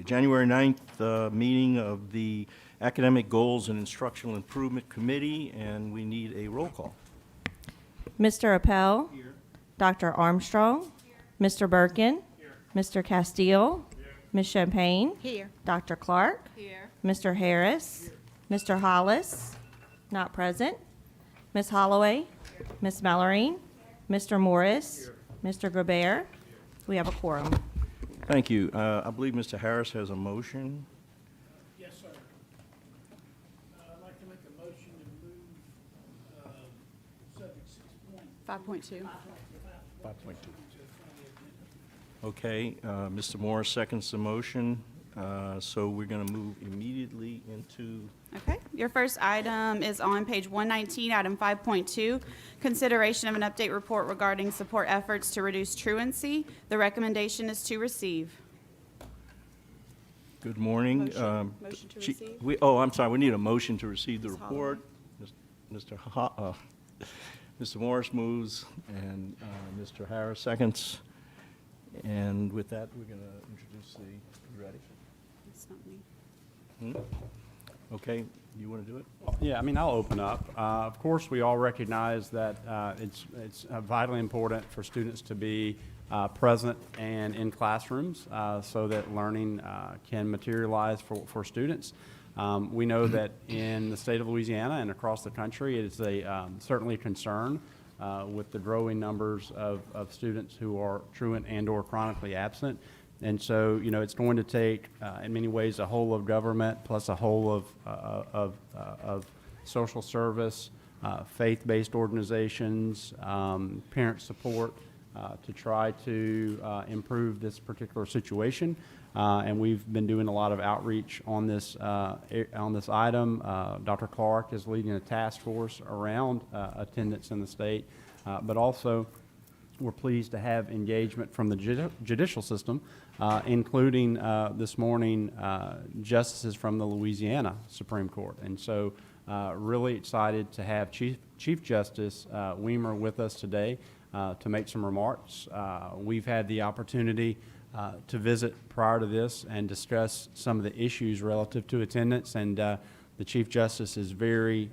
January 9th meeting of the Academic Goals and Instructional Improvement Committee, and we need a roll call. Mr. Appel. Here. Dr. Armstrong. Here. Mr. Birkin. Here. Mr. Castile. Here. Ms. Champagne. Here. Dr. Clark. Here. Mr. Harris. Here. Mr. Hollis. Not present. Ms. Holloway. Here. Ms. Mellorine. Mr. Morris. Here. Mr. Grabert. We have a quorum. Thank you. I believe Mr. Harris has a motion. Yes, sir. I'd like to make a motion to move subject 5.2. 5.2. Okay, Mr. Morris seconds the motion, so we're going to move immediately into, Okay. Your first item is on page 119, item 5.2, consideration of an update report regarding support efforts to reduce truancy. The recommendation is to receive. good morning. Motion to receive. I'm sorry, we need a motion to receive the Ms. report. Mr. Morris moves, and Mr. Harris seconds. And with that, we're going to introduce you ready? It's not me. Okay, you want to do it? Yeah, I mean, I'll open up. Of course, we all recognize that it's vitally important for students to be present and in classrooms so that learning can materialize for students. We know that in the state of Louisiana and across the country, it is certainly a concern with the growing numbers of students who are truant and or chronically absent. And so, you know, it's going to take, in many ways, a whole of government plus a whole of social service, faith-based organizations, parent support to try to improve this particular situation. And we've been doing a lot of outreach on this item. Dr. Clark is leading a task force around attendance in the state, but also we're pleased to have engagement from the judicial system, including this morning justices from the Louisiana Supreme Court. And so really excited to have Chief Justice Weimer with us today to make some remarks. We've had the opportunity to visit prior to this and discuss some of the issues relative to attendance, and the Chief Justice is very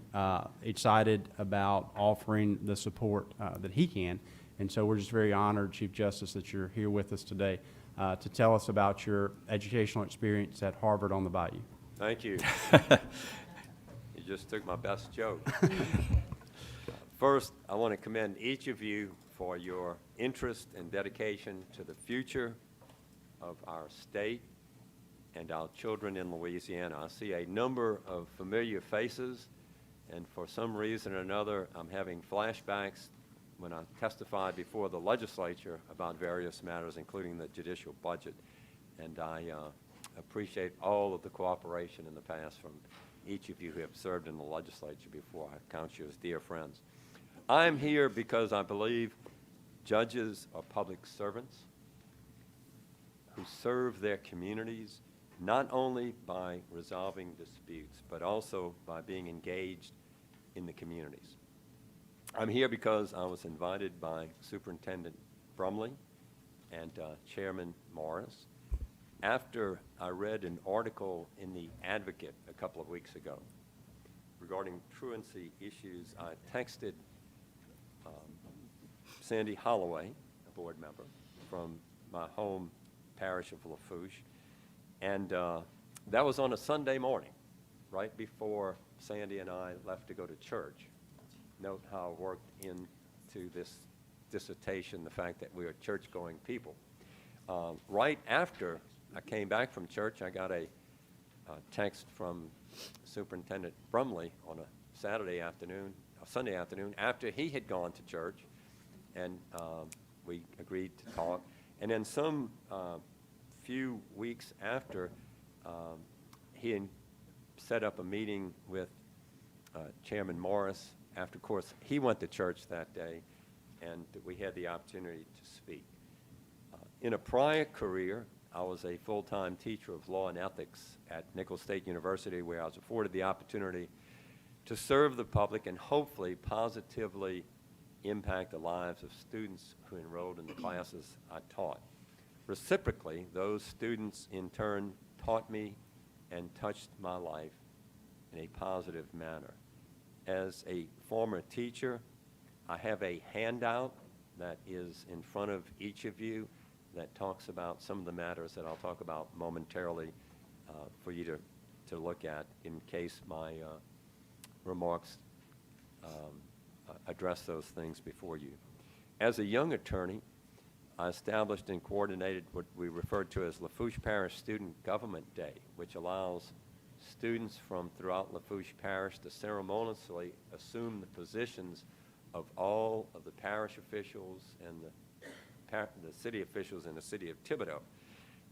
excited about offering the support that he can. And so we're just very honored, Chief Justice, that you're here with us today to tell us about your educational experience at Harvard on the Bayou. Thank you. You just took my best joke. First, I want to commend each of you for your interest and dedication to the future of our state and our children in Louisiana. I see a number of familiar faces, and for some reason or another, I'm having flashbacks when I testified before the legislature about various matters, including the judicial budget. And I appreciate all of the cooperation in the past from each of you who have served in the legislature before. I count you as dear friends. I'm here because I believe judges are public servants who serve their communities not only by resolving disputes, but also by being engaged in the communities. I'm here because I was invited by Superintendent Brumley and Chairman Morris after I read an article in the Advocate a couple of weeks ago regarding truancy issues. I texted Sandy Holloway, a board member from my home parish of Lafourche, and that was on a Sunday morning, right before Sandy and I left to go to church. Note how it worked into this dissertation, the fact that we are church-going people. Right after I came back from church, I got a text from Superintendent Brumley on a Sunday afternoon, after he had gone to church, and we agreed to talk. And then some few weeks after, he had set up a meeting with Chairman Morris. After, of course, he went to church that day, and we had the opportunity to speak. In a prior career, I was a full-time teacher of law and ethics at Nicholls State University, where I was afforded the opportunity to serve the public and hopefully positively impact the lives of students who enrolled in the classes I taught. Reciprocally, those students in turn taught me and touched my life in a positive manner. As a former teacher, I have a handout that is in front of each of you that talks about some of the matters that I'll talk about momentarily for you to look at in case my remarks address those things before you. As a young attorney, I established and coordinated what we referred to as Lafourche Parish Student Government Day, which allows students from throughout Lafourche Parish to ceremoniously assume the positions of all of the parish officials and the city officials in the city of Thibodaux,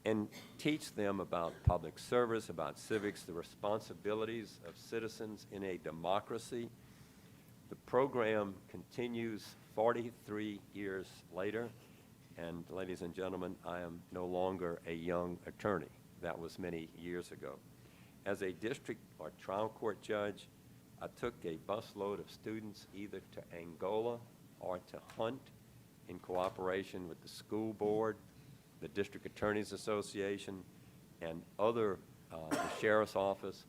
and teach them about public service, about civics, the responsibilities of citizens in a democracy. The program continues 43 years later, and ladies and gentlemen, I am no longer a young attorney. That was many years ago. As a district or trial court judge, I took a busload of students either to Angola or to hunt in cooperation with the school board, the District Attorneys Association, and the Sheriff's Office,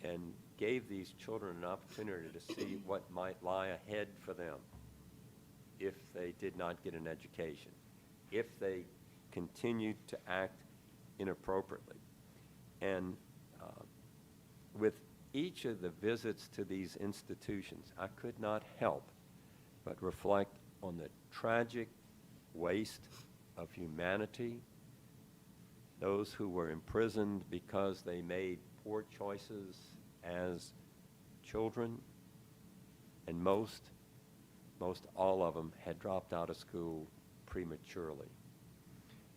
and gave these children an opportunity to see what might lie ahead for them if they did not get an education, if they continued to act inappropriately. And with each of the visits to these institutions, I could not help but reflect on the tragic waste of humanity, those who were imprisoned because they made poor choices as children, and most all of them had dropped out of school prematurely.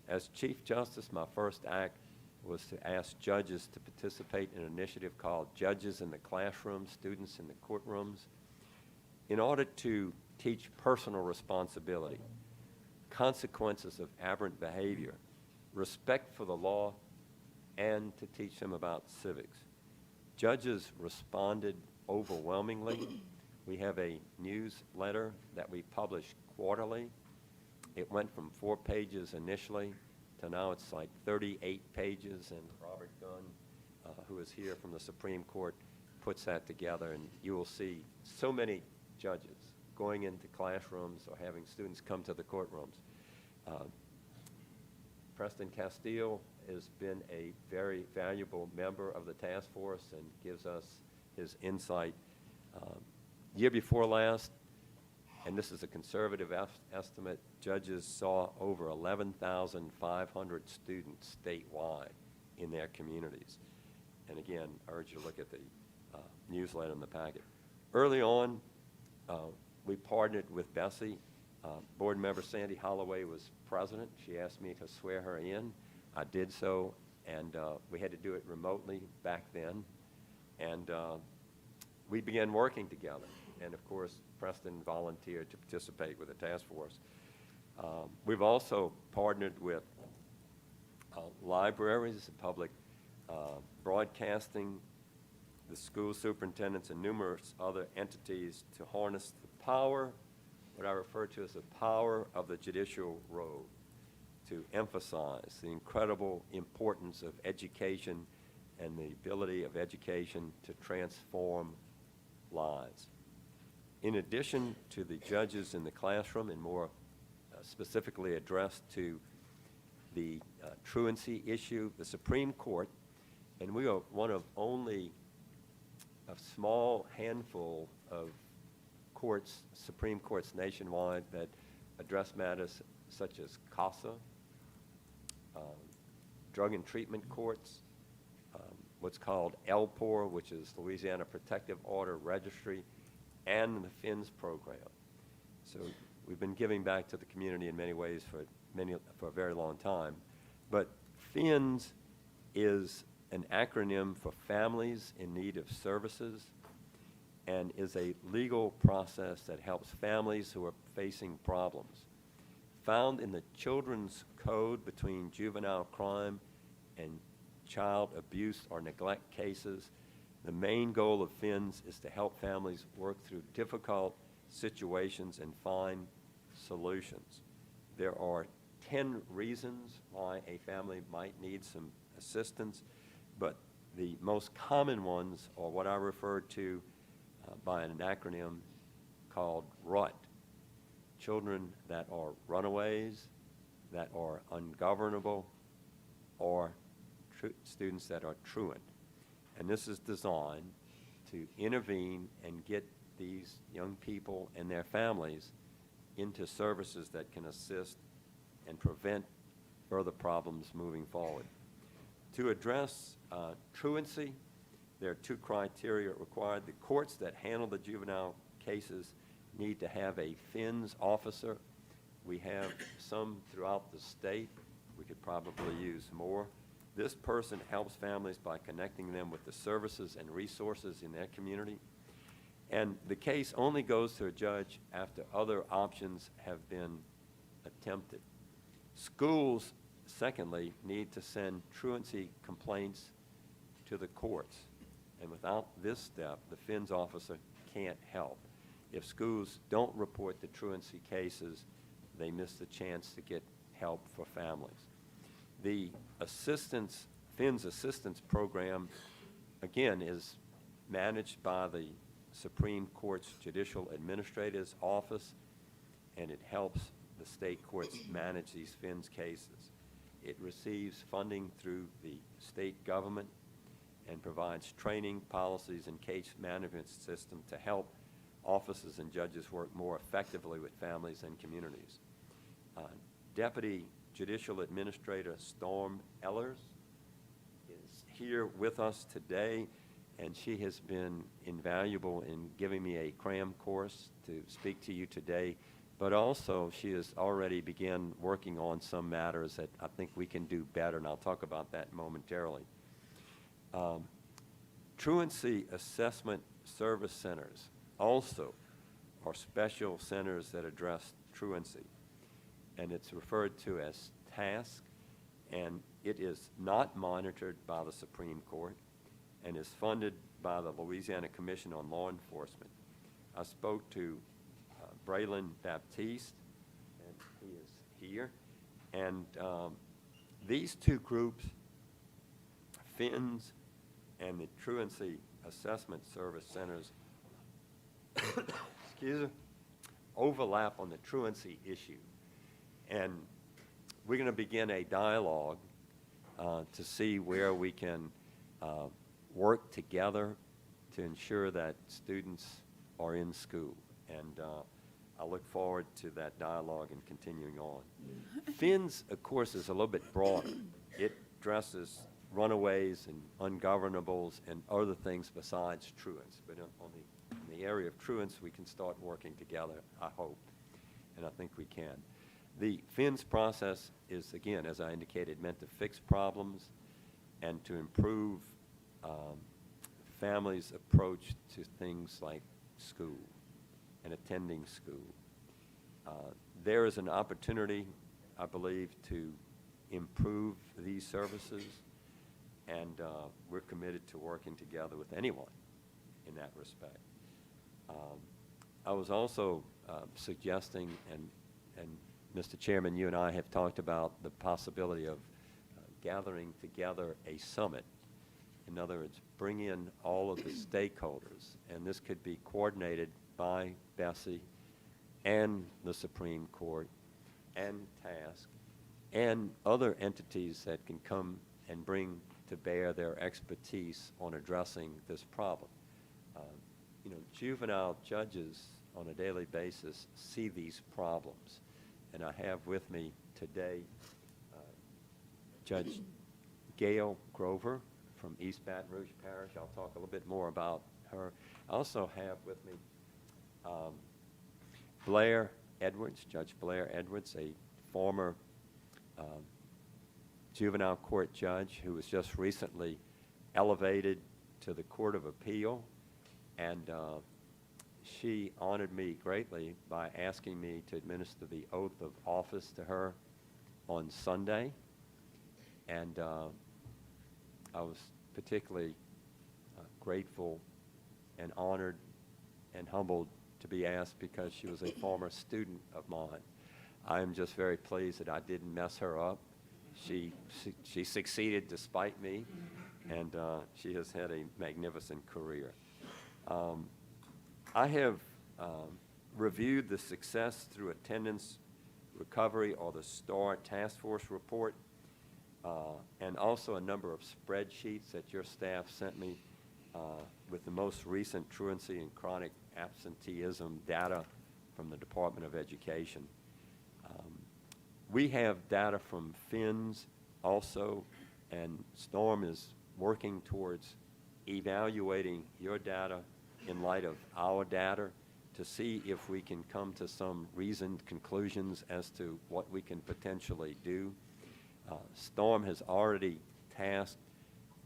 As Chief Justice, my first act was to ask judges to participate in an initiative called Judges in the Classroom, Students in the Courtrooms, in order to teach personal responsibility, consequences of aberrant behavior, respect for the law, and to teach them about civics. Judges responded overwhelmingly. We have a newsletter that we publish quarterly. It went from 4 pages initially to now it's like 38 pages, and Robert Gunn, who is here from the Supreme Court, puts that together, and you will see so many judges going into classrooms or having students come to the courtrooms. Preston Castile has been a very valuable member of the task force and gives us his insight. Year before last, and this is a conservative estimate, judges saw over 11,500 students statewide in their communities. And again, I urge you to look at the newsletter in the packet. Early on, we partnered with Bessie. Board member Sandy Holloway was president. She asked me to swear her in. I did so, and we had to do it remotely back then. And we began working together. And of course, Preston volunteered to participate with the task force. We've also partnered with libraries, public broadcasting, the school superintendents, and numerous other entities to harness the power, what I refer to as the power of the judicial road, to emphasize the incredible importance of education and the ability of education to transform lives. In addition to the judges in the classroom, and more specifically addressed to the truancy issue, the Supreme Court, and we are one of only a small handful of courts, Supreme Courts nationwide, that address matters such as CASA, drug and treatment courts, what's called LPOR, which is Louisiana Protective Order Registry, and the FINS program. So we've been giving back to the community in many ways for a very long time. But FINS is an acronym for Families in Need of Services, and is a legal process that helps families who are facing problems. Found in the Children's Code between juvenile crime and child abuse or neglect cases, the main goal of FINS is to help families work through difficult situations and find solutions. There are 10 reasons why a family might need some assistance. but the most common ones are what I refer to by an acronym called RUT. Children that are runaways, that are ungovernable, or students that are truant. And this is designed to intervene and get these young people and their families into services that can assist and prevent further problems moving forward. To address truancy, there are 2 criteria required. The courts that handle the juvenile cases need to have a FINS officer. We have some throughout the state. We could probably use more. This person helps families by connecting them with the services and resources in their community. And the case only goes to a judge after other options have been attempted. Schools, secondly, need to send truancy complaints to the courts. And without this step, the FINS officer can't help. If schools don't report the truancy cases, they miss the chance to get help for families. The FINS assistance program, again, is managed by the Supreme Court's Judicial Administrator's Office, and it helps the state courts manage these FINS cases. It receives funding through the state government and provides training, policies, and case management system to help officers and judges work more effectively with families and communities. Deputy Judicial Administrator Storm Ellers is here with us today, and she has been invaluable in giving me a cram course to speak to you today, but also she has already begun working on some matters that I think we can do better, and I'll talk about that momentarily. Truancy Assessment Service Centers also are special centers that address truancy, and it's referred to as TASK, and it is not monitored by the Supreme Court and is funded by the Louisiana Commission on Law Enforcement. I spoke to Braylon Baptiste, and he is here, and these 2 groups, FINS and the Truancy Assessment Service Centers, excuse me, overlap on the truancy issue. And we're going to begin a dialogue to see where we can work together to ensure that students are in school. And I look forward to that dialogue and continuing on. FINS, of course, is a little bit broader. It addresses runaways and ungovernables and other things besides truants. But in the area of truants, we can start working together, I hope, and I think we can. The FINS process is, again, as I indicated, meant to fix problems and to improve families' approach to things like school and attending school. There is an opportunity, I believe, to improve these services, and we're committed to working together with anyone in that respect. I was also suggesting, and Mr. Chairman, you and I have talked about the possibility of gathering together a summit. In other words, bring in all of the stakeholders, and this could be coordinated by Bessie and the Supreme Court and TASK and other entities that can come and bring to bear their expertise on addressing this problem. Juvenile judges on a daily basis see these problems, and I have with me today Judge Gail Grover from East Baton Rouge Parish. I'll talk a little bit more about her. I also have with me Blair Edwards, Judge Blair Edwards, a former juvenile court judge who was just recently elevated to the Court of Appeal, and she honored me greatly by asking me to administer the oath of office to her on Sunday, and I was particularly grateful and honored and humbled to be asked because she was a former student of mine. I am just very pleased that I didn't mess her up. She succeeded despite me, and she has had a magnificent career. I have reviewed the success through attendance recovery, or the STAR Task Force report, and also a number of spreadsheets that your staff sent me with the most recent truancy and chronic absenteeism data from the Department of Education. We have data from FINS also, and STORM is working towards evaluating your data in light of our data to see if we can come to some reasoned conclusions as to what we can potentially do. STORM has already tasked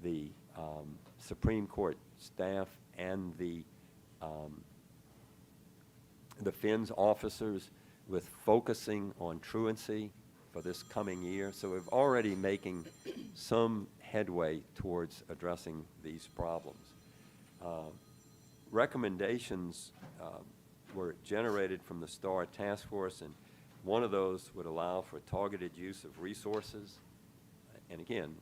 the Supreme Court staff and the FINS officers with focusing on truancy for this coming year. So we're already making some headway towards addressing these problems. Recommendations were generated from the STAR Task Force, and one of those would allow for targeted use of resources. And again,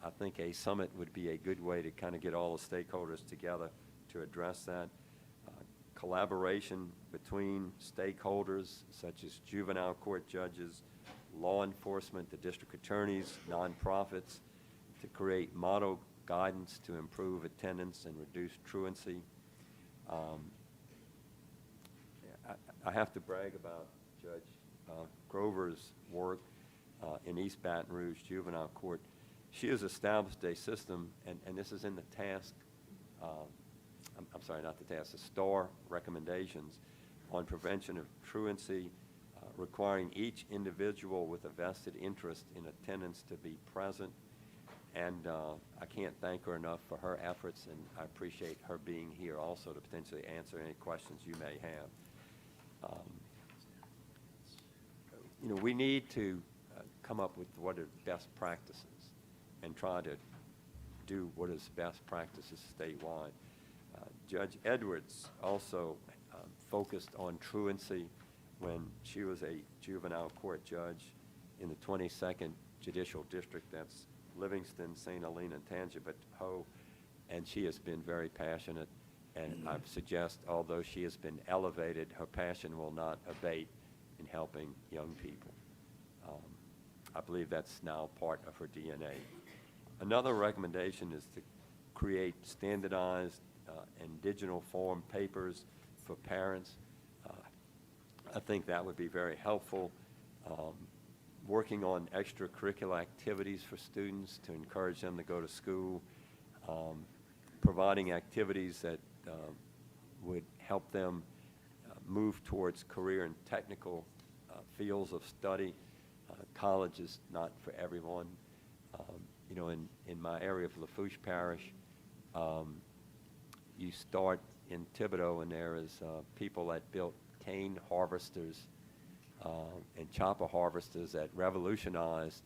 I think a summit would be a good way to kind of get all the stakeholders together to address that. Collaboration between stakeholders such as juvenile court judges, law enforcement, the district attorneys, nonprofits, to create model guidance to improve attendance and reduce truancy. I have to brag about Judge Grover's work in East Baton Rouge Juvenile Court. She has established a system, and this is in the task, I'm sorry, not the task, the STAR recommendations on prevention of truancy, requiring each individual with a vested interest in attendance to be present. And I can't thank her enough for her efforts, and I appreciate her being here also to potentially answer any questions you may have. You know, we need to come up with what are best practices and try to do what is best practices statewide. Judge Edwards also focused on truancy when she was a juvenile court judge in the 22nd Judicial District. That's Livingston, St. Helena, and Tangipahoa, and she has been very passionate. And I suggest, although she has been elevated, her passion will not abate in helping young people. I believe that's now part of her DNA. Another recommendation is to create standardized and digital form papers for parents. I think that would be very helpful. Working on extracurricular activities for students to encourage them to go to school, providing activities that would help them move towards career and technical fields of study. College is not for everyone. You know, in my area of Lafourche Parish, you start in Thibodaux, and there is people that built cane harvesters and chopper harvesters that revolutionized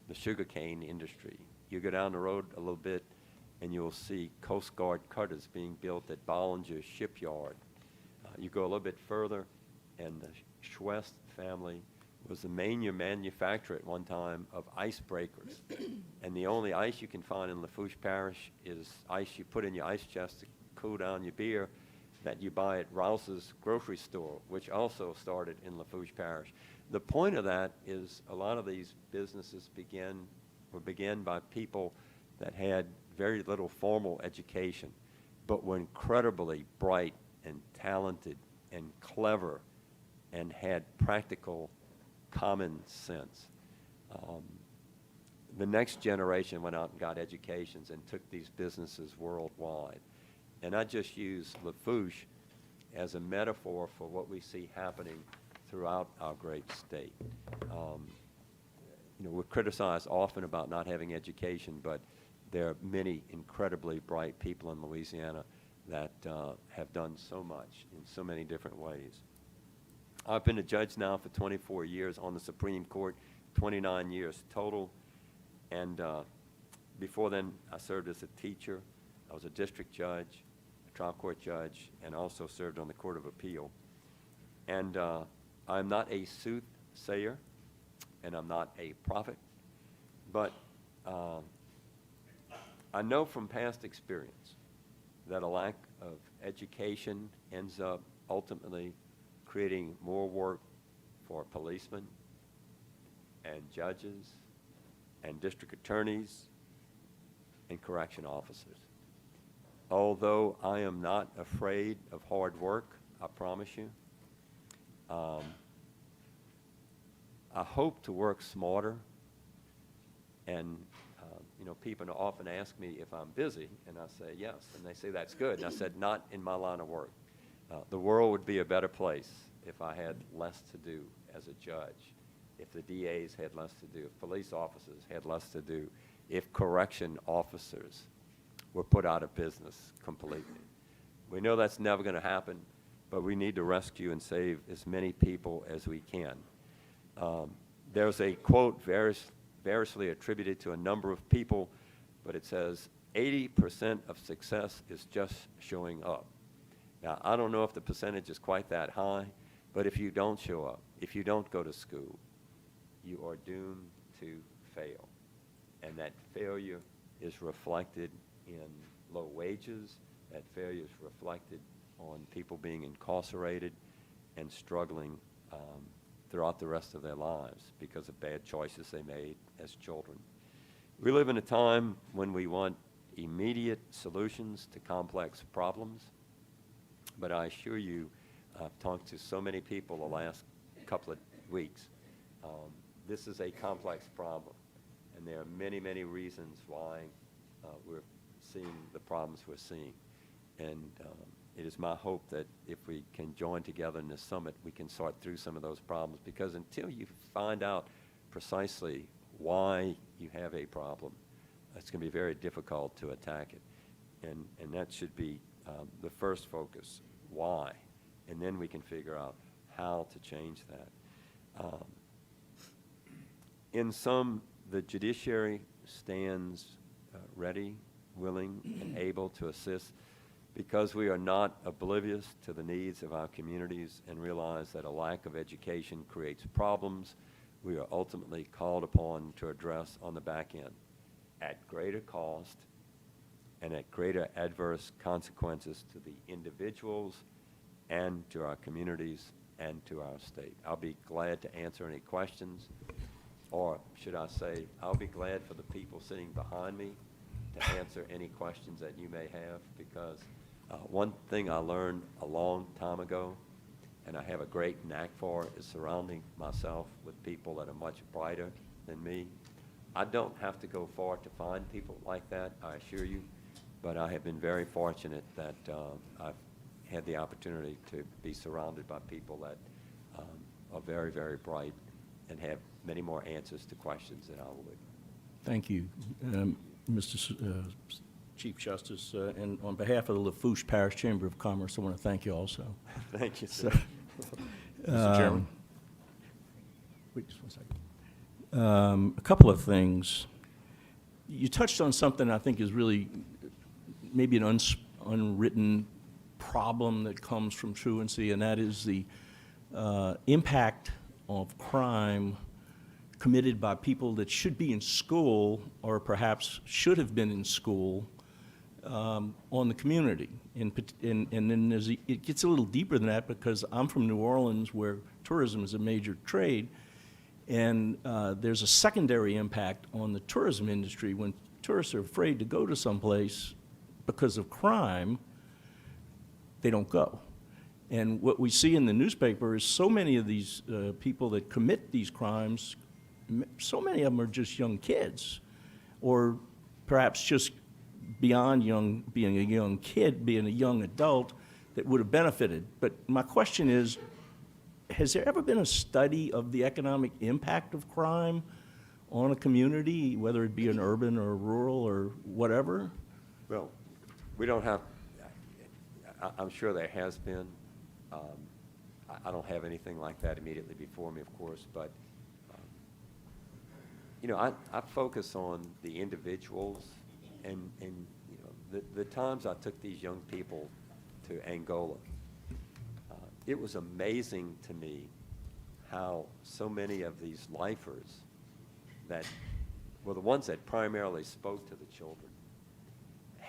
the sugarcane industry. You go down the road a little bit, and you'll see Coast Guard cutters being built at Bollinger Shipyard. You go a little bit further, and the Schwest family was the main manufacturer at one time of icebreakers. And the only ice you can find in Lafourche Parish is ice you put in your ice chest to cool down your beer that you buy at Rouse's grocery store, which also started in Lafourche Parish. The point of that is a lot of these businesses were began by people that had very little formal education, but were incredibly bright and talented and clever and had practical common sense. The next generation went out and got educations and took these businesses worldwide. And I just use Lafourche as a metaphor for what we see happening throughout our great state. You know, we're criticized often about not having education, but there are many incredibly bright people in Louisiana that have done so much in so many different ways. I've been a judge now for 24 years on the Supreme Court, 29 years total. And before then, I served as a teacher. I was a district judge, a trial court judge, and also served on the Court of Appeal. And I'm not a soothsayer, and I'm not a prophet, but I know from past experience that a lack of education ends up ultimately creating more work for policemen and judges and district attorneys and correction officers. Although I am not afraid of hard work, I promise you, I hope to work smarter. And, people often ask me if I'm busy, and I say yes. And they say, that's good. And I said, not in my line of work. The world would be a better place if I had less to do as a judge, if the DAs had less to do, if police officers had less to do, if correction officers were put out of business completely. We know that's never going to happen, but we need to rescue and save as many people as we can. There's a quote variously attributed to a number of people, but it says 80% of success is just showing up. Now, I don't know if the percentage is quite that high, but if you don't show up, if you don't go to school, you are doomed to fail. And that failure is reflected in low wages. That failure is reflected on people being incarcerated and struggling throughout the rest of their lives because of bad choices they made as children. We live in a time when we want immediate solutions to complex problems, but I assure you, I've talked to so many people the last couple of weeks. This is a complex problem, and there are many, many reasons why we're seeing the problems we're seeing. And it is my hope that if we can join together in this summit, we can sort through some of those problems, because until you find out precisely why you have a problem, it's going to be very difficult to attack it. And that should be the first focus, why, and then we can figure out how to change that. In sum, the judiciary stands ready, willing, and able to assist because we are not oblivious to the needs of our communities and realize that a lack of education creates problems we are ultimately called upon to address on the back end at greater cost and at greater adverse consequences to the individuals and to our communities and to our state. I'll be glad to answer any questions, or should I say, I'll be glad for the people sitting behind me to answer any questions that you may have, because one thing I learned a long time ago, and I have a great knack for, is surrounding myself with people that are much brighter than me. I don't have to go far to find people like that, I assure you, but I have been very fortunate that I've had the opportunity to be surrounded by people that are very, very bright and have many more answers to questions than I would. Thank you, Mr. Chief Justice, and on behalf of the Lafourche Parish Chamber of Commerce, I want to thank you also. Thank you, sir. Mr. Chairman. Wait just one second. A couple of things. You touched on something I think is really maybe an unwritten problem that comes from truancy, and that is the impact of crime committed by people that should be in school or perhaps should have been in school on the community. And then it gets a little deeper than that, because I'm from New Orleans, where tourism is a major trade, and there's a secondary impact on the tourism industry. When tourists are afraid to go to someplace because of crime, they don't go. And what we see in the newspaper is so many of these people that commit these crimes, so many of them are just young kids, or perhaps just beyond being a young kid, being a young adult that would have benefited. But my question is, has there ever been a study of the economic impact of crime on a community, whether it be an urban or rural or whatever? Well, we don't have, I'm sure there has been. I don't have anything like that immediately before me, of course, but I focus on the individuals, and the times I took these young people to Angola, it was amazing to me how so many of these lifers that were the ones that primarily spoke to the children,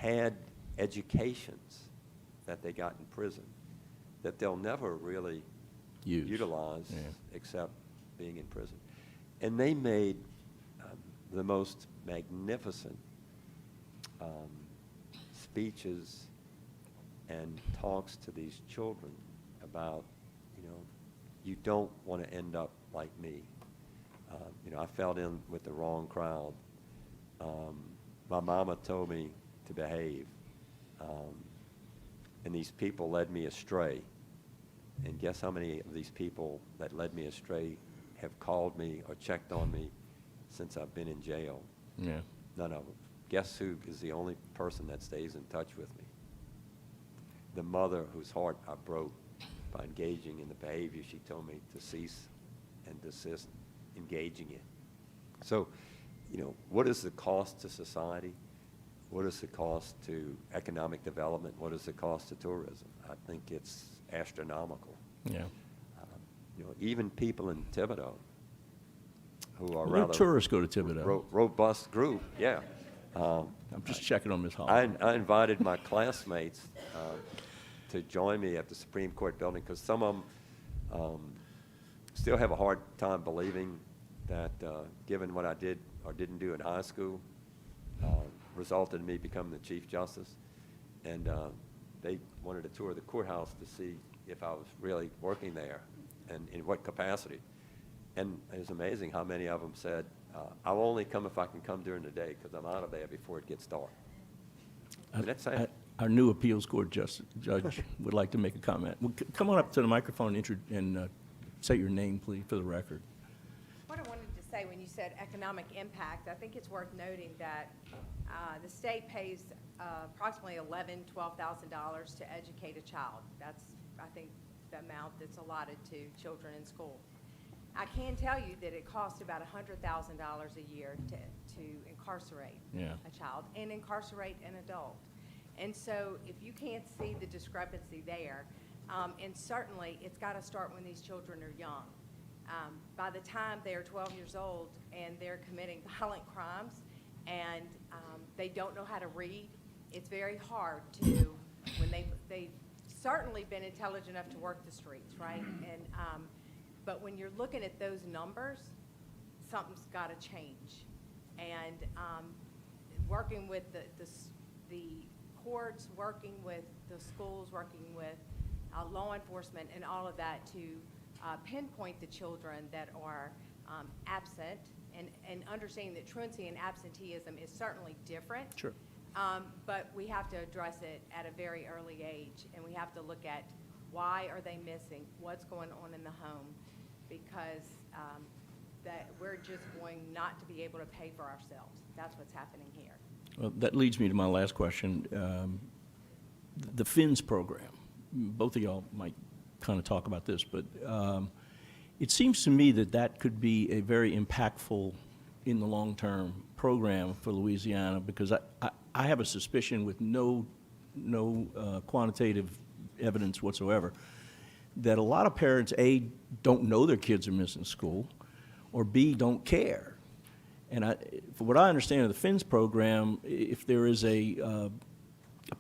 had educations that they got in prison that they'll never really utilize Yeah. except being in prison. And they made the most magnificent speeches and talks to these children about, you don't want to end up like me. I fell in with the wrong crowd. My mama told me to behave, and these people led me astray. And guess how many of these people that led me astray have called me or checked on me since I've been in jail? Yeah. None of them. Guess who is the only person that stays in touch with me? The mother whose heart I broke by engaging in the behavior she told me to cease and desist engaging in. So, what is the cost to society? What is the cost to economic development? What is the cost to tourism? I think it's astronomical. Yeah. Even people in Thibodeau who are Well, rather tourists go to Thibodeau. robust group, yeah. I'm just checking on Ms. Hall. I invited my classmates to join me at the Supreme Court building because some of them still have a hard time believing that given what I did or didn't do in high school resulted in me becoming the Chief Justice. And they wanted to tour the courthouse to see if I was really working there and in what capacity. And it was amazing how many of them said, I'll only come if I can come during the day because I'm out of there before it gets dark. And that's sad. Our new appeals court judge would like to make a comment. Well, come on up to the microphone and say your name, please, for the record. What I wanted to say when you said economic impact, I think it's worth noting that the state pays approximately $11,000, $12,000 to educate a child. That's, I think, the amount that's allotted to children in school. I can tell you that it costs about $100,000 a year to incarcerate a child and incarcerate an adult. And so if you can't see the discrepancy there, and certainly it's got to start when these children are young. By the time they're 12 years old and they're committing violent crimes and they don't know how to read, it's very hard to, when they've certainly been intelligent enough to work the streets, right? And but when you're looking at those numbers, something's got to change. And working with the courts, working with the schools, working with law enforcement and all of that to pinpoint the children that are absent and understanding that truancy and absenteeism is certainly different. Sure. But we have to address it at a very early age, and we have to look at why are they missing, what's going on in the home, because that we're just going not to be able to pay for ourselves. That's what's happening here. Well, that leads me to my last question. The FINS program, both of y'all might kind of talk about this, but it seems to me that that could be a very impactful in the long-term program for Louisiana, because I have a suspicion with no quantitative evidence whatsoever that a lot of parents, A, don't know their kids are missing school, or B, don't care. And from what I understand of the FINS program, if there is a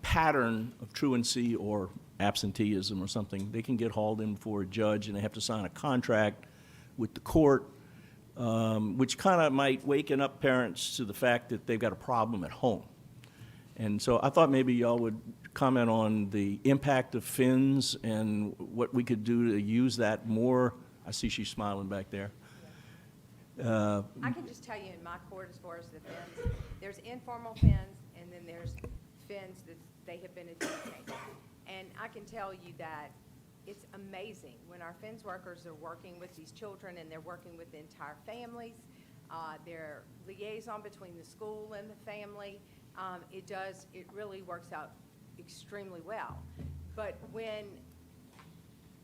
pattern of truancy or absenteeism or something, they can get hauled in before a judge and they have to sign a contract with the court, which kind of might waken up parents to the fact that they've got a problem at home. And so I thought maybe y'all would comment on the impact of FINS and what we could do to use that more. I see she's smiling back there. I can just tell you in my court as far as the FINS, there's informal FINS and then there's FINS that they have been adjudicating. And I can tell you that it's amazing when our FINS workers are working with these children and they're working with the entire families, their liaison between the school and the family. It really works out extremely well. But when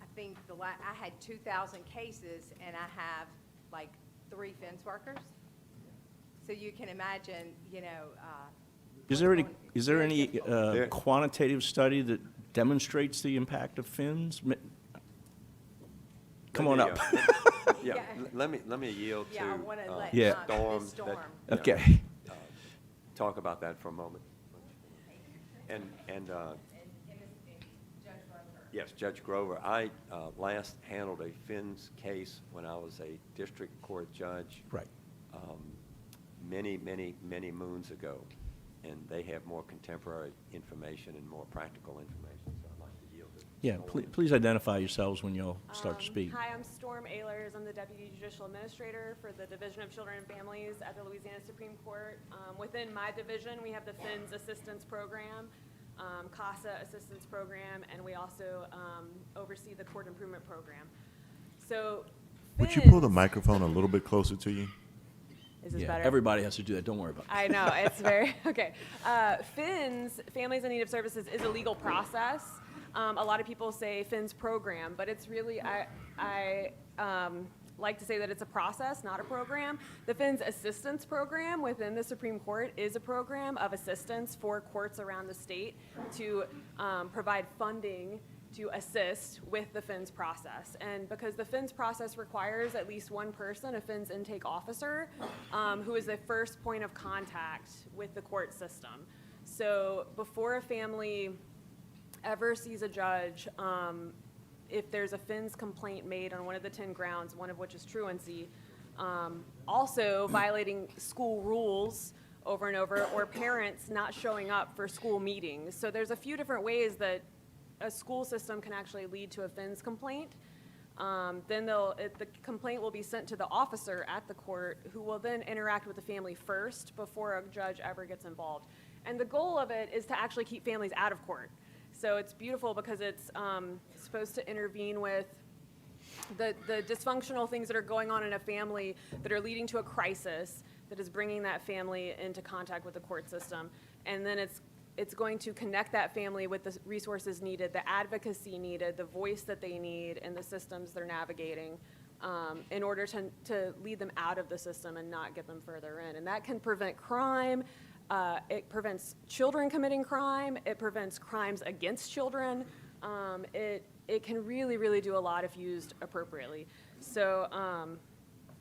I think I had 2,000 cases and I have like 3 FINS workers, so you can imagine, Is there any quantitative study that demonstrates the impact of FINS? Come on up. Yeah, let me yield to Yeah, I want to let Storm. Ms. Storm. Okay. Talk about that for a moment. And and Judge Grover. yes, Judge Grover, I last handled a Finn's case when I was a district court judge. Right. Many, many, many moons ago, and they have more contemporary information and more practical information, so I'd like to yield it. Yeah, please identify yourselves when y'all start to speak. Hi, I'm Storm Ehlers. I'm the Deputy Judicial Administrator for the Division of Children and Families at the Louisiana Supreme Court. Within my division, we have the FINS Assistance Program, CASA Assistance Program, and we also oversee the Court Improvement Program. So, Would you pull the FINS microphone a little bit closer to you? Is this Yeah, better? everybody has to do that. Don't worry about it. I know, it's very, okay. FINS, Families in Need of Services, is a legal process. A lot of people say FINS program, but it's really, I like to say that it's a process, not a program. The FINS Assistance Program within the Supreme Court is a program of assistance for courts around the state to provide funding to assist with the FINS process. And because the FINS process requires at least one person, a FINS intake officer, who is the first point of contact with the court system. So before a family ever sees a judge, if there's a FINS complaint made on one of the 10 grounds, one of which is truancy, also violating school rules over and over, or parents not showing up for school meetings. So there's a few different ways that a school system can actually lead to a FINS complaint. Then the complaint will be sent to the officer at the court, who will then interact with the family first before a judge ever gets involved. And the goal of it is to actually keep families out of court. So it's beautiful because it's supposed to intervene with the dysfunctional things that are going on in a family that are leading to a crisis that is bringing that family into contact with the court system. And then it's going to connect that family with the resources needed, the advocacy needed, the voice that they need, and the systems they're navigating in order to lead them out of the system and not get them further in. And that can prevent crime. It prevents children committing crime. It prevents crimes against children. It can really, really do a lot if used appropriately. So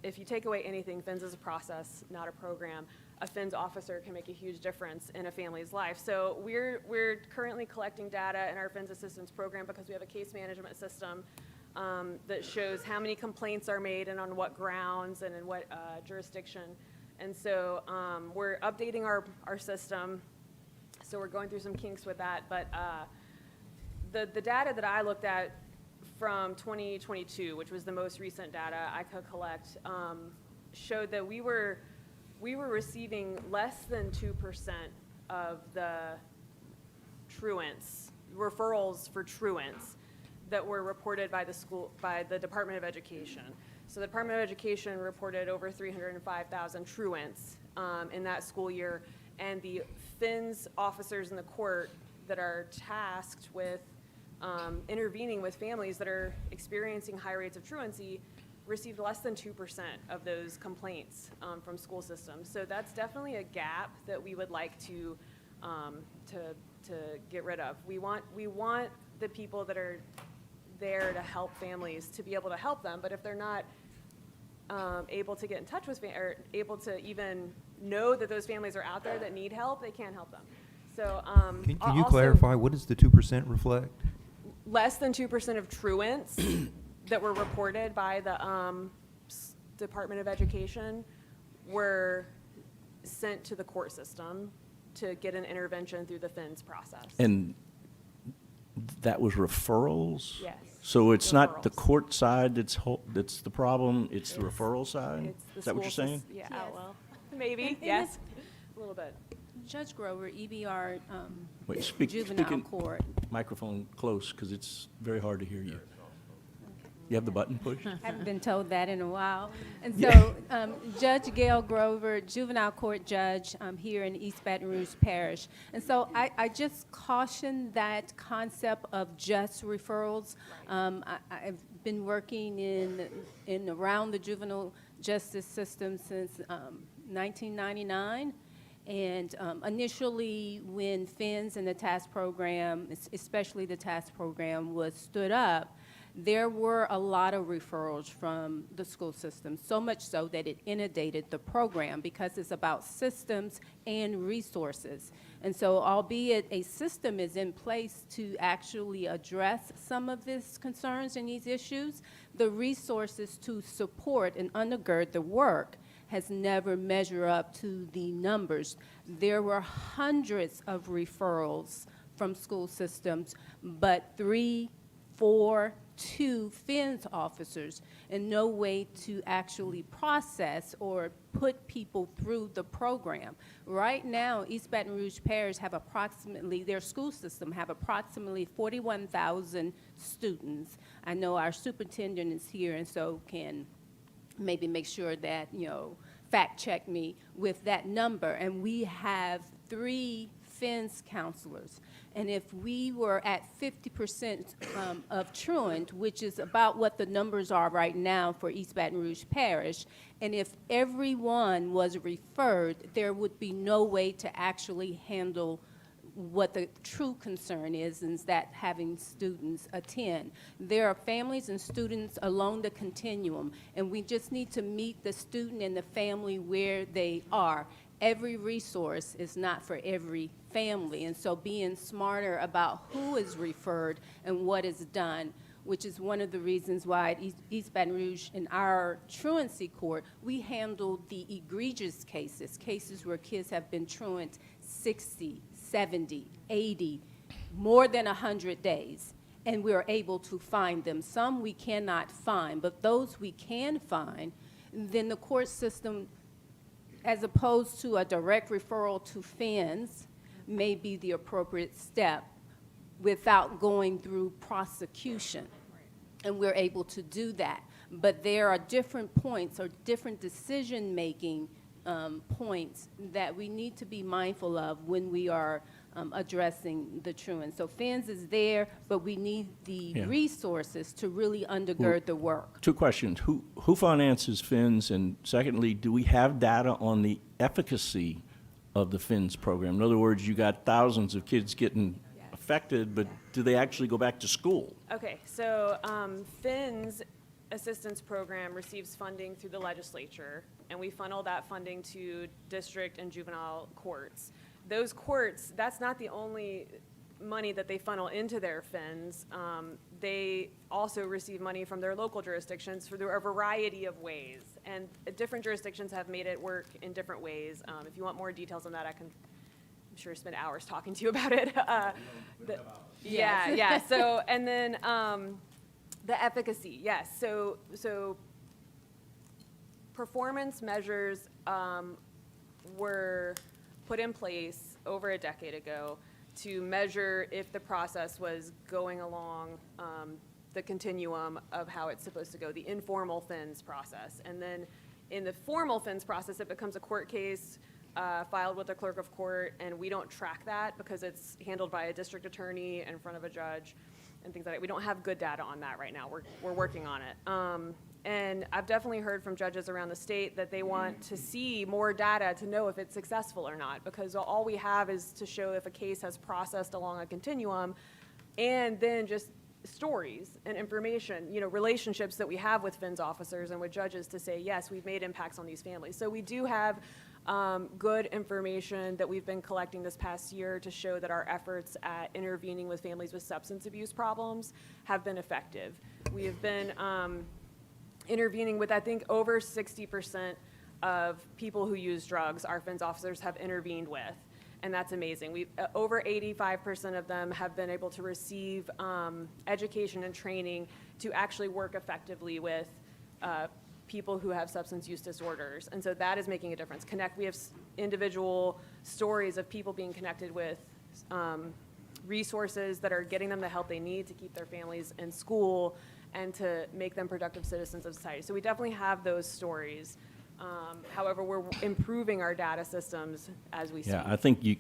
if you take away anything, FINS is a process, not a program. A FINS officer can make a huge difference in a family's life. So we're currently collecting data in our FINS assistance program because we have a case management system that shows how many complaints are made and on what grounds and in what jurisdiction. And so we're updating our system. So we're going through some kinks with that. But the data that I looked at from 2022, which was the most recent data I could collect, showed that we were receiving less than 2% of the truants, referrals for truants that were reported by the Department of Education. So the Department of Education reported over 305,000 truants in that school year, and the FINS officers in the court that are tasked with intervening with families that are experiencing high rates of truancy received less than 2% of those complaints from school systems. So that's definitely a gap that we would like to get rid of. We want the people that are there to help families to be able to help them, but if they're not able to get in touch with or able to even know that those families are out there that need help, they can't help them. So Can you clarify, what does the 2% reflect? Less than 2% of truants that were reported by the Department of Education were sent to the court system to get an intervention through the FINS process. And that was referrals? Yes. So it's not the Referrals. court side that's the problem, it's the referral side? It's the Is that what you're school saying? Yeah, Yes. well, maybe, And yes, a little bit. Judge Grover, EBR Wait, speak Juvenile in Court. microphone close, because it's very hard to hear you. You have the button pushed? Haven't been told that in a while. And so Judge Gail Grover, Juvenile Court Judge here in East Baton Rouge Parish. And so I just caution that concept of just referrals. I've been working in around the juvenile justice system since 1999. And initially, when FINS and the TASK program, especially the TASK program, was stood up, there were a lot of referrals from the school system, so much so that it inundated the program because it's about systems and resources. And so albeit a system is in place to actually address some of these concerns and these issues, the resources to support and undergird the work has never measured up to the numbers. There were hundreds of referrals from school systems, but 3, 4, 2 FINS officers, and no way to actually process or put people through the program. Right now, East Baton Rouge Parish have approximately, their school system have approximately 41,000 students. I know our superintendent is here, and so can maybe make sure that, fact check me with that number. And we have 3 FINS counselors. And if we were at 50% of truant, which is about what the numbers are right now for East Baton Rouge Parish, and if everyone was referred, there would be no way to actually handle what the true concern is that having students attend. There are families and students along the continuum, and we just need to meet the student and the family where they are. Every resource is not for every family, and so being smarter about who is referred and what is done, which is one of the reasons why at East Baton Rouge in our truancy court, we handled the egregious cases where kids have been truant 60, 70, 80, more than 100 days, and we are able to find them. Some we cannot find, but those we can find, then the court system, as opposed to a direct referral to FINS, may be the appropriate step without going through prosecution. And we're able to do that. But there are different points or different decision-making points that we need to be mindful of when we are addressing the truant. So FINS is there, but we need the resources to really undergird the work. 2 questions. Who finances FINS? And secondly, do we have data on the efficacy of the FINS program? In other words, you got thousands of kids getting affected, but do they actually go back to school? Okay, so FINS assistance program receives funding through the legislature, and we funnel that funding to district and juvenile courts. Those courts, that's not the only money that they funnel into their FINS. They also receive money from their local jurisdictions through a variety of ways, and different jurisdictions have made it work in different ways. If you want more details on that, I'm sure spend hours talking to you about it. Yeah. So, and then the efficacy, yes. So performance measures were put in place over a decade ago to measure if the process was going along the continuum of how it's supposed to go, the informal FINS process. And then in the formal FINS process, it becomes a court case filed with the clerk of court, and we don't track that because it's handled by a district attorney in front of a judge and things like that. We don't have good data on that right now. We're working on it. And I've definitely heard from judges around the state that they want to see more data to know if it's successful or not, because all we have is to show if a case has processed along a continuum, and then just stories and information, relationships that we have with FINS officers and with judges to say, yes, we've made impacts on these families. So we do have good information that we've been collecting this past year to show that our efforts at intervening with families with substance abuse problems have been effective. We have been intervening with, I think, over 60% of people who use drugs our FINS officers have intervened with, and that's amazing. Over 85% of them have been able to receive education and training to actually work effectively with people who have substance use disorders, and so that is making a difference. We have individual stories of people being connected with resources that are getting them the help they need to keep their families in school and to make them productive citizens of society. So we definitely have those stories. However, we're improving our data systems as we speak. Yeah, I think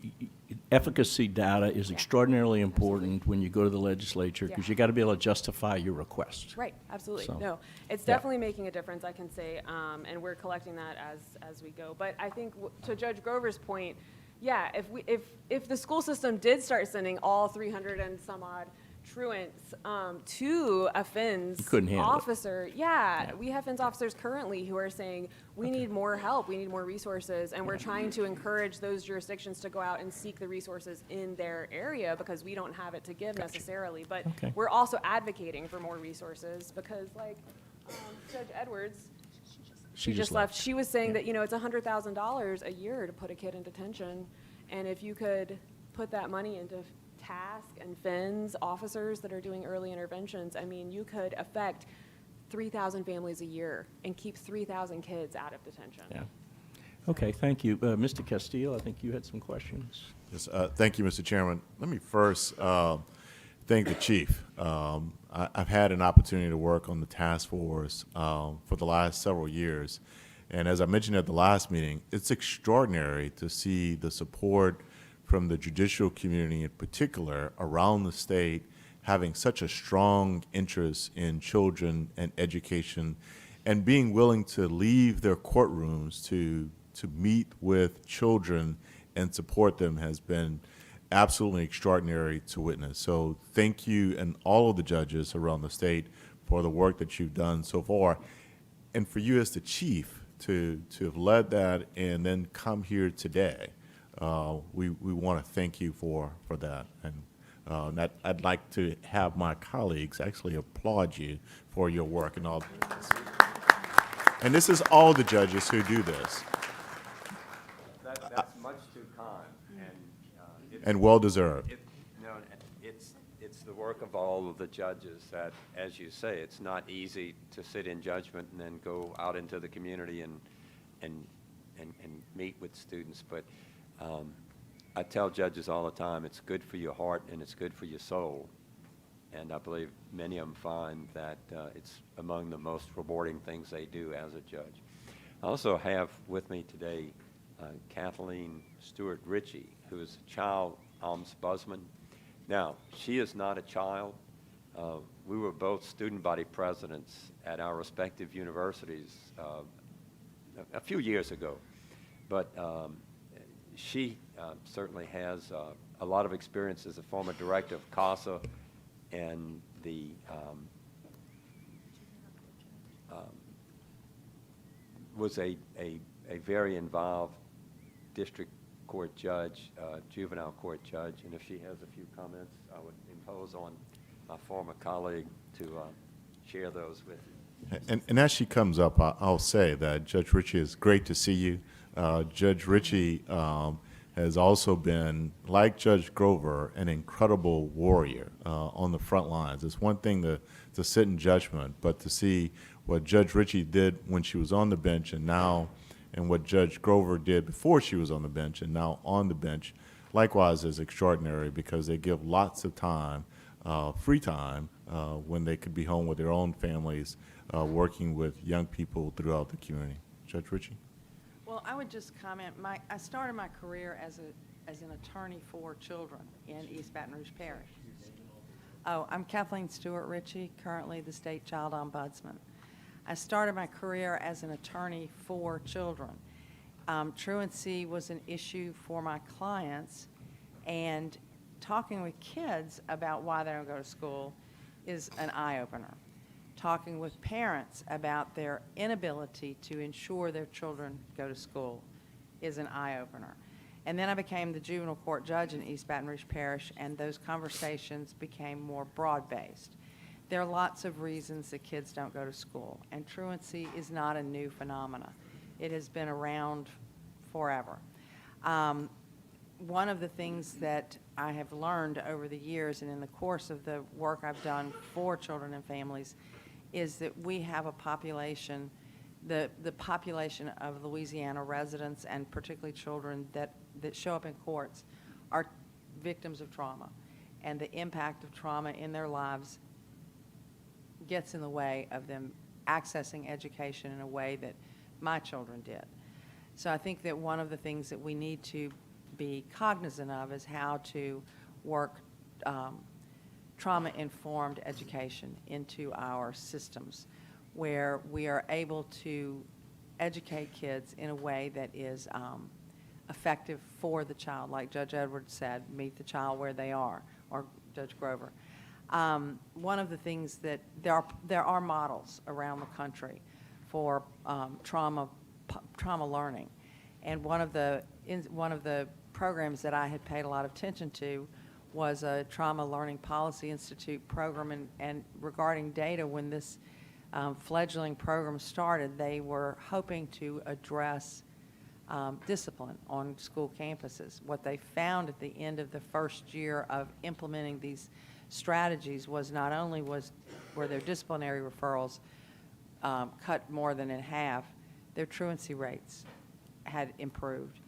efficacy data is extraordinarily important when you go to the legislature, because you got to be able to justify your request. Right, absolutely. So, No, it's definitely making a difference, I can say, and we're collecting that as we go. But I think to Judge Grover's point, if the school system did start sending all 300 and some odd truants to a FINS You couldn't handle it. officer. Yeah, we have FINS officers currently who are saying, we need more help, we need more resources, and we're trying to encourage those jurisdictions to go out and seek the resources in their area because we don't have it to give necessarily. But Okay. we're also advocating for more resources because, like Judge Edwards, she just left. She was saying that, it's $100,000 a year to put a kid in detention, and if you could put that money into task and FINS officers that are doing early interventions, I mean, you could affect 3,000 families a year and keep 3,000 kids out of detention. Yeah. Okay, thank you. Mr. Castillo, I think you had some questions. Yes, thank you, Mr. Chairman. Let me first thank the chief. I've had an opportunity to work on the task force for the last several years. And as I mentioned at the last meeting, it's extraordinary to see the support from the judicial community in particular around the state having such a strong interest in children and education and being willing to leave their courtrooms to meet with children and support them has been absolutely extraordinary to witness. So thank you and all of the judges around the state for the work that you've done so far. And for you as the chief to have led that and then come here today, we want to thank you for that. And I'd like to have my colleagues actually applaud you for your work and all. And this is all the judges who do this. That's much too kind, And well-deserved. It's the work of all of the judges that, as you say, it's not easy to sit in judgment and then go out into the community and meet with students. But I tell judges all the time, it's good for your heart and it's good for your soul. And I believe many of them find that it's among the most rewarding things they do as a judge. I also have with me today Kathleen Stewart Ritchie, who is a child ombudsman. Now, she is not a child. We were both student body presidents at our respective universities a few years ago. But she certainly has a lot of experience as a former director of CASA and the was a very involved district court judge, juvenile court judge, and if she has a few comments, I would impose on my former colleague to share those with you. And as she comes up, I'll say that Judge Ritchie, is great to see you. Judge Ritchie has also been, like Judge Grover, an incredible warrior on the front lines. It's one thing to sit in judgment, but to see what Judge Ritchie did when she was on the bench and now, and what Judge Grover did before she was on the bench and now on the bench, likewise is extraordinary because they give lots of time, free time, when they could be home with their own families, working with young people throughout the community. Judge Ritchie? Well, I would just comment, I started my career as an attorney for children in East Baton Rouge Parish. Oh, I'm Kathleen Stewart Ritchie, currently the State Child Ombudsman. I started my career as an attorney for children. Truancy was an issue for my clients, and talking with kids about why they don't go to school is an eye-opener. Talking with parents about their inability to ensure their children go to school is an eye-opener. And then I became the juvenile court judge in East Baton Rouge Parish, and those conversations became more broad-based. There are lots of reasons that kids don't go to school, and truancy is not a new phenomenon. It has been around forever. One of the things that I have learned over the years and in the course of the work I've done for children and families is that we have a population, the population of Louisiana residents and particularly children that show up in courts are victims of trauma, and the impact of trauma in their lives gets in the way of them accessing education in a way that my children did. So I think that one of the things that we need to be cognizant of is how to work trauma-informed education into our systems, where we are able to educate kids in a way that is effective for the child. Like Judge Edwards said, meet the child where they are, or Judge Grover. One of the things that there are models around the country for trauma learning, and one of the programs that I had paid a lot of attention to was a Trauma Learning Policy Institute program, and regarding data, when this fledgling program started, they were hoping to address discipline on school campuses. What they found at the end of the first year of implementing these strategies was not only were their disciplinary referrals cut more than in half, their truancy rates had improved.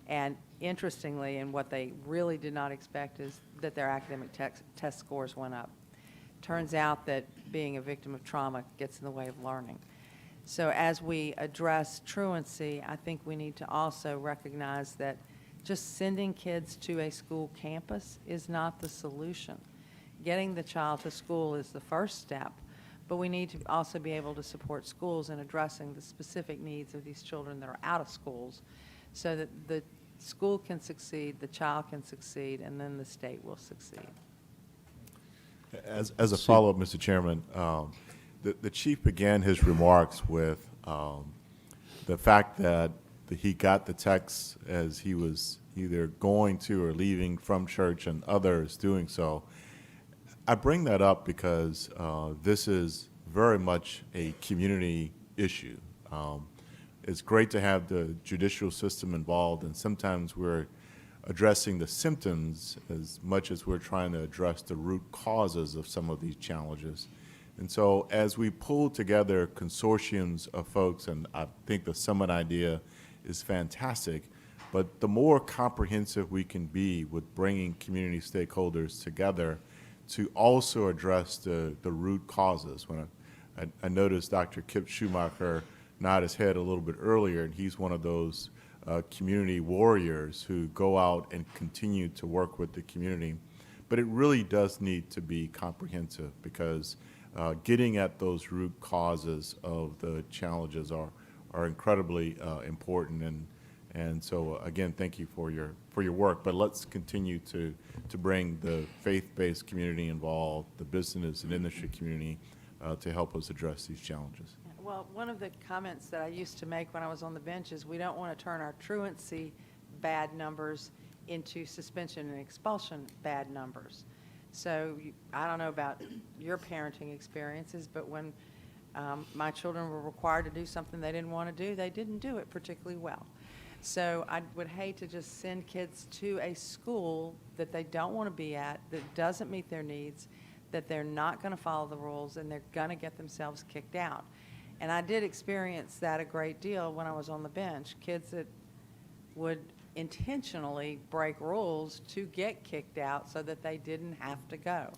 And interestingly, and what they really did not expect, is that their academic test scores went up. Turns out that being a victim of trauma gets in the way of learning. So as we address truancy, I think we need to also recognize that just sending kids to a school campus is not the solution. Getting the child to school is the first step, but we need to also be able to support schools in addressing the specific needs of these children that are out of schools, so that the school can succeed, the child can succeed, and then the state will succeed. As a follow-up, Mr. Chairman, the chief began his remarks with the fact that he got the text as he was either going to or leaving from church, and others doing so. I bring that up because this is very much a community issue. It's great to have the judicial system involved, and sometimes we're addressing the symptoms as much as we're trying to address the root causes of some of these challenges. And so as we pull together consortiums of folks, and I think the summit idea is fantastic, but the more comprehensive we can be with bringing community stakeholders together to also address the root causes. When I noticed Dr. Kip Schumacher nod his head a little bit earlier, and he's one of those community warriors who go out and continue to work with the community. But it really does need to be comprehensive, because getting at those root causes of the challenges are incredibly important. And so again, thank you for your work. But let's continue to bring the faith-based community involved, the business and industry community, to help us address these challenges. Well, one of the comments that I used to make when I was on the bench is we don't want to turn our truancy bad numbers into suspension and expulsion bad numbers. So I don't know about your parenting experiences, but when my children were required to do something they didn't want to do, they didn't do it particularly well. So I would hate to just send kids to a school that they don't want to be at, that doesn't meet their needs, that they're not going to follow the rules, and they're going to get themselves kicked out. And I did experience that a great deal when I was on the bench. Kids that would intentionally break rules to get kicked out so that they didn't have to go.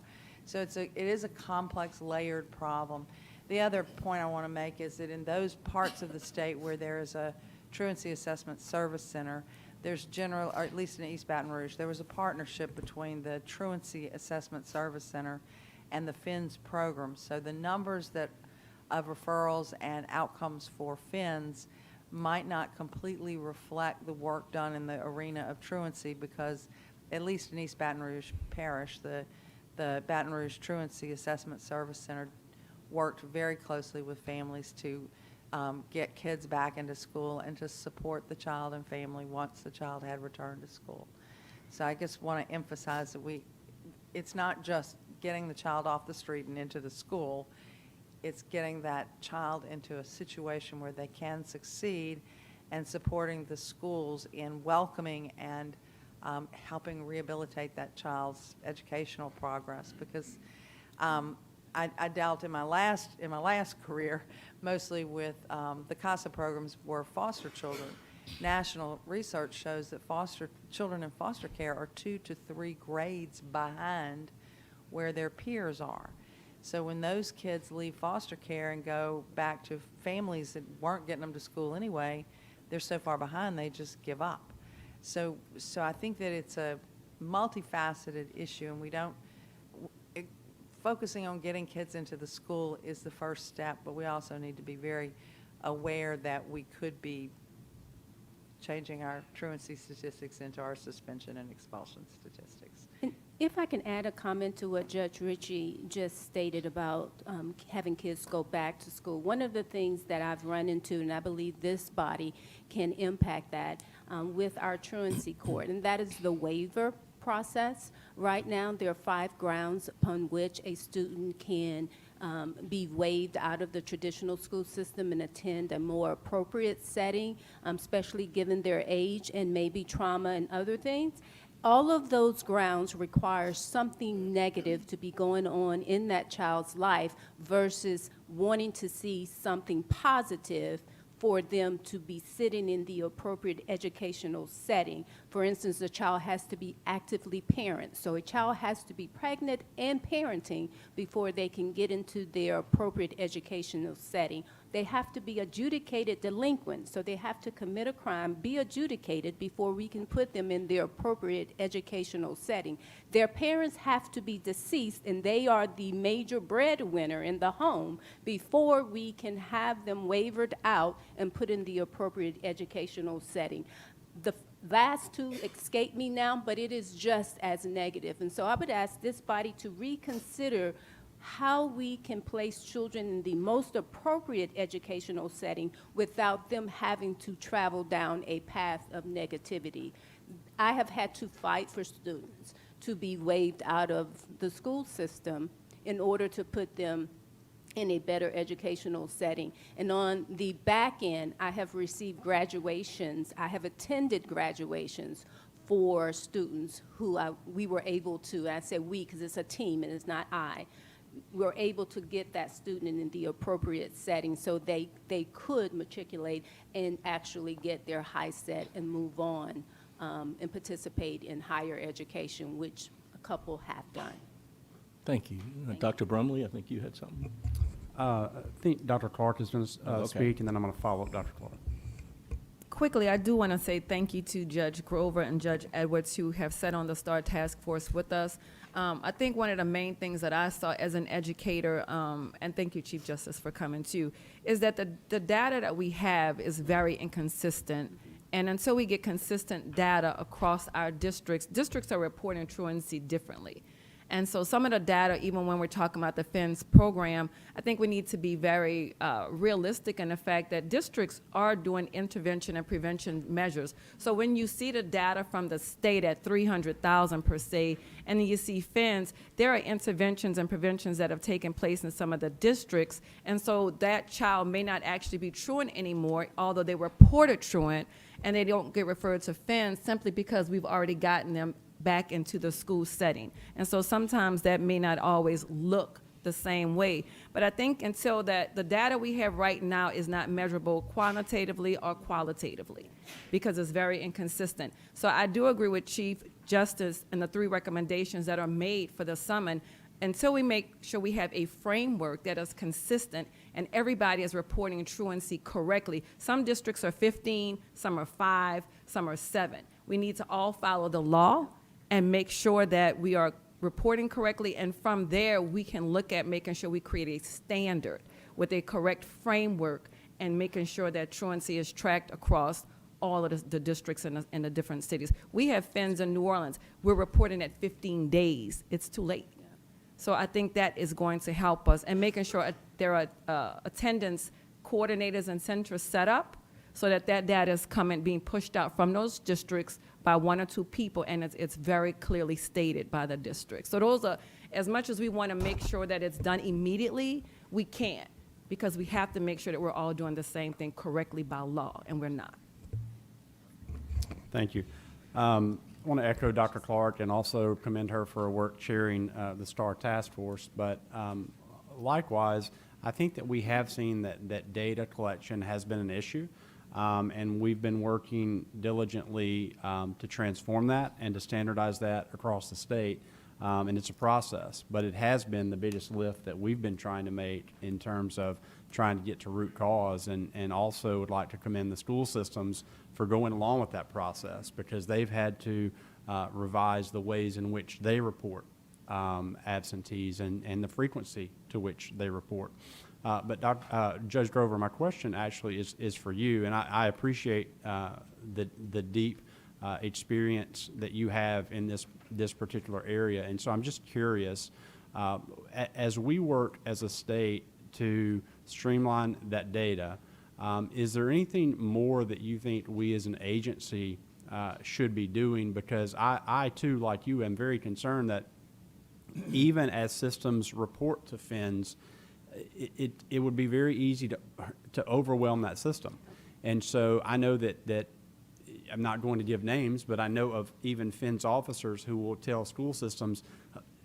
So it is a complex, layered problem. The other point I want to make is that in those parts of the state where there is a Truancy Assessment Service Center, there's or at least in East Baton Rouge, there was a partnership between the Truancy Assessment Service Center and the FINS program. So the numbers of referrals and outcomes for FINS might not completely reflect the work done in the arena of truancy, because at least in East Baton Rouge Parish, the Baton Rouge Truancy Assessment Service Center worked very closely with families to get kids back into school and to support the child and family once the child had returned to school. So I just want to emphasize that it's not just getting the child off the street and into the school, it's getting that child into a situation where they can succeed, and supporting the schools in welcoming and helping rehabilitate that child's educational progress. Because I dealt in my last career mostly with the CASA programs were foster children. National research shows that children in foster care are 2 to 3 grades behind where their peers are. So when those kids leave foster care and go back to families that weren't getting them to school anyway, they're so far behind they just give up. So I think that it's a multifaceted issue, and focusing on getting kids into the school is the first step, but we also need to be very aware that we could be changing our truancy statistics into our suspension and expulsion statistics. If I can add a comment to what Judge Ritchie just stated about having kids go back to school. One of the things that I've run into, and I believe this body can impact that with our truancy court, and that is the waiver process. Right now, there are 5 grounds upon which a student can be waived out of the traditional school system and attend a more appropriate setting, especially given their age and maybe trauma and other things. All of those grounds require something negative to be going on in that child's life versus wanting to see something positive for them to be sitting in the appropriate educational setting. For instance, the child has to be actively parent. So a child has to be pregnant and parenting before they can get into their appropriate educational setting. They have to be adjudicated delinquent, so they have to commit a crime, be adjudicated before we can put them in their appropriate educational setting. Their parents have to be deceased, and they are the major breadwinner in the home before we can have them wavered out and put in the appropriate educational setting. The last 2 escape me now, but it is just as negative. And so I would ask this body to reconsider how we can place children in the most appropriate educational setting without them having to travel down a path of negativity. I have had to fight for students to be waived out of the school system in order to put them in a better educational setting. And on the back end, I have received graduations. I have attended graduations for students who we were able to, and I say we because it's a team and it's not I, we're able to get that student in the appropriate setting so they could matriculate and actually get their high set and move on and participate in higher education, which a couple have done. Thank you. Dr. Brumley, I think you had something. I think Dr. Clark is going to okay. speak, and then I'm going to follow up Dr. Clark. Quickly, I do want to say thank you to Judge Grover and Judge Edwards, who have sat on the STAR task force with us. I think one of the main things that I saw as an educator, and thank you, Chief Justice, for coming too, is that the data that we have is very inconsistent. And until we get consistent data across our districts are reporting truancy differently. And so some of the data, even when we're talking about the FINS program, I think we need to be very realistic in the fact that districts are doing intervention and prevention measures. So when you see the data from the state at 300,000 per se, and then you see FINS, there are interventions and preventions that have taken place in some of the districts. And so that child may not actually be truant anymore, although they reported truant, and they don't get referred to FINS simply because we've already gotten them back into the school setting. And so sometimes that may not always look the same way. But I think until that the data we have right now is not measurable quantitatively or qualitatively because it's very inconsistent. So I do agree with Chief Justice and the 3 recommendations that are made for the summon until we make sure we have a framework that is consistent and everybody is reporting truancy correctly. Some districts are 15, some are 5, some are 7. We need to all follow the law and make sure that we are reporting correctly, and from there we can look at making sure we create a standard with a correct framework and making sure that truancy is tracked across all of the districts in the different cities. We have FINS in New Orleans. We're reporting at 15 days. It's too late. So I think that is going to help us, and making sure there are attendance coordinators and centers set up so that data is being pushed out from those districts by 1 or 2 people, and it's very clearly stated by the district. So those are, as much as we want to make sure that it's done immediately, we can't, because we have to make sure that we're all doing the same thing correctly by law, and we're not. Thank you. I want to echo Dr. Clark and also commend her for her work chairing the STAR task force. But likewise, I think that we have seen that data collection has been an issue. And we've been working diligently to transform that and to standardize that across the state. And it's a process, but it has been the biggest lift that we've been trying to make in terms of trying to get to root cause, and also would like to commend the school systems for going along with that process, because they've had to revise the ways in which they report absentees and the frequency to which they report. But Judge Grover, my question actually is for you, and I appreciate the deep experience that you have in this this particular area. And so I'm just curious, as we work as a state to streamline that data, is there anything more that you think we as an agency should be doing? Because I too, like you, am very concerned that even as systems report to FINS, it would be very easy to overwhelm that system. And so I know that I'm not going to give names, but I know of even FINS officers who will tell school systems,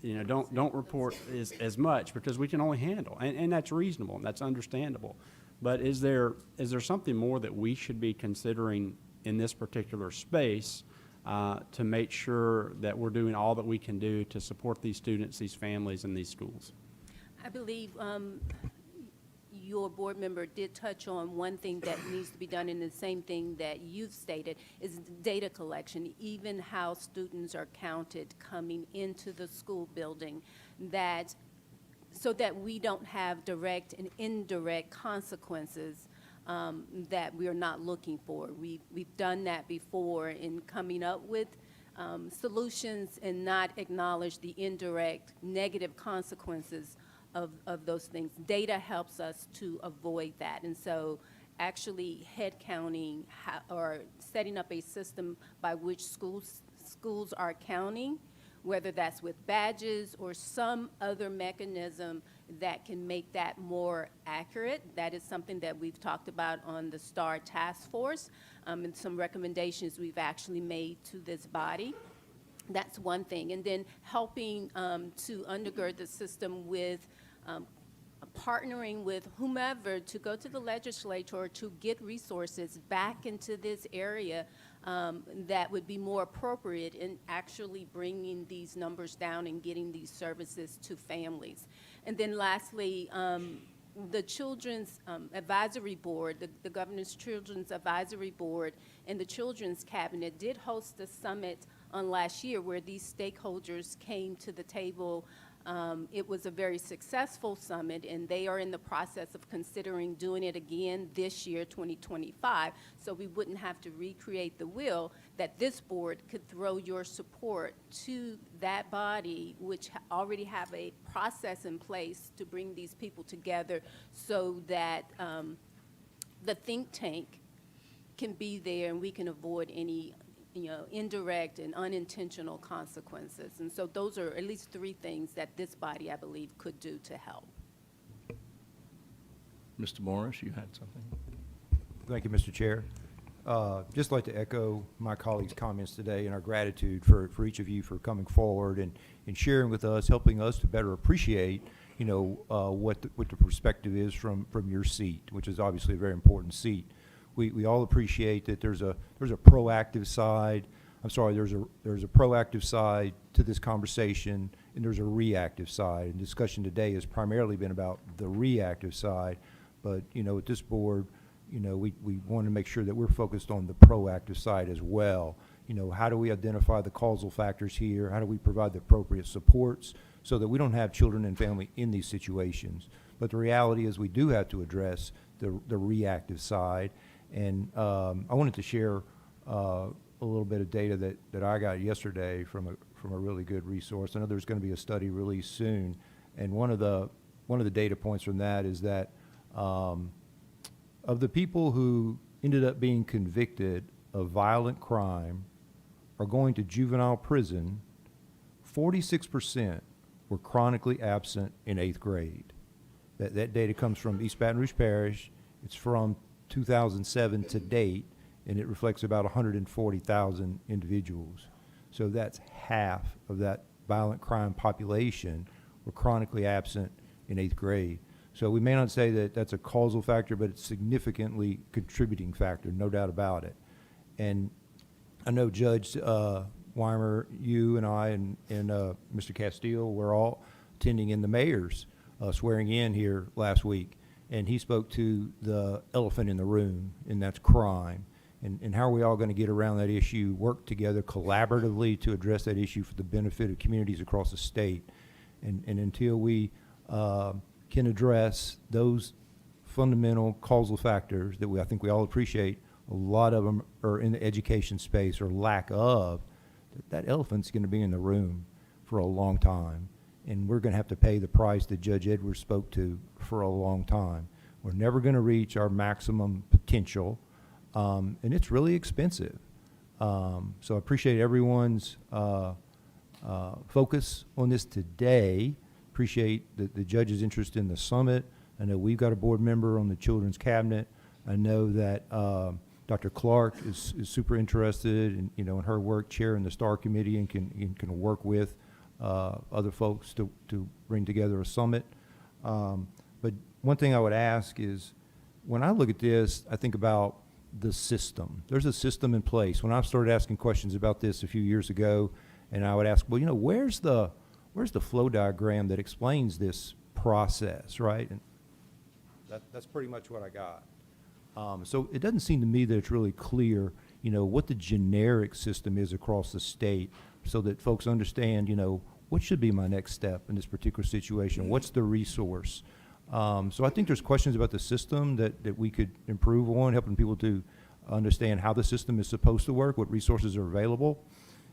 don't report as much because we can only handle, and that's reasonable and that's understandable. But is there something more that we should be considering in this particular space to make sure that we're doing all that we can do to support these students, these families, and these schools? I believe your board member did touch on one thing that needs to be done, and the same thing that you've stated is data collection, even how students are counted coming into the school building, so that we don't have direct and indirect consequences that we're not looking for. We've done that before in coming up with solutions and not acknowledge the indirect negative consequences of those things. Data helps us to avoid that. And so actually head counting or setting up a system by which schools are counting, whether that's with badges or some other mechanism that can make that more accurate. That is something that we've talked about on the STAR task force, and some recommendations we've actually made to this body. That's one thing. And then helping to undergird the system with partnering with whomever to go to the legislature to get resources back into this area that would be more appropriate in actually bringing these numbers down and getting these services to families. And then lastly, the Children's Advisory Board, the Governor's Children's Advisory Board and the Children's Cabinet did host a summit on last year where these stakeholders came to the table. It was a very successful summit, and they are in the process of considering doing it again this year, 2025, so we wouldn't have to recreate the wheel, that this board could throw your support to that body, which already have a process in place to bring these people together so that the think tank can be there and we can avoid any indirect and unintentional consequences. And so those are at least three things that this body, I believe, could do to help. Mr. Morris, you had something? Thank you, Mr. Chair. Just like to echo my colleagues' comments today and our gratitude for each of you for coming forward and sharing with us, helping us to better appreciate, what the perspective is from your seat, which is obviously a very important seat. We all appreciate that there's a proactive side. There's a proactive side to this conversation, and there's a reactive side. And discussion today has primarily been about the reactive side, but at this board, we want to make sure that we're focused on the proactive side as well. How do we identify the causal factors here? How do we provide the appropriate supports so that we don't have children and family in these situations? But the reality is we do have to address the reactive side. And I wanted to share a little bit of data that I got yesterday from a really good resource. I know there's going to be a study released soon, and one of the data points from that is that of the people who ended up being convicted of violent crime or going to juvenile prison, 46% were chronically absent in 8th grade. That data comes from East Baton Rouge Parish. It's from 2007 to date, and it reflects about 140,000 individuals. So that's half of that violent crime population were chronically absent in 8th grade. So we may not say that that's a causal factor, but it's a significantly contributing factor, no doubt about it. And I know Judge Weimer, you and I and Mr. Castile were all attending in the mayor's swearing in here last week. And he spoke to the elephant in the room, and that's crime. And how are we all going to get around that issue, work together collaboratively to address that issue for the benefit of communities across the state? And until we can address those fundamental causal factors that I think we all appreciate, a lot of them are in the education space or lack of, that elephant's going to be in the room for a long time, and we're going to have to pay the price that Judge Edwards spoke to for a long time. We're never going to reach our maximum potential, and it's really expensive. So I appreciate everyone's focus on this today. Appreciate the judge's interest in the summit. I know we've got a board member on the Children's Cabinet. I know that Dr. Clark is super interested in, in her work chairing the STAR Committee and can work with other folks to bring together a summit. But one thing I would ask is, when I look at this, I think about the system. There's a system in place. When I started asking questions about this a few years ago, and I would ask, well, where's the flow diagram that explains this process, right? And that's pretty much what I got. So it doesn't seem to me that it's really clear, what the generic system is across the state, so that folks understand, what should be my next step in this particular situation? What's the resource? So I think there's questions about the system that we could improve on, helping people to understand how the system is supposed to work, what resources are available.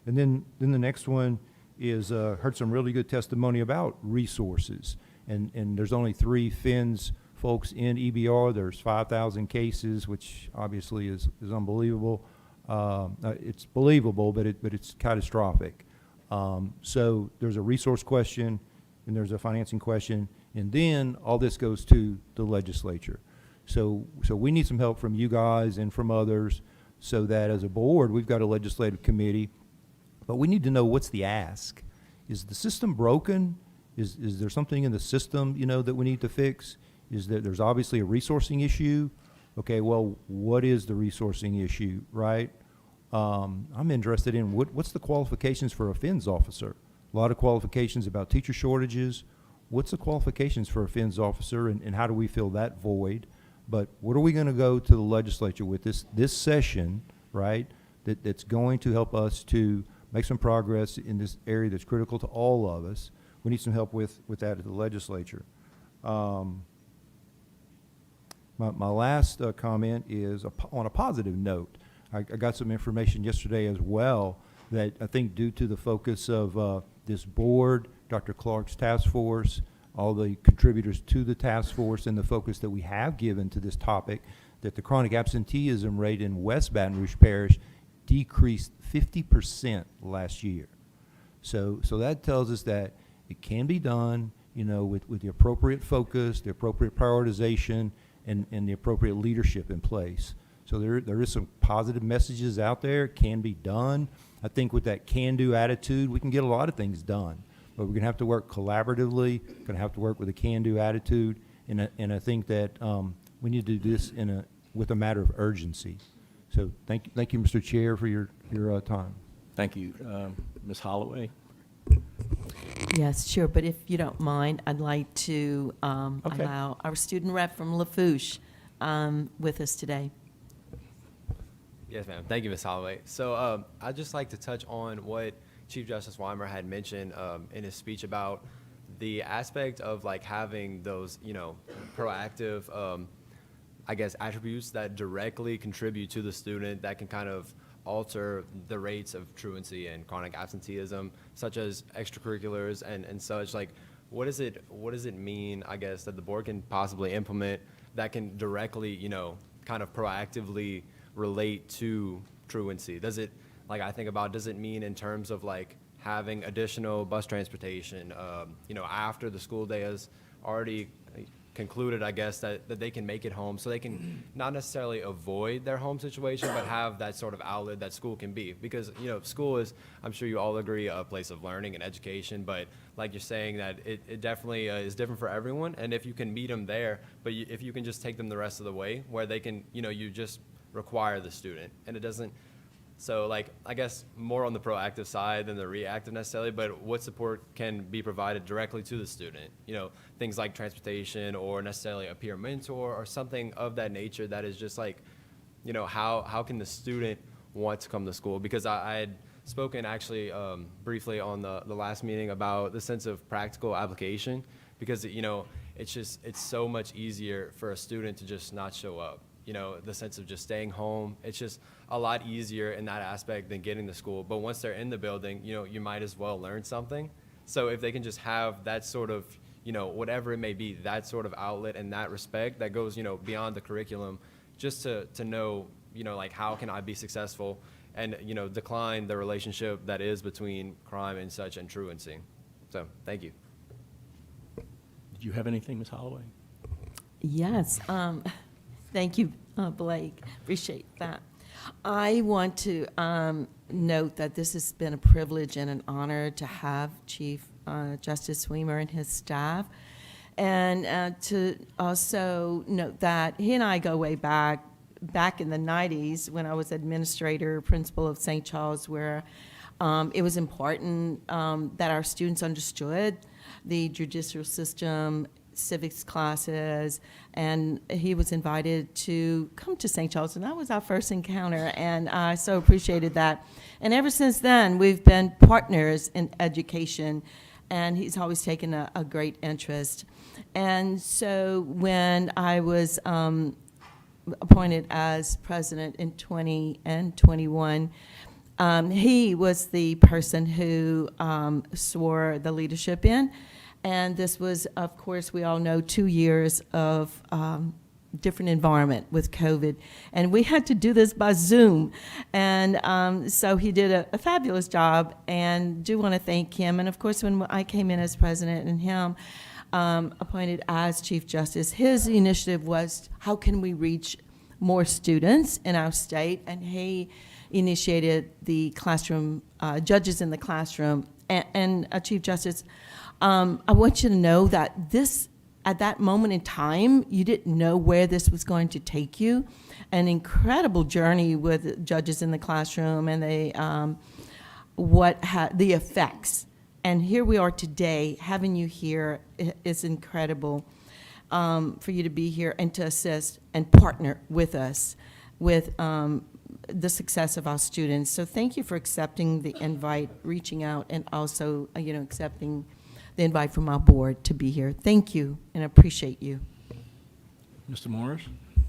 And then the next one is, heard some really good testimony about resources. And there's only 3 FINS folks in EBR. There's 5,000 cases, which obviously is unbelievable. It's believable, but it's catastrophic. So there's a resource question, and there's a financing question, and then all this goes to the legislature. So we need some help from you guys and from others, so that as a board, we've got a legislative committee, but we need to know, what's the ask? Is the system broken? Is there something in the system, that we need to fix? Is that there's obviously a resourcing issue? Okay, well, what is the resourcing issue, right? I'm interested in what's the qualifications for a FINS officer? A lot of qualifications about teacher shortages. What's the qualifications for a FINS officer, and how do we fill that void? But what are we going to go to the legislature with this session, right, that's going to help us to make some progress in this area that's critical to all of us? We need some help with that at the legislature. My last comment is on a positive note. I got some information yesterday as well that I think, due to the focus of this board, Dr. Clark's task force, all the contributors to the task force, and the focus that we have given to this topic, that the chronic absenteeism rate in West Baton Rouge Parish decreased 50% last year. So that tells us that it can be done, with the appropriate focus, the appropriate prioritization, and the appropriate leadership in place. So there is some positive messages out there. It can be done. I think with that can-do attitude, we can get a lot of things done. But we're going to have to work collaboratively, going to have to work with a can-do attitude, and I think that we need to do this with a matter of urgency. So thank you, Mr. Chair, for your time. Thank you. Ms. Holloway? Yes, sure, but if you don't mind, I'd like to Okay. allow our student rep from Lafourche with us today. Yes, ma'am. Thank you, Ms. Holloway. So I'd just like to touch on what Chief Justice Weimer had mentioned in his speech about the aspect of having those, proactive, attributes that directly contribute to the student that can kind of alter the rates of truancy and chronic absenteeism, such as extracurriculars and such. What does it mean, that the board can possibly implement that can directly, kind of proactively relate to truancy? Does it, I think about, does it mean in terms of having additional bus transportation, after the school day is already concluded, that they can make it home, so they can not necessarily avoid their home situation, but have that sort of outlet that school can be. Because, school is, I'm sure you all agree, a place of learning and education, but like you're saying, that it definitely is different for everyone. And if you can meet them there, but if you can just take them the rest of the way, where they can, you just require the student, and it doesn't. So more on the proactive side than the reactive necessarily, but what support can be provided directly to the student? Things like transportation, or necessarily a peer mentor or something of that nature, that is just how can the student want to come to school? Because I had spoken actually briefly on the last meeting about the sense of practical application, because it's so much easier for a student to just not show up. you know, the sense of just staying home. It's just a lot easier in that aspect than getting to school. But once they're in the building, you know, you might as well learn something. So if they can just have that sort of, you know, whatever it may be, that sort of outlet and that respect that goes, you know, beyond the curriculum, just to know, you know, like, how can I be successful and, you know, decline the relationship that is between crime and such and truancy. So, thank you. Did you have anything, Ms. Holloway? Yes, thank you, Blake. Appreciate that. I want to note that this has been a privilege and an honor to have Chief Justice Weimer and his staff, and to also note that he and I go way back in the 90s when I was administrator, principal of St. Charles, where it was important that our students understood the judicial system, civics classes, and he was invited to come to St. Charles, and that was our first encounter, and I so appreciated that. And ever since then, we've been partners in education, and he's always taken a great interest. And so when I was appointed as president in 20 and 21, he was the person who swore the leadership in. And this was, of course, we all know, 2 years of different environment with COVID. And we had to do this by Zoom. And so he did a fabulous job, and do want to thank him. And of course, when I came in as president and him appointed as Chief Justice, his initiative was, how can we reach more students in our state? And he initiated the classroom, judges in the classroom. And Chief Justice, I want you to know that this, at that moment in time, you didn't know where this was going to take you. An incredible journey with judges in the classroom and the effects. And here we are today, having you here is incredible for you to be here and to assist and partner with us with the success of our students. So thank you for accepting the invite, reaching out, and also, accepting the invite from our board to be here. Thank you, and appreciate you. Mr. Morris?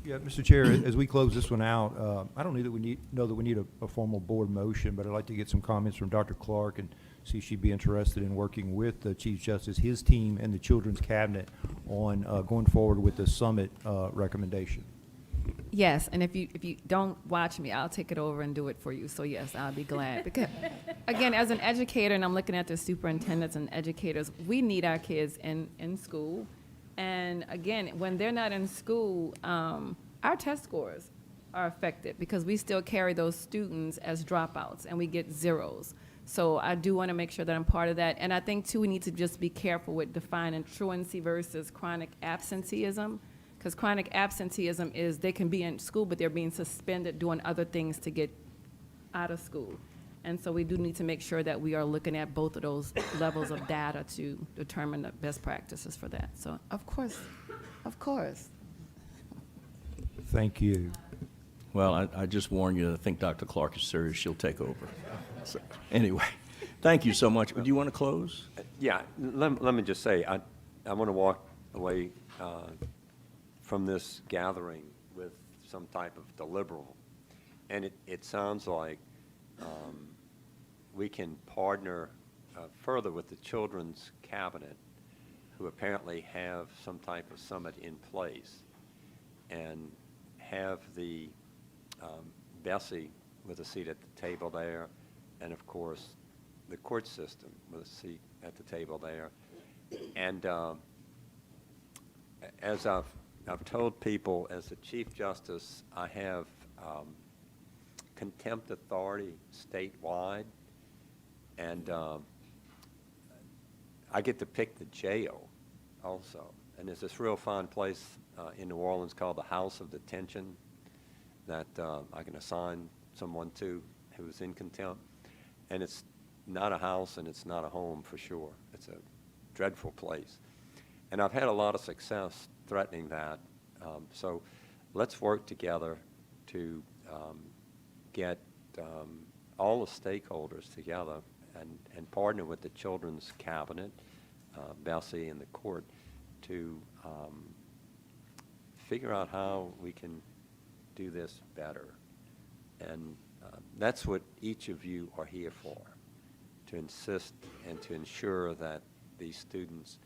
Yeah, Mr. Chair, as we close this one out, I don't know that we need a formal board motion, but I'd like to get some comments from Dr. Clark and see if she'd be interested in working with the Chief Justice, his team, and the Children's Cabinet on going forward with the summit recommendation. Yes, and if you don't watch me, I'll take it over and do it for you. So yes, I'll be glad. Because again, as an educator, and I'm looking at the superintendents and educators, we need our kids in school. And again, when they're not in school, our test scores are affected because we still carry those students as dropouts and we get zeros. So I do want to make sure that I'm part of that. And I think too, we need to just be careful with defining truancy versus chronic absenteeism. Because chronic absenteeism is they can be in school, but they're being suspended doing other things to get out of school. And so we do need to make sure that we are looking at both of those levels of data to determine the best practices for that. So, of course. Thank you. Well, I just warn you, I think Dr. Clark is serious. She'll take over. So, anyway, thank you so much. Do you want to close? Yeah, let me just say, I want to walk away from this gathering with some type of deliverable. And it sounds like we can partner further with the Children's Cabinet, who apparently have some type of summit in place, and have the Bessie with a seat at the table there, and of course the court system with a seat at the table there. And as I've told people, as the Chief Justice, I have contempt authority statewide, and I get to pick the jail also. And there's this real fine place in New Orleans called the House of Detention that I can assign someone to who's in contempt. And it's not a house and it's not a home for sure. It's a dreadful place. And I've had a lot of success threatening that. So let's work together to get all the stakeholders together and partner with the Children's Cabinet, Bessie, and the court to figure out how we can do this better. And that's what each of you are here for, to insist and to ensure that these students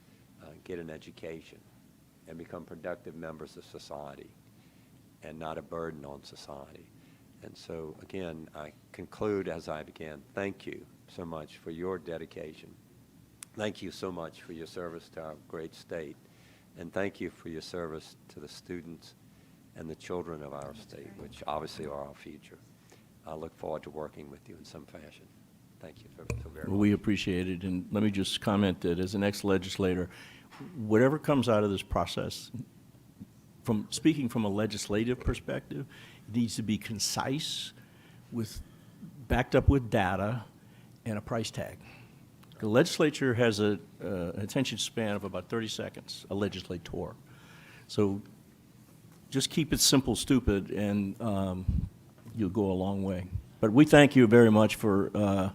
get an education and become productive members of society and not a burden on society. And so, again, I conclude as I began. Thank you so much for your dedication. Thank you so much for your service to our great state. And thank you for your service to the students and the children of our state, which obviously are our future. I look forward to working with you in some fashion. Thank you so very Well, much. we appreciate it, and let me just comment that as an ex-legislator, whatever comes out of this process, speaking from a legislative perspective, it needs to be concise, backed up with data, and a price tag. The legislature has an attention span of about 30 seconds, a legislator. So just keep it simple, stupid, and you'll go a long way. But we thank you very much for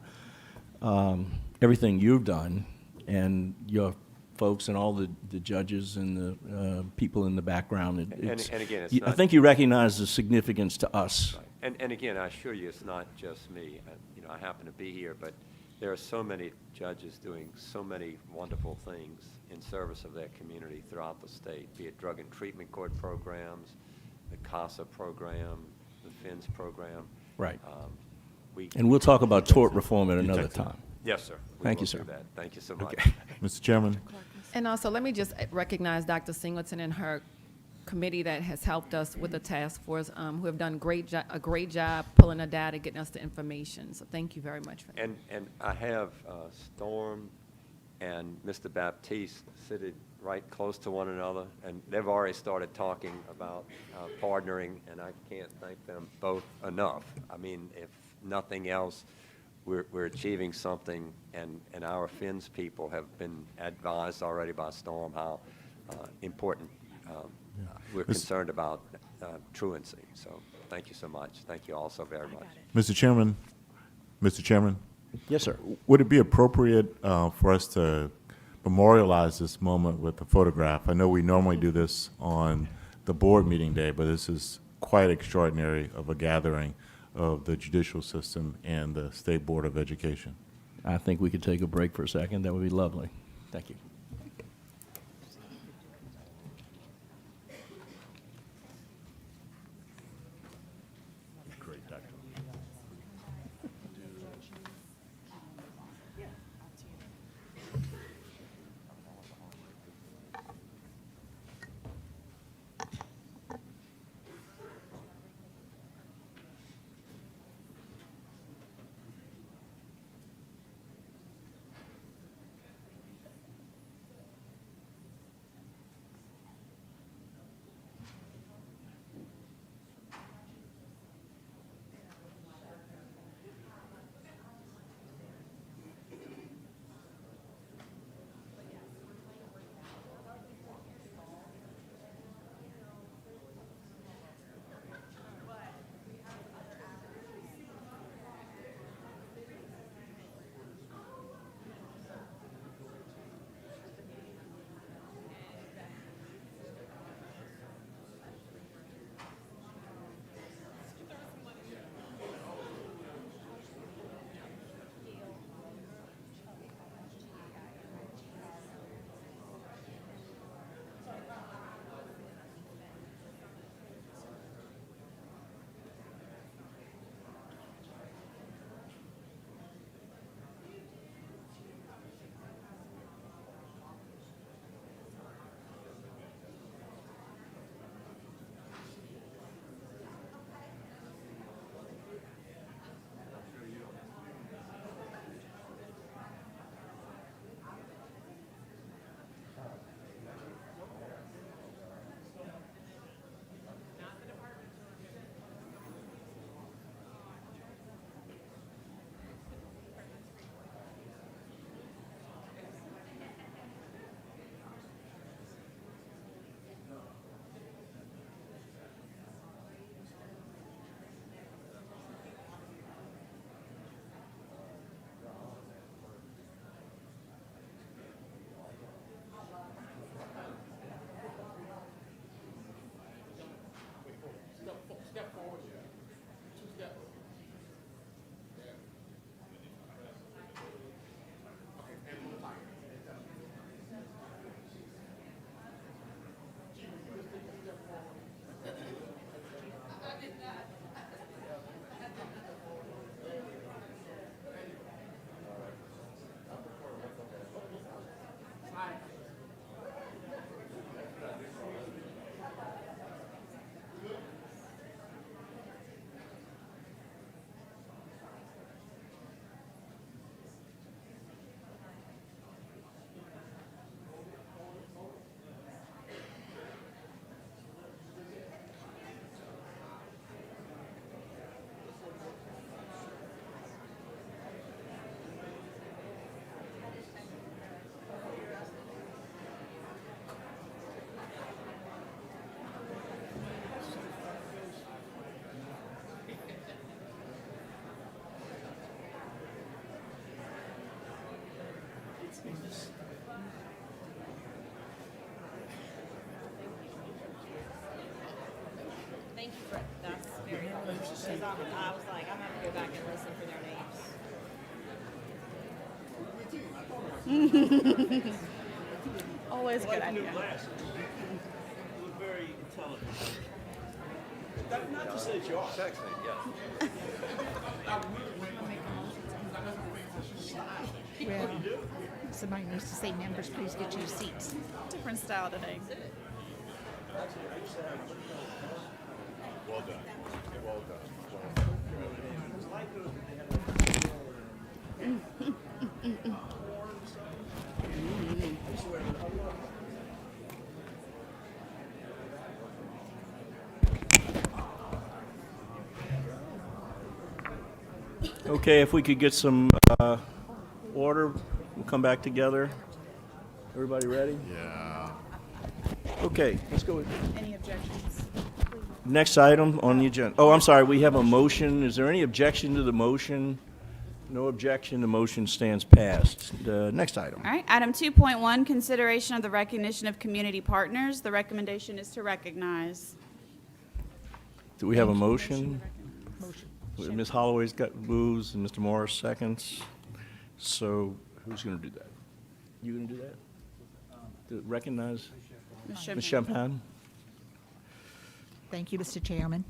everything you've done, and your folks and all the judges and the people in the background. And again, it's I not- think you recognize the significance to us. And again, I assure you, it's not just me. I happen to be here, but there are so many judges doing so many wonderful things in service of their community throughout the state, be it drug and treatment court programs, the CASA program, the FINS program. Right. We- And we'll talk about tort reform at another take that. time. Yes, sir. We Thank will you, sir. do that. Thank you so much. Okay. Mr. Chairman? And also, let me just recognize Dr. Singleton and her committee that has helped us with the task force, who have done a great job pulling the data, getting us the information. So thank you very much for that. And I have Storm and Mr. Baptiste seated right close to one another, and they've already started talking about partnering, and I can't thank them both enough. I mean, if nothing else, we're achieving something, and our FINS people have been advised already by Storm how important we're concerned about truancy. So thank you so much. Thank you all so very much. Mr. Chairman? Mr. Chairman? Yes, sir. Would it be appropriate for us to memorialize this moment with a photograph? I know we normally do this on the board meeting day, but this is quite extraordinary of a gathering of the judicial system and the State Board of Education. I think we could take a break for a second. That would be lovely. Thank you. Great, Doctor. Thank you for, that's very helpful, because I was like, I'm gonna have to go back and listen for their names. Always a good idea. You look very intelligent. Not to say that you are. Excellent, yes. Well, somebody needs to say, members, please get your seats. Different style today. Well done. Well done. Okay, if we could get some order, we'll come back together. Everybody ready? Yeah. Okay, let's go with Any objections? next item on the agenda. Oh, I'm sorry, we have a motion. Is there any objection to the motion? No objection, the motion stands passed. Next item. All right, item 2.1, consideration of the recognition of community partners. The recommendation is to recognize. Do we have a motion? Ms. Holloway's got moves and Mr. Morris seconds. So who's going to do that? You going to do that? To recognize Ms. Champagne? Thank you, Mr. Chairman.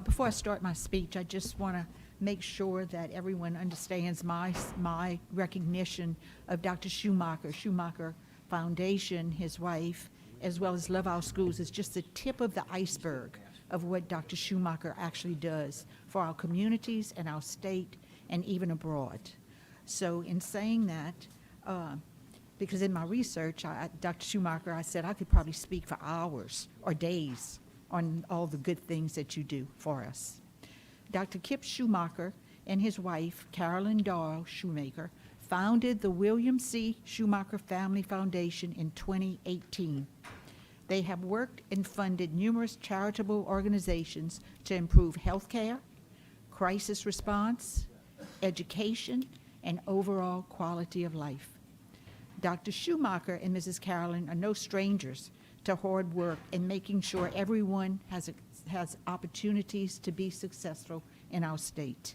Before I start my speech, I just want to make sure that everyone understands my recognition of Dr. Schumacher Foundation, his wife, as well as Love Our Schools is just the tip of the iceberg of what Dr. Schumacher actually does for our communities and our state and even abroad. So in saying that, because in my research, Dr. Schumacher, I said I could probably speak for hours or days on all the good things that you do for us. Dr. Kip Schumacher and his wife, Carolyn Doyle Schumacher, founded the William C. Schumacher Family Foundation in 2018. They have worked and funded numerous charitable organizations to improve health care, crisis response, education, and overall quality of life. Dr. Schumacher and Mrs. Carolyn are no strangers to hard work in making sure everyone has opportunities to be successful in our state.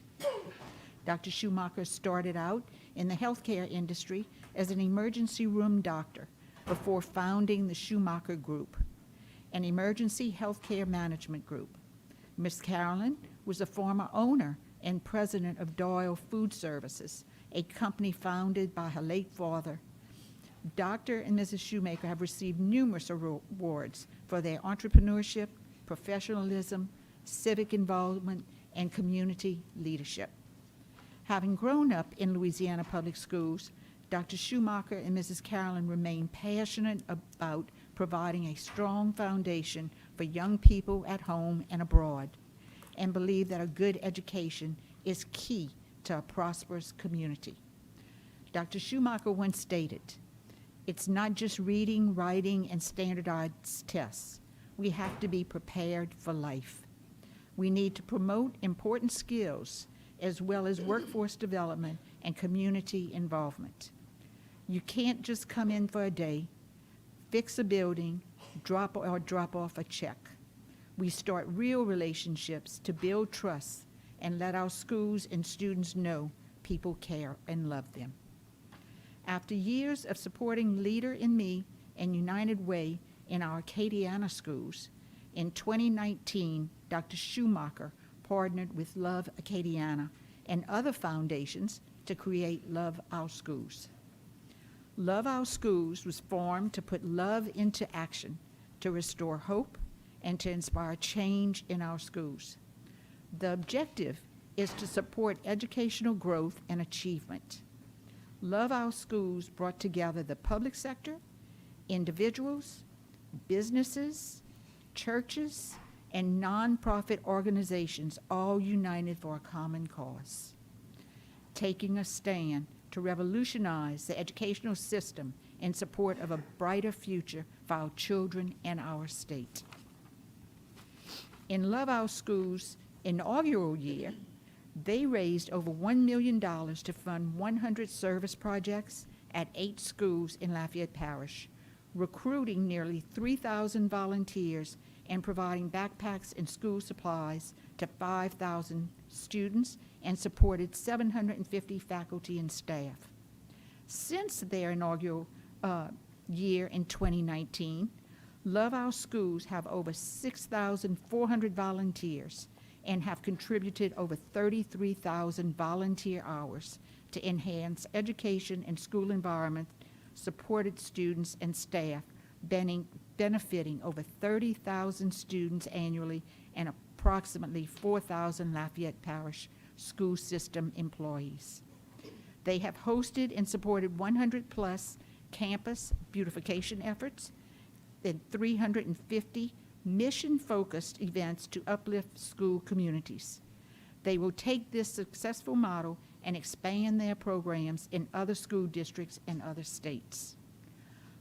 Dr. Schumacher started out in the healthcare industry as an emergency room doctor before founding the Schumacher Group, an emergency healthcare management group. Ms. Carolyn was a former owner and president of Doyle Food Services, a company founded by her late father. Dr. and Mrs. Schumacher have received numerous awards for their entrepreneurship, professionalism, civic involvement, and community leadership. Having grown up in Louisiana public schools, Dr. Schumacher and Mrs. Carolyn remain passionate about providing a strong foundation for young people at home and abroad, and believe that a good education is key to a prosperous community. Dr. Schumacher once stated, "It's not just reading, writing, and standardized tests. We have to be prepared for life. We need to promote important skills as well as workforce development and community involvement. You can't just come in for a day, fix a building, drop off a check. We start real relationships to build trust and let our schools and students know people care and love them." After years of supporting Leader in Me and United Way in our Acadiana schools, in 2019, Dr. Schumacher partnered with Love Acadiana and other foundations to create Love Our Schools. Love Our Schools was formed to put love into action, to restore hope, and to inspire change in our schools. The objective is to support educational growth and achievement. Love Our Schools brought together the public sector, individuals, businesses, churches, and nonprofit organizations, all united for a common cause, taking a stand to revolutionize the educational system in support of a brighter future for our children and our state. In Love Our Schools' inaugural year, they raised over $1 million to fund 100 service projects at 8 schools in Lafayette Parish, recruiting nearly 3,000 volunteers and providing backpacks and school supplies to 5,000 students and supported 750 faculty and staff. Since their inaugural year in 2019, Love Our Schools have over 6,400 volunteers and have contributed over 33,000 volunteer hours to enhance education and school environment, supported students and staff, benefiting over 30,000 students annually and approximately 4,000 Lafayette Parish school system employees. They have hosted and supported 100-plus campus beautification efforts and 350 mission-focused events to uplift school communities. They will take this successful model and expand their programs in other school districts and other states.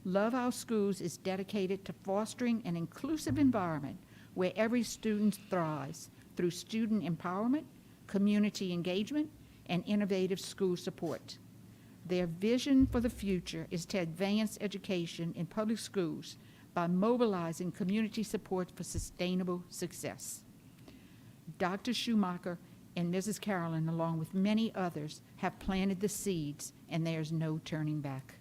Love Our Schools is dedicated to fostering an inclusive environment where every student thrives through student empowerment, community engagement, and innovative school support. Their vision for the future is to advance education in public schools by mobilizing community support for sustainable success. Dr. Schumacher and Mrs. Carolyn, along with many others, have planted the seeds, and there's no turning back.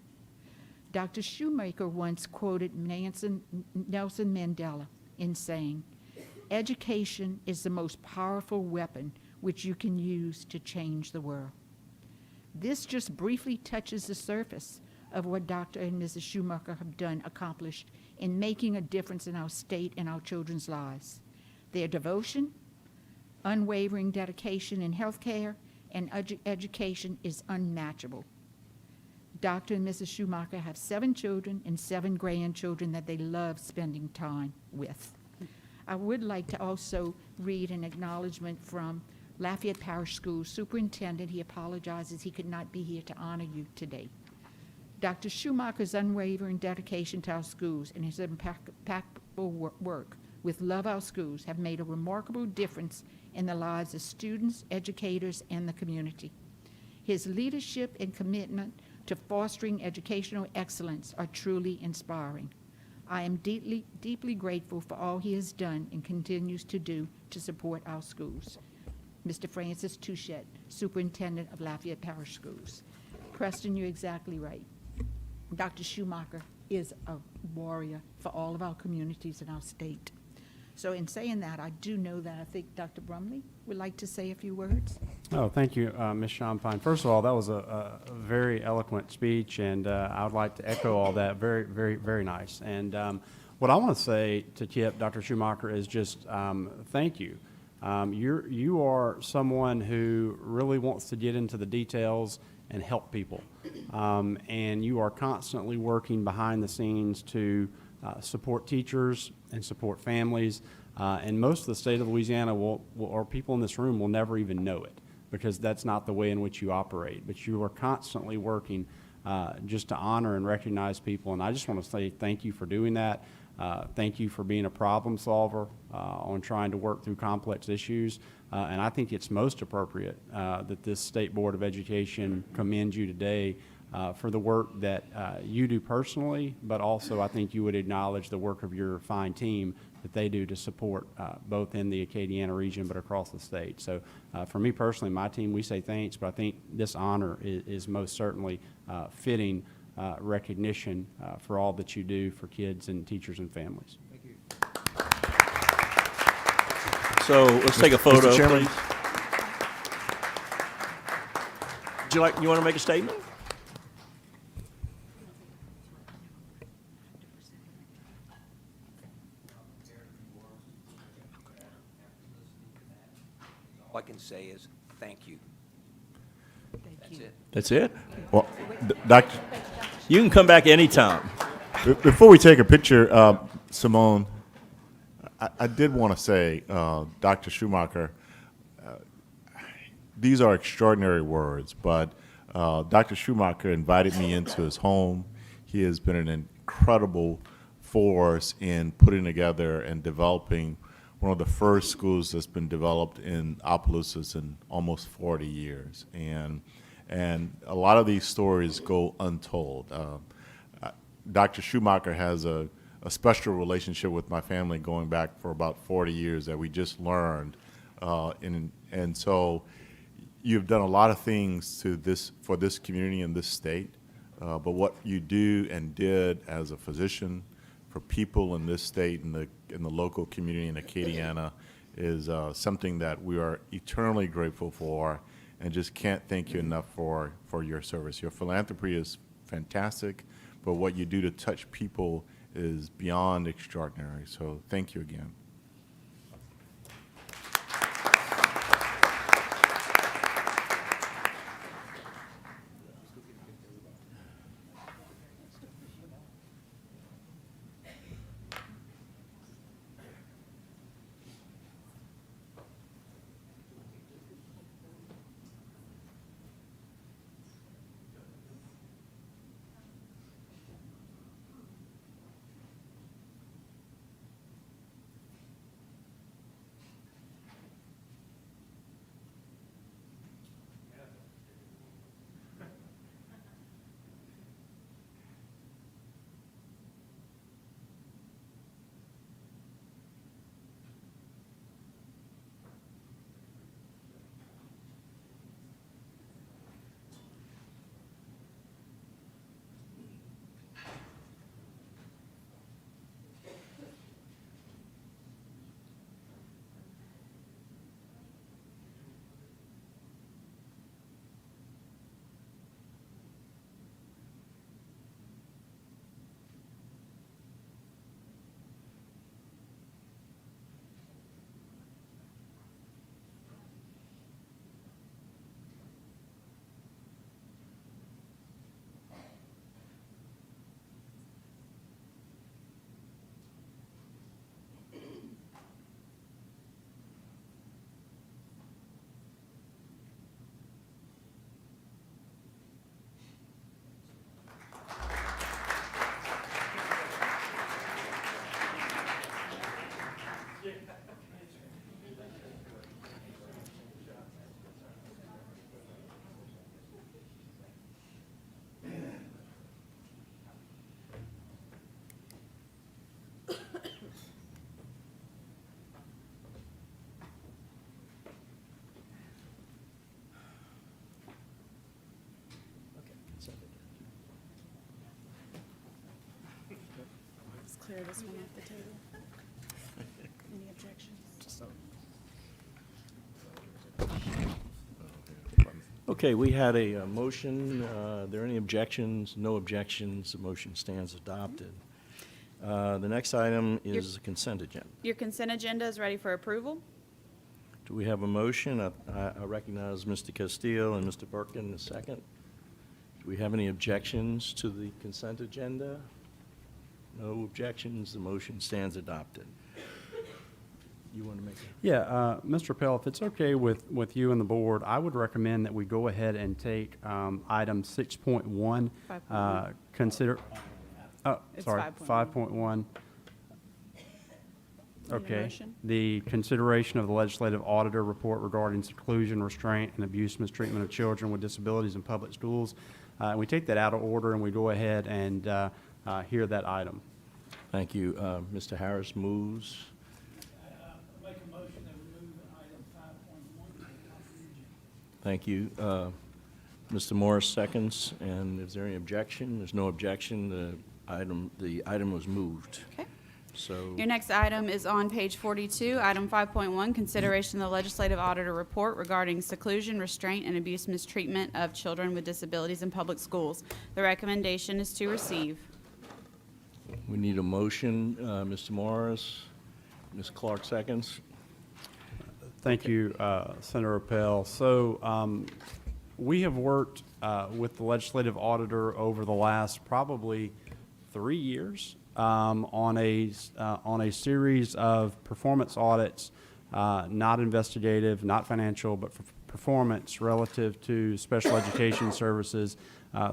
Dr. Schumacher once quoted Nelson Mandela in saying, "Education is the most powerful weapon which you can use to change the world." This just briefly touches the surface of what Dr. and Mrs. Schumacher have accomplished in making a difference in our state and our children's lives. Their devotion, unwavering dedication in healthcare, and education is unmatchable. Dr. and Mrs. Schumacher have 7 children and 7 grandchildren that they love spending time with. I would like to also read an acknowledgement from Lafayette Parish Schools Superintendent. He apologizes he could not be here to honor you today. Dr. Schumacher's unwavering dedication to our schools and his impactful work with Love Our Schools have made a remarkable difference in the lives of students, educators, and the community. His leadership and commitment to fostering educational excellence are truly inspiring. I am deeply, deeply grateful for all he has done and continues to do to support our schools. Mr. Francis Touchette, Superintendent of Lafayette Parish Schools. Preston, you're exactly right. Dr. Schumacher is a warrior for all of our communities in our state. So in saying that, I do know that I think Dr. Brumley would like to say a few words. Oh, thank you, Ms. Champagne. First of all, that was a very eloquent speech, and I would like to echo all that. Very, very, very nice. And what I want to say to Kip, Dr. Schumacher, is just thank you. You are someone who really wants to get into the details and help people. And you are constantly working behind the scenes to support teachers and support families. And most of the state of Louisiana or people in this room will never even know it, because that's not the way in which you operate. But you are constantly working just to honor and recognize people. And I just want to say thank you for doing that. Thank you for being a problem solver on trying to work through complex issues. And I think it's most appropriate that this State Board of Education commends you today for the work that you do personally, but also I think you would acknowledge the work of your fine team that they do to support both in the Acadiana region but across the state. So for me personally, my team, we say thanks, but I think this honor is most certainly fitting recognition for all that you do for kids and teachers and families. Thank you. So let's take a photo, Mr. Chairman. please. You want to make a statement? All I can say is thank you. That's it. That's it? Well, Dr. You can come back anytime. Before we take a picture, Simone, I did want to say, Dr. Schumacher, these are extraordinary words, but Dr. Schumacher invited me into his home. He has been an incredible force in putting together and developing one of the first schools that's been developed in Opelousas in almost 40 years. And a lot of these stories go untold. Dr. Schumacher has a a special relationship with my family going back for about 40 years that we just learned. And so you've done a lot of things for this community and this state, but what you do and did as a physician for people in this state and in the local community in Acadiana is something that we are eternally grateful for, and just can't thank you enough for your service. Your philanthropy is fantastic, but what you do to touch people is beyond extraordinary. So thank you again. Let's clear this one off the table. Any objections? Okay, we had a motion. Are there any objections? No objections. The motion stands adopted. The next item is the consent agenda. Your consent agenda is ready for approval. Do we have a motion? I recognize Mr. Castillo and Mr. Birkin, the second. Do we have any objections to the consent agenda? No objections. The motion stands adopted. You want to make a... Yeah, Mr. Pell, if it's okay with you and the board, I would recommend that we go ahead and take item 6.1, consider, It's sorry, 5.1. Okay. The consideration of the legislative auditor report regarding seclusion, restraint, and abuse, mistreatment of children with disabilities in public schools. We take that out of order and we go ahead and hear that item. Thank you. Mr. Harris moves. Make a motion that we move item 5.1 to the top of the agenda. Thank you. Mr. Morris seconds, and is there any objection? There's no objection. The item was moved. Okay. So, Your next item is on page 42, item 5.1, consideration of the legislative auditor report regarding seclusion, restraint, and abuse mistreatment of children with disabilities in public schools. The recommendation is to receive. we need a motion. Mr. Morris, Ms. Clark seconds. Thank you, Senator Pell. So we have worked with the legislative auditor over the last probably 3 years on a series of performance audits, not investigative, not financial, but for performance relative to special education services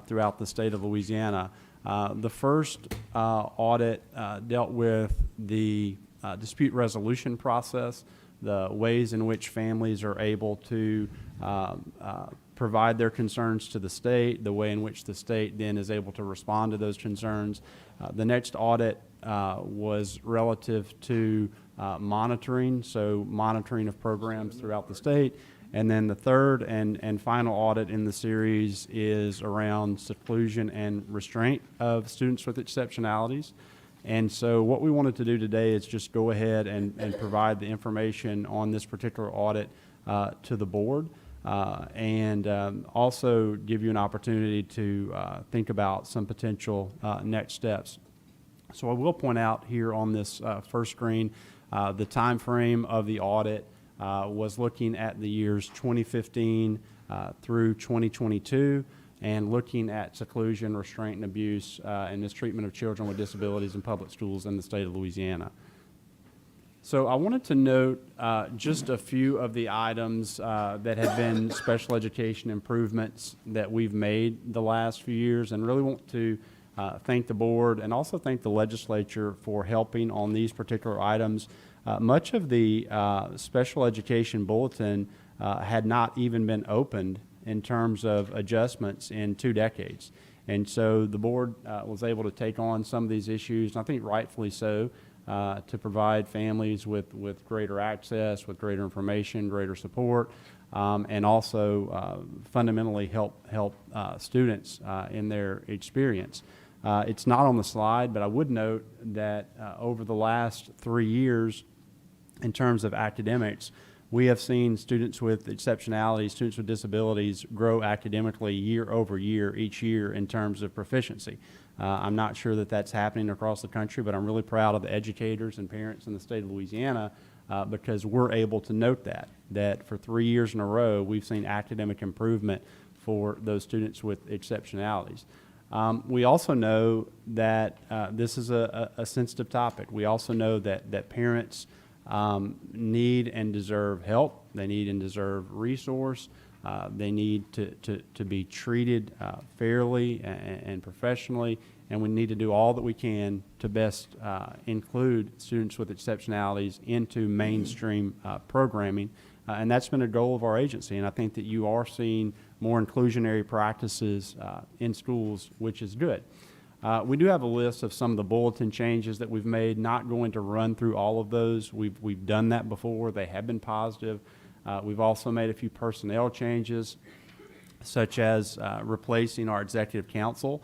throughout the state of Louisiana. The first audit dealt with the dispute resolution process, the ways in which families are able to provide their concerns to the state, the way in which the state then is able to respond to those concerns. The next audit was relative to monitoring, so monitoring of programs throughout the state. And then the third and final audit in the series is around seclusion and restraint of students with exceptionalities. And so what we wanted to do today is just go ahead and provide the information on this particular audit to the board, and also give you an opportunity to think about some potential next steps. So I will point out here on this first screen, the time frame of the audit was looking at the years 2015 through 2022, and looking at seclusion, restraint, and abuse and mistreatment of children with disabilities in public schools in the state of Louisiana. So I wanted to note just a few of the items that have been special education improvements that we've made the last few years, and really want to thank the board and also thank the legislature for helping on these particular items. Much of the special education bulletin had not even been opened in terms of adjustments in 2 decades. And so the board was able to take on some of these issues, and I think rightfully so, to provide families with greater access, with greater information, greater support, and also fundamentally help students in their experience. It's not on the slide, but I would note that over the last 3 years, in terms of academics, we have seen students with exceptionalities, students with disabilities, grow academically year over year, each year in terms of proficiency. I'm not sure that that's happening across the country, but I'm really proud of the educators and parents in the state of Louisiana because we're able to note that for 3 years in a row, we've seen academic improvement for those students with exceptionalities. We also know that this is a sensitive topic. We also know that parents need and deserve help. They need and deserve resource. They need to be treated fairly and professionally, and we need to do all that we can to best include students with exceptionalities into mainstream programming. And that's been a goal of our agency, and I think that you are seeing more inclusionary practices in schools, which is good. We do have a list of some of the bulletin changes that we've made. Not going to run through all of those. We've done that before. They have been positive. We've also made a few personnel changes, such as replacing our executive council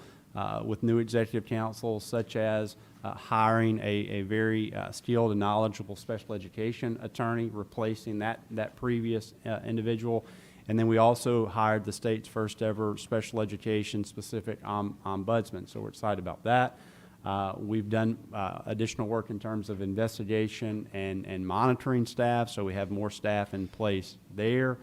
with new executive council, such as hiring a very skilled and knowledgeable special education attorney, replacing that previous individual. And then we also hired the state's first ever special education specific ombudsman, so we're excited about that. We've done additional work in terms of investigation and monitoring staff, so we have more staff in place there.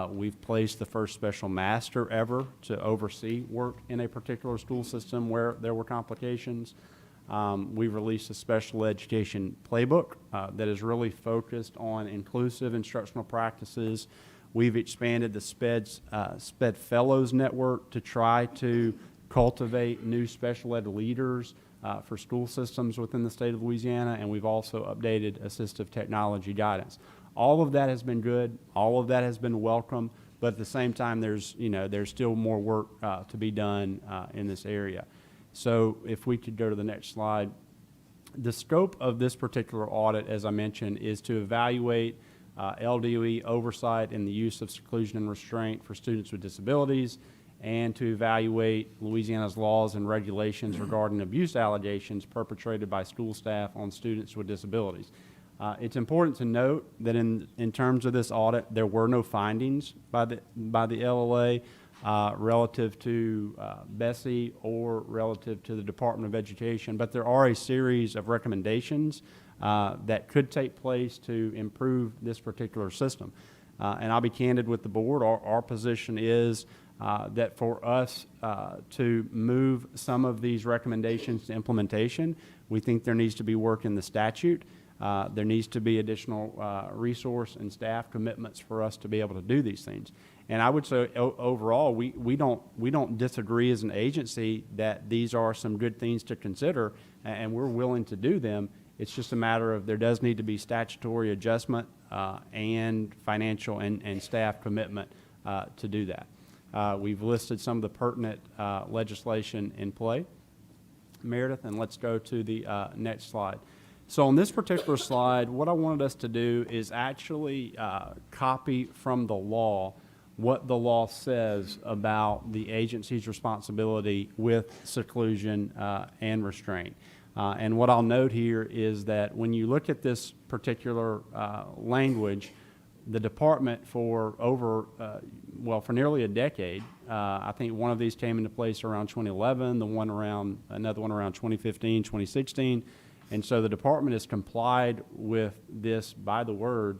We've placed the first special master ever to oversee work in a particular school system where there were complications. We've released a special education playbook that is really focused on inclusive instructional practices. We've expanded the SPED Fellows Network to try to cultivate new special ed leaders for school systems within the state of Louisiana, and we've also updated assistive technology guidance. All of that has been good. All of that has been welcome, but at the same time, there's still more work to be done in this area. So if we could go to the next slide. The scope of this particular audit, as I mentioned, is to evaluate LDOE oversight in the use of seclusion and restraint for students with disabilities, and to evaluate Louisiana's laws and regulations regarding abuse allegations perpetrated by school staff on students with disabilities. It's important to note that in terms of this audit, there were no findings by the LLA relative to Bessie or relative to the Department of Education, but there are a series of recommendations that could take place to improve this particular system. And I'll be candid with the board. Our position is that for us to move some of these recommendations to implementation, we think there needs to be work in the statute. There needs to be additional resource and staff commitments for us to be able to do these things. And I would say overall, we don't disagree as an agency that these are some good things to consider, and we're willing to do them. It's just a matter of there does need to be statutory adjustment and financial and staff commitment to do that. We've listed some of the pertinent legislation in play. Meredith, and let's go to the next slide. So on this particular slide, what I wanted us to do is actually copy from the law what the law says about the agency's responsibility with seclusion and restraint. And what I'll note here is that when you look at this particular language, the department for for nearly a decade, I think one of these came into place around 2011, another one around 2015, 2016, and so the department has complied with this by the word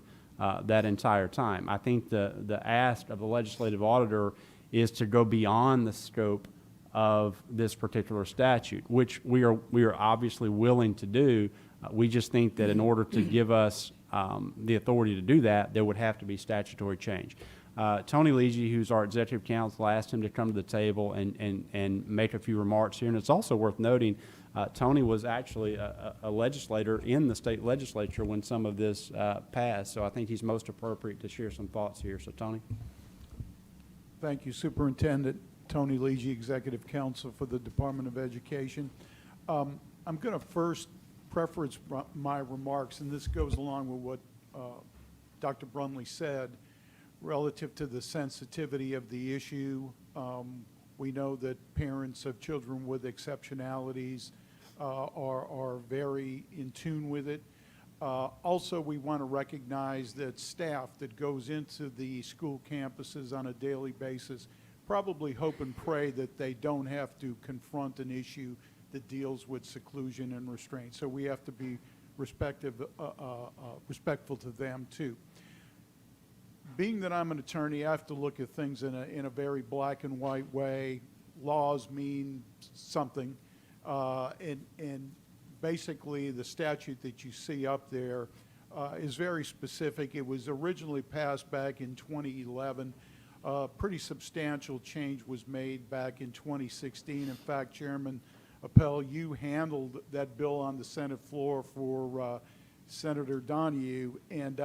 that entire time. I think the ask of the legislative auditor is to go beyond the scope of this particular statute, which we are obviously willing to do. We just think that in order to give us the authority to do that, there would have to be statutory change. Tony Legge, who's our executive counsel, asked him to come to the table and make a few remarks here. And it's also worth noting, Tony was actually a legislator in the state legislature when some of this passed. So I think he's most appropriate to share some thoughts here. So Tony. Thank you, Superintendent. Tony Legge, Executive Counsel for the Department of Education. I'm going to first preference my remarks, and this goes along with what Dr. Brumley said relative to the sensitivity of the issue. We know that parents of children with exceptionalities are very in tune with it. Also, we want to recognize that staff that goes into the school campuses on a daily basis probably hope and pray that they don't have to confront an issue that deals with seclusion and restraint. So we have to be respectful to them too. Being that I'm an attorney, I have to look at things in a very black and white way. Laws mean something, and basically the statute that you see up there is very specific. It was originally passed back in 2011. Pretty substantial change was made back in 2016. In fact, Chairman Appel, you handled that bill on the Senate floor for Senator Donahue, and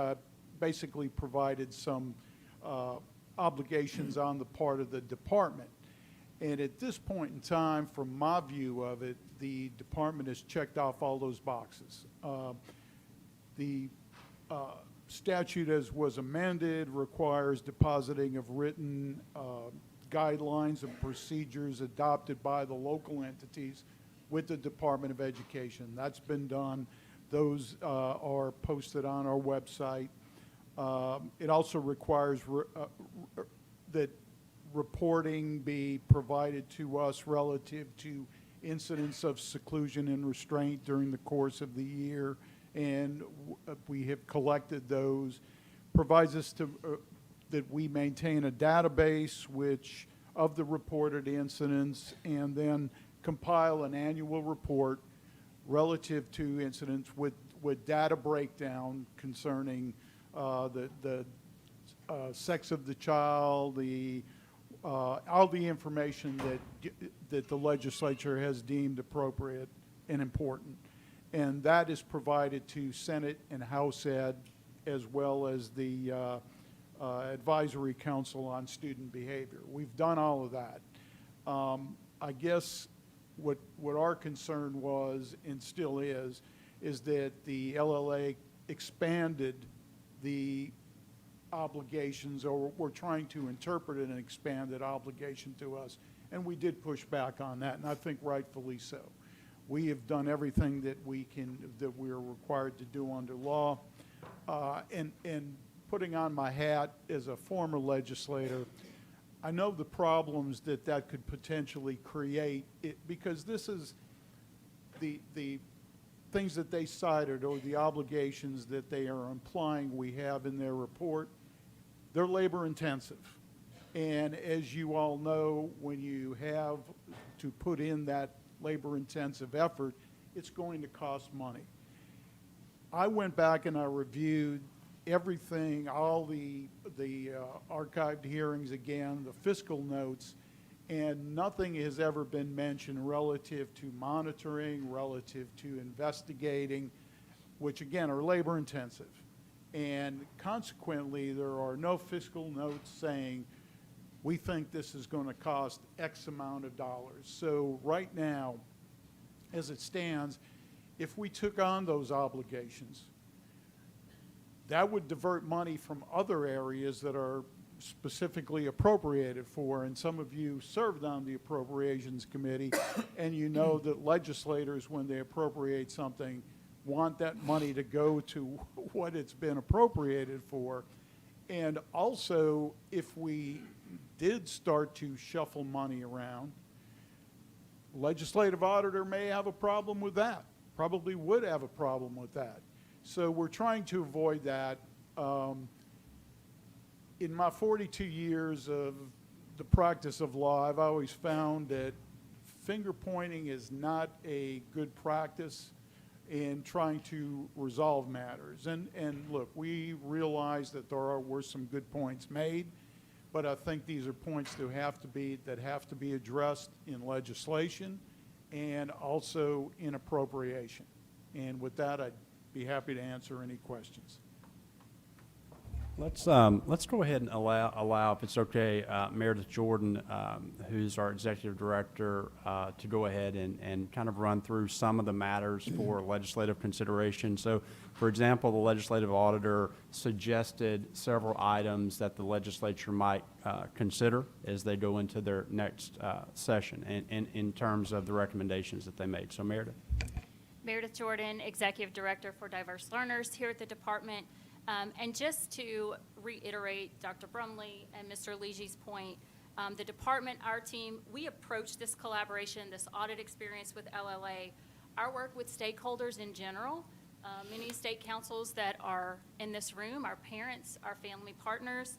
basically provided some obligations on the part of the department. And at this point in time, from my view of it, the department has checked off all those boxes. The statute as was amended requires depositing of written guidelines and procedures adopted by the local entities with the Department of Education. That's been done. Those are posted on our website. It also requires that reporting be provided to us relative to incidents of seclusion and restraint during the course of the year, and we have collected those. Provides us to that we maintain a database which of the reported incidents, and then compile an annual report relative to incidents with data breakdown concerning the sex of the child, all the information that the legislature has deemed appropriate and important. And that is provided to Senate and House Ed, as well as the Advisory Council on Student Behavior. We've done all of that. I guess what our concern was, and still is that the LLA expanded the obligations, or we're trying to interpret an expanded obligation to us, and we did push back on that, and I think rightfully so. We have done everything that we are required to do under law, and putting on my hat as a former legislator, I know the problems that could potentially create, because this is the things that they cited, or the obligations that they are implying we have in their report. They're labor intensive. And as you all know, when you have to put in that labor intensive effort, it's going to cost money. I went back and I reviewed everything, all the archived hearings again, the fiscal notes, and nothing has ever been mentioned relative to monitoring, relative to investigating, which again are labor intensive. And consequently, there are no fiscal notes saying, we think this is going to cost X amount of dollars. So right now, as it stands, if we took on those obligations, that would divert money from other areas that are specifically appropriated for, and some of you served on the Appropriations Committee, and you know that legislators, when they appropriate something, want that money to go to what it's been appropriated for. And also, if we did start to shuffle money around, legislative auditor may have a problem with that, probably would have a problem with that. So we're trying to avoid that. In my 42 years of the practice of law, I've always found that finger pointing is not a good practice in trying to resolve matters. And look, we realize that were some good points made, but I think these are points that have to be addressed in legislation and also in appropriation. And with that, I'd be happy to answer any questions. Let's go ahead and allow, if it's okay, Meredith Jordan, who's our executive director, to go ahead and kind of run through some of the matters for legislative consideration. So, for example, the legislative auditor suggested several items that the legislature might consider as they go into their next session in terms of the recommendations that they made. So, Meredith. Meredith Jordan, Executive Director for Diverse Learners here at the department. And just to reiterate Dr. Brumley and Mr. Lege's point, the department, our team, we approach this collaboration, this audit experience with LLA, our work with stakeholders in general, many state councils that are in this room, our parents, our family partners.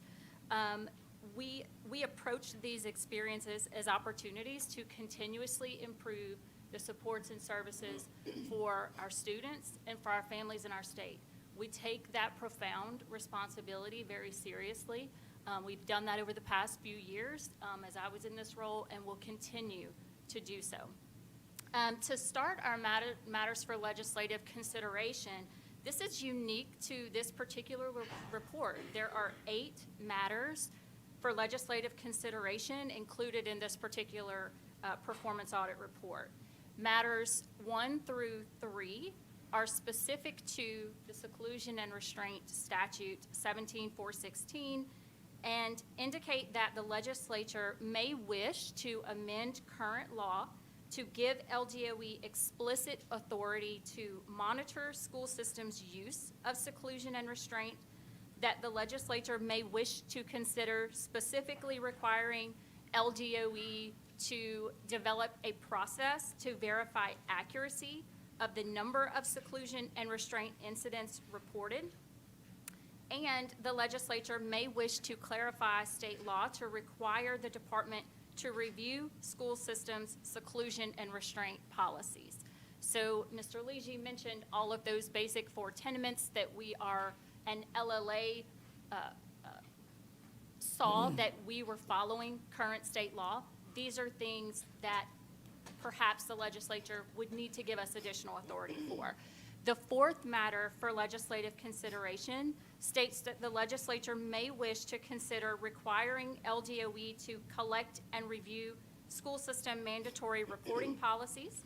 We approach these experiences as opportunities to continuously improve the supports and services for our students and for our families in our state. We take that profound responsibility very seriously. We've done that over the past few years as I was in this role, and will continue to do so. To start our matters for legislative consideration, this is unique to this particular report. There are 8 matters for legislative consideration included in this particular performance audit report. Matters 1 through 3 are specific to the Seclusion and Restraint Statute 17416 and indicate that the legislature may wish to amend current law to give LDOE explicit authority to monitor school systems' use of seclusion and restraint, that the legislature may wish to consider specifically requiring LDOE to develop a process to verify accuracy of the number of seclusion and restraint incidents reported, and the legislature may wish to clarify state law to require the department to review school systems' seclusion and restraint policies. So Mr. Lege mentioned all of those basic 4 tenements that we are, and LLA saw that we were following current state law. These are things that perhaps the legislature would need to give us additional authority for. The 4th matter for legislative consideration states that the legislature may wish to consider requiring LDOE to collect and review school system mandatory reporting policies.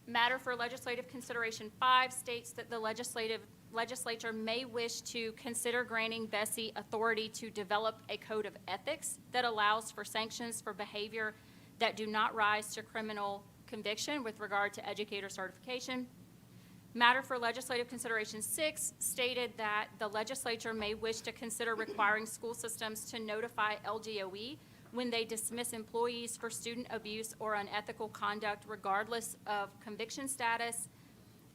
Matter for legislative consideration 5 states that the legislature may wish to consider granting BESI authority to develop a code of ethics that allows for sanctions for behavior that do not rise to criminal conviction with regard to educator certification. Matter for legislative consideration 6 stated that the legislature may wish to consider requiring school systems to notify LDOE when they dismiss employees for student abuse or unethical conduct regardless of conviction status.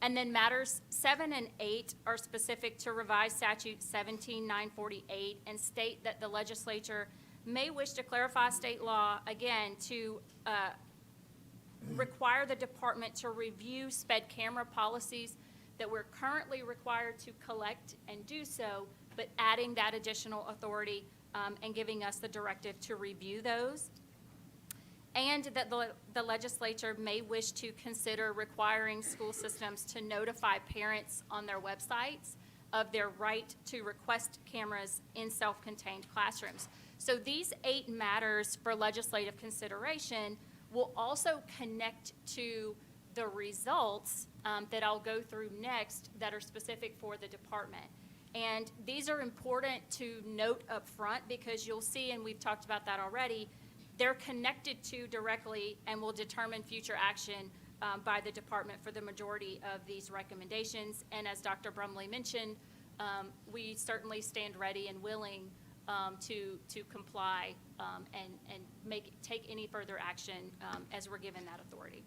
And then matters 7 and 8 are specific to revised statute 17948 and state that the legislature may wish to clarify state law, again, to require the department to review sped camera policies that we're currently required to collect and do so, but adding that additional authority and giving us the directive to review those. And that the legislature may wish to consider requiring school systems to notify parents on their websites of their right to request cameras in self-contained classrooms. So these 8 matters for legislative consideration will also connect to the results that I'll go through next that are specific for the department. And these are important to note up front because you'll see, and we've talked about that already, they're connected to directly and will determine future action by the department for the majority of these recommendations. And as Dr. Brumley mentioned, we certainly stand ready and willing to comply and take any further action as we're given that authority.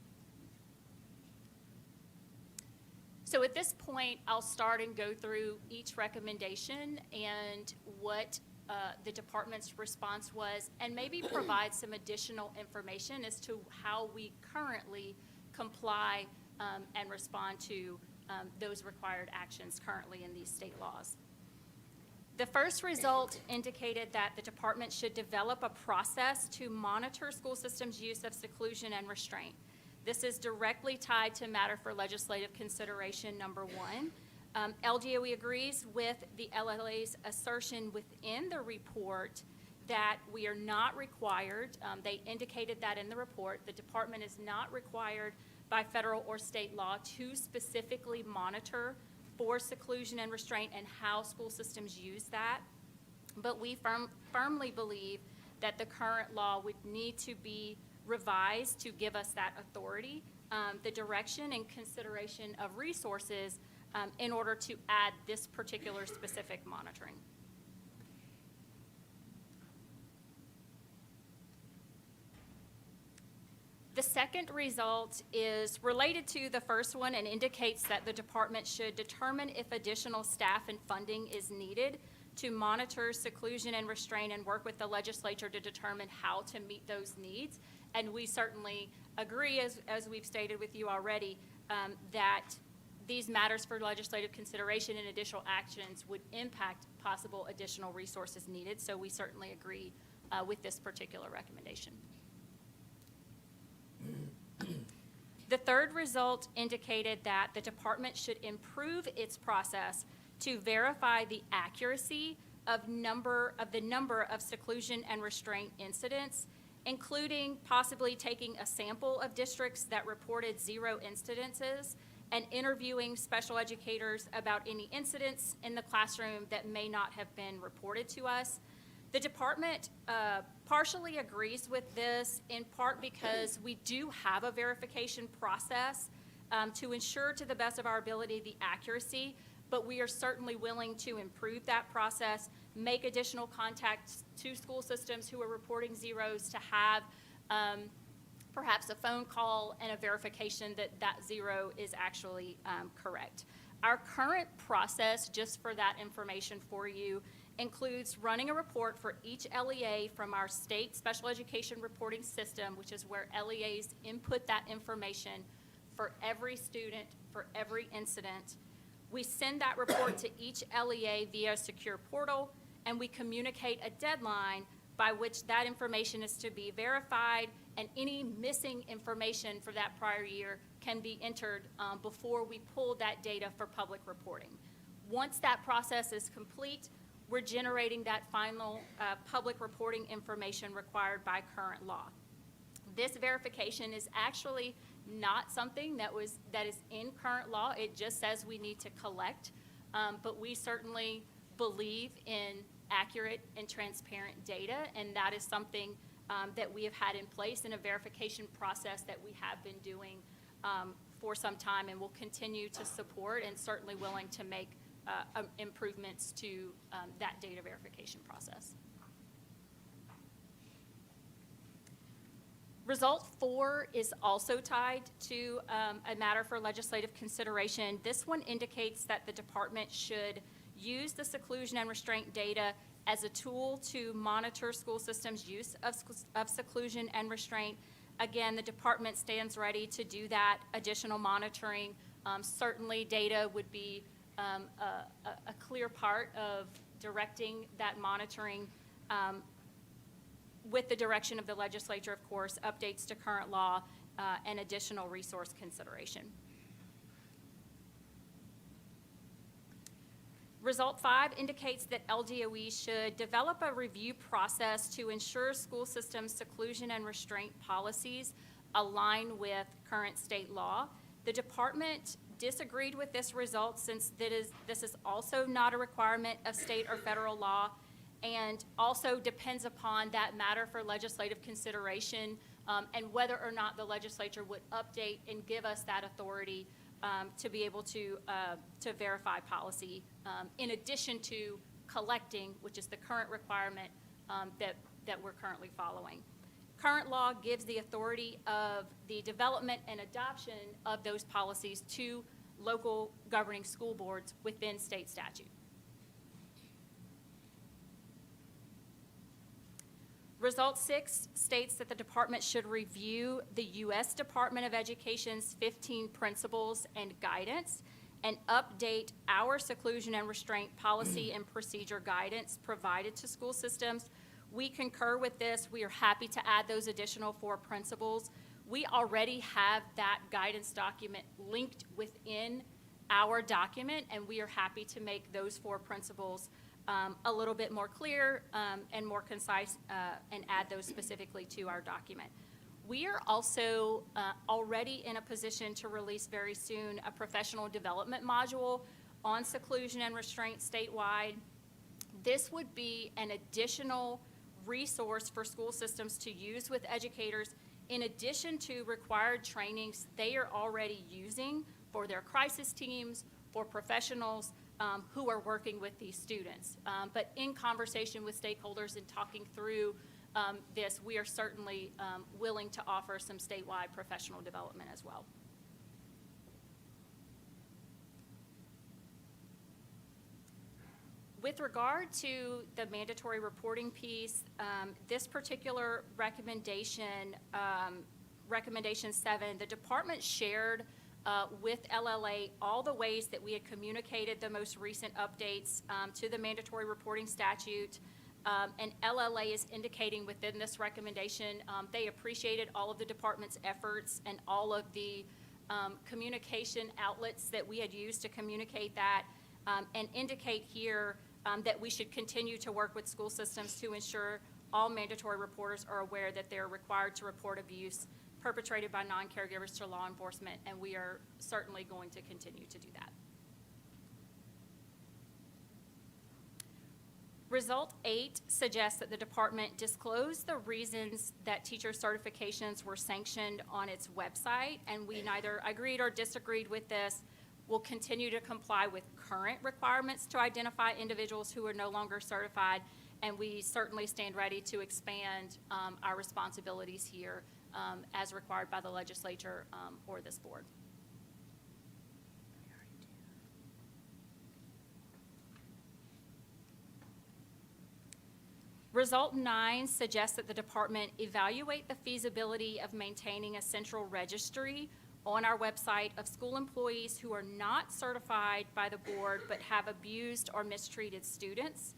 So at this point, I'll start and go through each recommendation and what the department's response was, and maybe provide some additional information as to how we currently comply and respond to those required actions currently in these state laws. The first result indicated that the department should develop a process to monitor school systems' use of seclusion and restraint. This is directly tied to matter for legislative consideration number 1. LGOE agrees with the LLA's assertion within the report that we are not required, they indicated that in the report, the department is not required by federal or state law to specifically monitor for seclusion and restraint and how school systems use that. But we firmly believe that the current law would need to be revised to give us that authority, the direction and consideration of resources in order to add this particular specific monitoring. The second result is related to the first one and indicates that the department should determine if additional staff and funding is needed to monitor seclusion and restraint and work with the legislature to determine how to meet those needs. And we certainly agree, as we've stated with you already, that these matters for legislative consideration and additional actions would impact possible additional resources needed. So we certainly agree with this particular recommendation. The third result indicated that the department should improve its process to verify the accuracy of the number of seclusion and restraint incidents, including possibly taking a sample of districts that reported 0 incidences and interviewing special educators about any incidents in the classroom that may not have been reported to us. The department partially agrees with this, in part because we do have a verification process to ensure to the best of our ability the accuracy, but we are certainly willing to improve that process, make additional contacts to school systems who are reporting zeros to have perhaps a phone call and a verification that that 0 is actually correct. Our current process, just for that information for you, includes running a report for each LEA from our state special education reporting system, which is where LEAs input that information for every student, for every incident. We send that report to each LEA via a secure portal, and we communicate a deadline by which that information is to be verified, and any missing information for that prior year can be entered before we pull that data for public reporting. Once that process is complete, we're generating that final public reporting information required by current law. This verification is actually not something that is in current law. It just says we need to collect, but we certainly believe in accurate and transparent data, and that is something that we have had in place in a verification process that we have been doing for some time and will continue to support, and certainly willing to make improvements to that data verification process. Result 4 is also tied to a matter for legislative consideration. This one indicates that the department should use the seclusion and restraint data as a tool to monitor school systems' use of seclusion and restraint. Again, the department stands ready to do that additional monitoring. Certainly, data would be a clear part of directing that monitoring with the direction of the legislature, of course, updates to current law and additional resource consideration. Result 5 indicates that LGOE should develop a review process to ensure school systems' seclusion and restraint policies align with current state law. The department disagreed with this result since this is also not a requirement of state or federal law, and also depends upon that matter for legislative consideration, and whether or not the legislature would update and give us that authority to be able to verify policy, in addition to collecting, which is the current requirement that we're currently following. Current law gives the authority of the development and adoption of those policies to local governing school boards within state statute. Result 6 states that the department should review the U.S. Department of Education's 15 principles and guidance and update our seclusion and restraint policy and procedure guidance provided to school systems. We concur with this. We are happy to add those additional 4 principles. We already have that guidance document linked within our document, and we are happy to make those 4 principles a little bit more clear and more concise, and add those specifically to our document. We are also already in a position to release very soon a professional development module on seclusion and restraint statewide. This would be an additional resource for school systems to use with educators in addition to required trainings they are already using for their crisis teams, for professionals who are working with these students. But in conversation with stakeholders and talking through this, we are certainly willing to offer some statewide professional development as well. With regard to the mandatory reporting piece, this particular recommendation, recommendation 7, the department shared with LLA all the ways that we had communicated the most recent updates to the mandatory reporting statute. And LLA is indicating within this recommendation they appreciated all of the department's efforts and all of the communication outlets that we had used to communicate that, and indicate here that we should continue to work with school systems to ensure all mandatory reporters are aware that they're required to report abuse perpetrated by non-caregivers to law enforcement, and we are certainly going to continue to do that. Result 8 suggests that the department disclose the reasons that teacher certifications were sanctioned on its website, and we neither agreed or disagreed with this. We'll continue to comply with current requirements to identify individuals who are no longer certified, and we certainly stand ready to expand our responsibilities here as required by the legislature or this board. Result 9 suggests that the department evaluate the feasibility of maintaining a central registry on our website of school employees who are not certified by the board but have abused or mistreated students.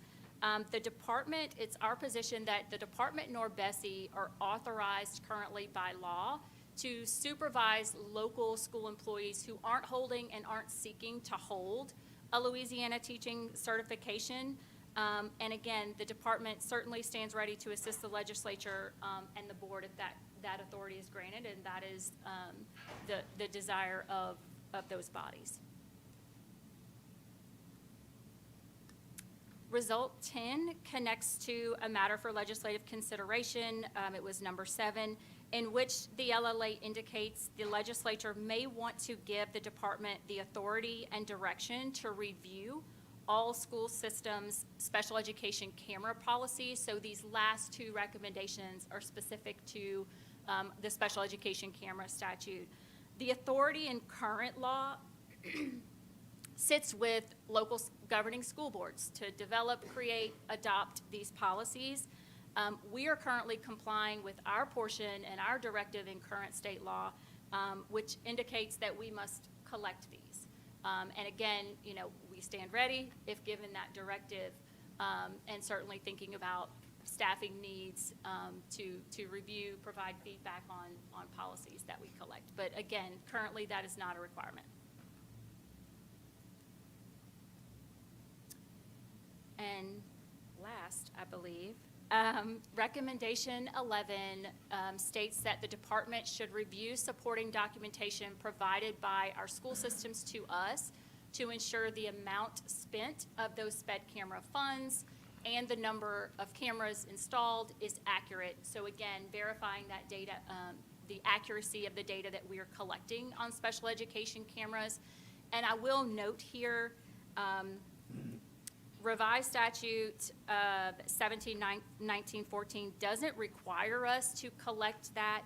The department, it's our position that the department nor Bessie are authorized currently by law to supervise local school employees who aren't holding and aren't seeking to hold a Louisiana teaching certification. And again, the department certainly stands ready to assist the legislature and the board if that authority is granted, and that is the desire of those bodies. Result 10 connects to a matter for legislative consideration. It was number 7, in which the LLA indicates the legislature may want to give the department the authority and direction to review all school systems' special education camera policies. So these last 2 recommendations are specific to the special education camera statute. The authority in current law sits with local governing school boards to develop, create, adopt these policies. We are currently complying with our portion and our directive in current state law, which indicates that we must collect these. And again, you know, we stand ready if given that directive, and certainly thinking about staffing needs to review, provide feedback on policies that we collect. But again, currently that is not a requirement. And last, I believe, Recommendation 11 states that the department should review supporting documentation provided by our school systems to us to ensure the amount spent of those sped camera funds and the number of cameras installed is accurate. So again, verifying that data, the accuracy of the data that we are collecting on special education cameras. And I will note here, revised statute 171914 doesn't require us to collect that,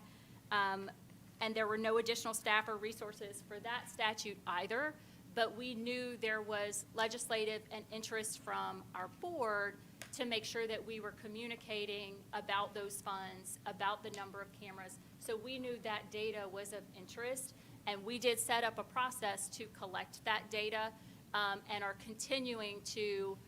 and there were no additional staff or resources for that statute either, but we knew there was legislative and interest from our board to make sure that we were communicating about those funds, about the number of cameras. So we knew that data was of interest, and we did set up a process to collect that data, and are continuing to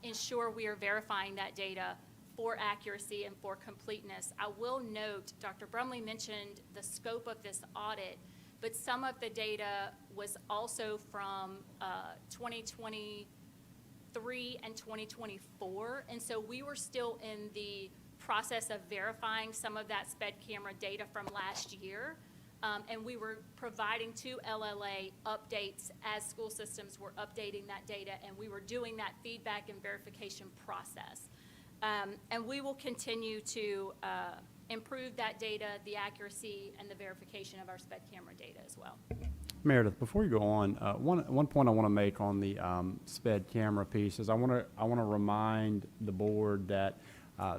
ensure we are verifying that data for accuracy and for completeness. I will note, Dr. Brumley mentioned the scope of this audit, but some of the data was also from 2023 and 2024, and so we were still in the process of verifying some of that sped camera data from last year. And we were providing to LLA updates as school systems were updating that data, and we were doing that feedback and verification process. And we will continue to improve that data, the accuracy, and the verification of our sped camera data as well. Meredith, before you go on, one point I want to make on the sped camera piece is I want to remind the board that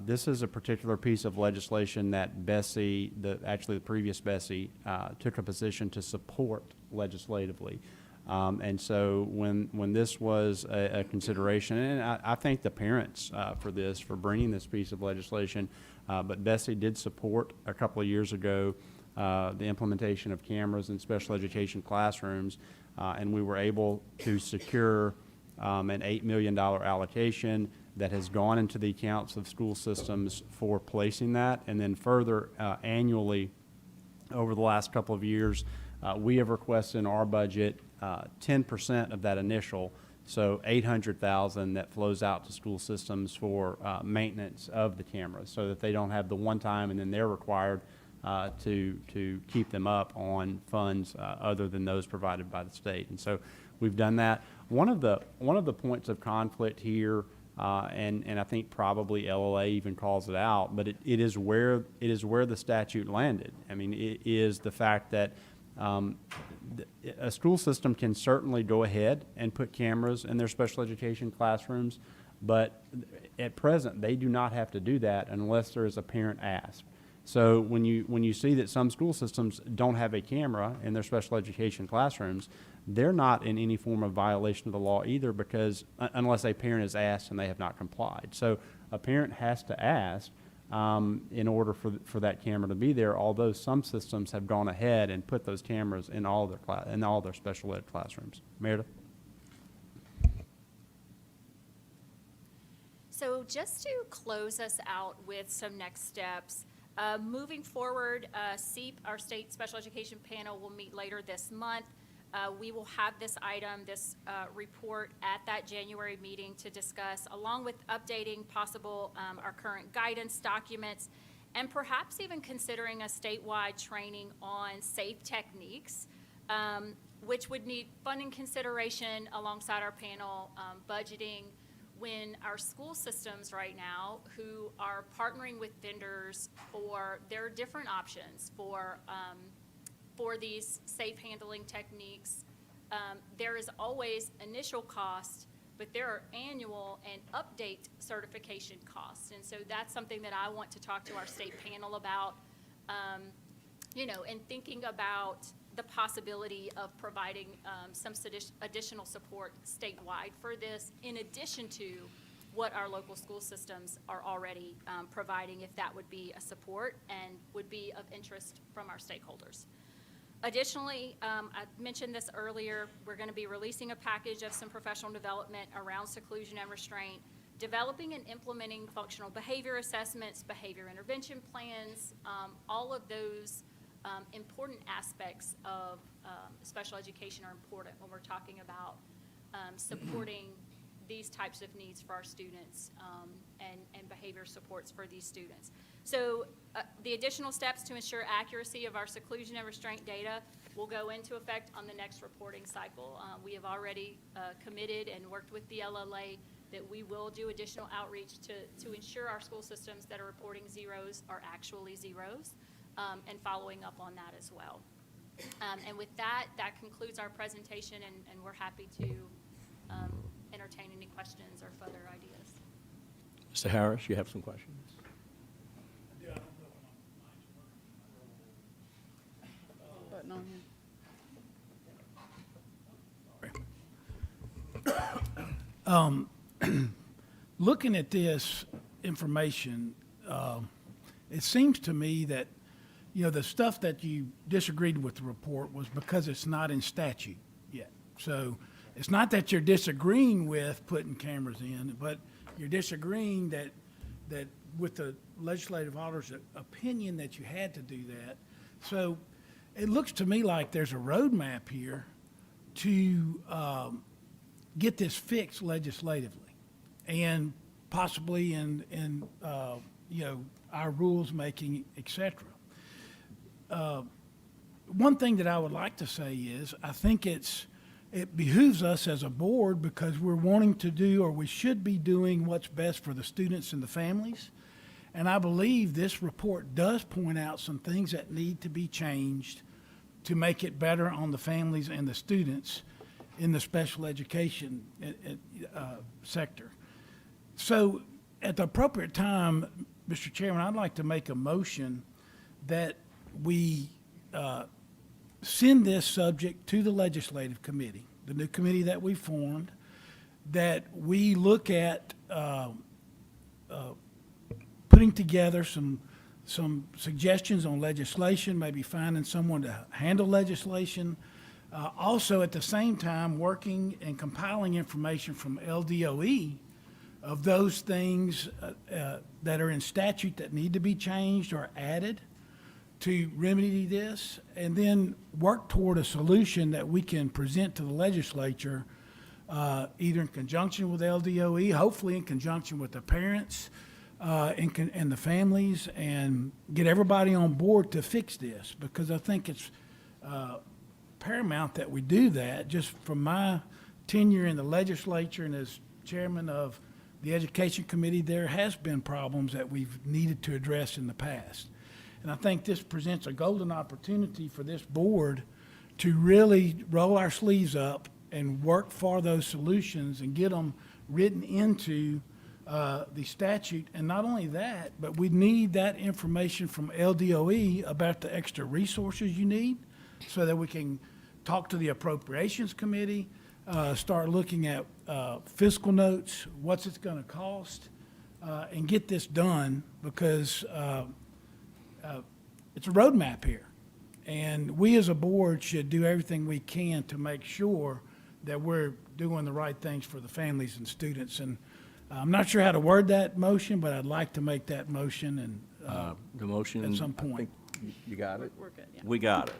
this is a particular piece of legislation that Bessie, actually the previous Bessie, took a position to support legislatively. And so when this was a consideration, and I thank the parents for bringing this piece of legislation, but Bessie did support a couple of years ago the implementation of cameras in special education classrooms, and we were able to secure an $8 million allocation that has gone into the accounts of school systems for placing that. And then further, annually, over the last couple of years, we have requested in our budget 10% of that initial, so $800,000 that flows out to school systems for maintenance of the cameras, so that they don't have the one time and then they're required to keep them up on funds other than those provided by the state. And so we've done that. One of the points of conflict here, and I think probably LLA even calls it out, but it is where the statute landed. I mean, it is the fact that a school system can certainly go ahead and put cameras in their special education classrooms, but at present they do not have to do that unless there is a parent ask. So when you see that some school systems don't have a camera in their special education classrooms, they're not in any form of violation of the law either, because unless a parent is asked and they have not complied. So a parent has to ask in order for that camera to be there, although some systems have gone ahead and put those cameras in all their special ed classrooms. Meredith? So just to close us out with some next steps, moving forward, SEEP, our state special education panel, will meet later this month. We will have this item, this report at that January meeting to discuss, along with updating possible our current guidance documents, and perhaps even considering a statewide training on safe techniques, which would need funding consideration alongside our panel budgeting, when our school systems right now, who are partnering with vendors for their different options for these safe handling techniques, there is always initial cost, but there are annual and update certification costs. And so that's something that I want to talk to our state panel about, and thinking about the possibility of providing some additional support statewide for this, in addition to what our local school systems are already providing, if that would be a support and would be of interest from our stakeholders. Additionally, I mentioned this earlier, we're going to be releasing a package of some professional development around seclusion and restraint, developing and implementing functional behavior assessments, behavior intervention plans, all of those important aspects of special education are important when we're talking about supporting these types of needs for our students and behavior supports for these students. So the additional steps to ensure accuracy of our seclusion and restraint data will go into effect on the next reporting cycle. We have already committed and worked with the LLA that we will do additional outreach to ensure our school systems that are reporting zeros are actually zeros, and following up on that as well. And with that, that concludes our presentation, and we're happy to entertain any questions or further ideas. Mr. Harris, you have some questions? Button on here. Looking at this information, it seems to me that, the stuff that you disagreed with the report was because it's not in statute yet. So it's not that you're disagreeing with putting cameras in, but you're disagreeing that with the legislative auditor's opinion that you had to do that. So it looks to me like there's a roadmap here to get this fixed legislatively and possibly in our rules making, et cetera. One thing that I would like to say is I think it behooves us as a board, because we're wanting to do, or we should be doing, what's best for the students and the families. And I believe this report does point out some things that need to be changed to make it better on the families and the students in the special education sector. So at the appropriate time, Mr. Chairman, I'd like to make a motion that we send this subject to the legislative committee, the new committee that we formed, that we look at putting together some suggestions on legislation, maybe finding someone to handle legislation. Also, at the same time, working and compiling information from LDOE of those things that are in statute that need to be changed or added to remedy this, and then work toward a solution that we can present to the legislature, either in conjunction with LDOE, hopefully in conjunction with the parents and the families, and get everybody on board to fix this, because I think it's paramount that we do that. Just from my tenure in the legislature and as chairman of the Education Committee, there has been problems that we've needed to address in the past. And I think this presents a golden opportunity for this board to really roll our sleeves up and work for those solutions and get them written into the statute. And not only that, but we need that information from LDOE about the extra resources you need so that we can talk to the Appropriations Committee, start looking at fiscal notes, what's it's going to cost, and get this done, because it's a roadmap here. And we as a board should do everything we can to make sure that we're doing the right things for the families and students. And I'm not sure how to word that motion, but I'd like to make that motion, and The motion. at some I point. think you got it? We're good, yeah. We got it.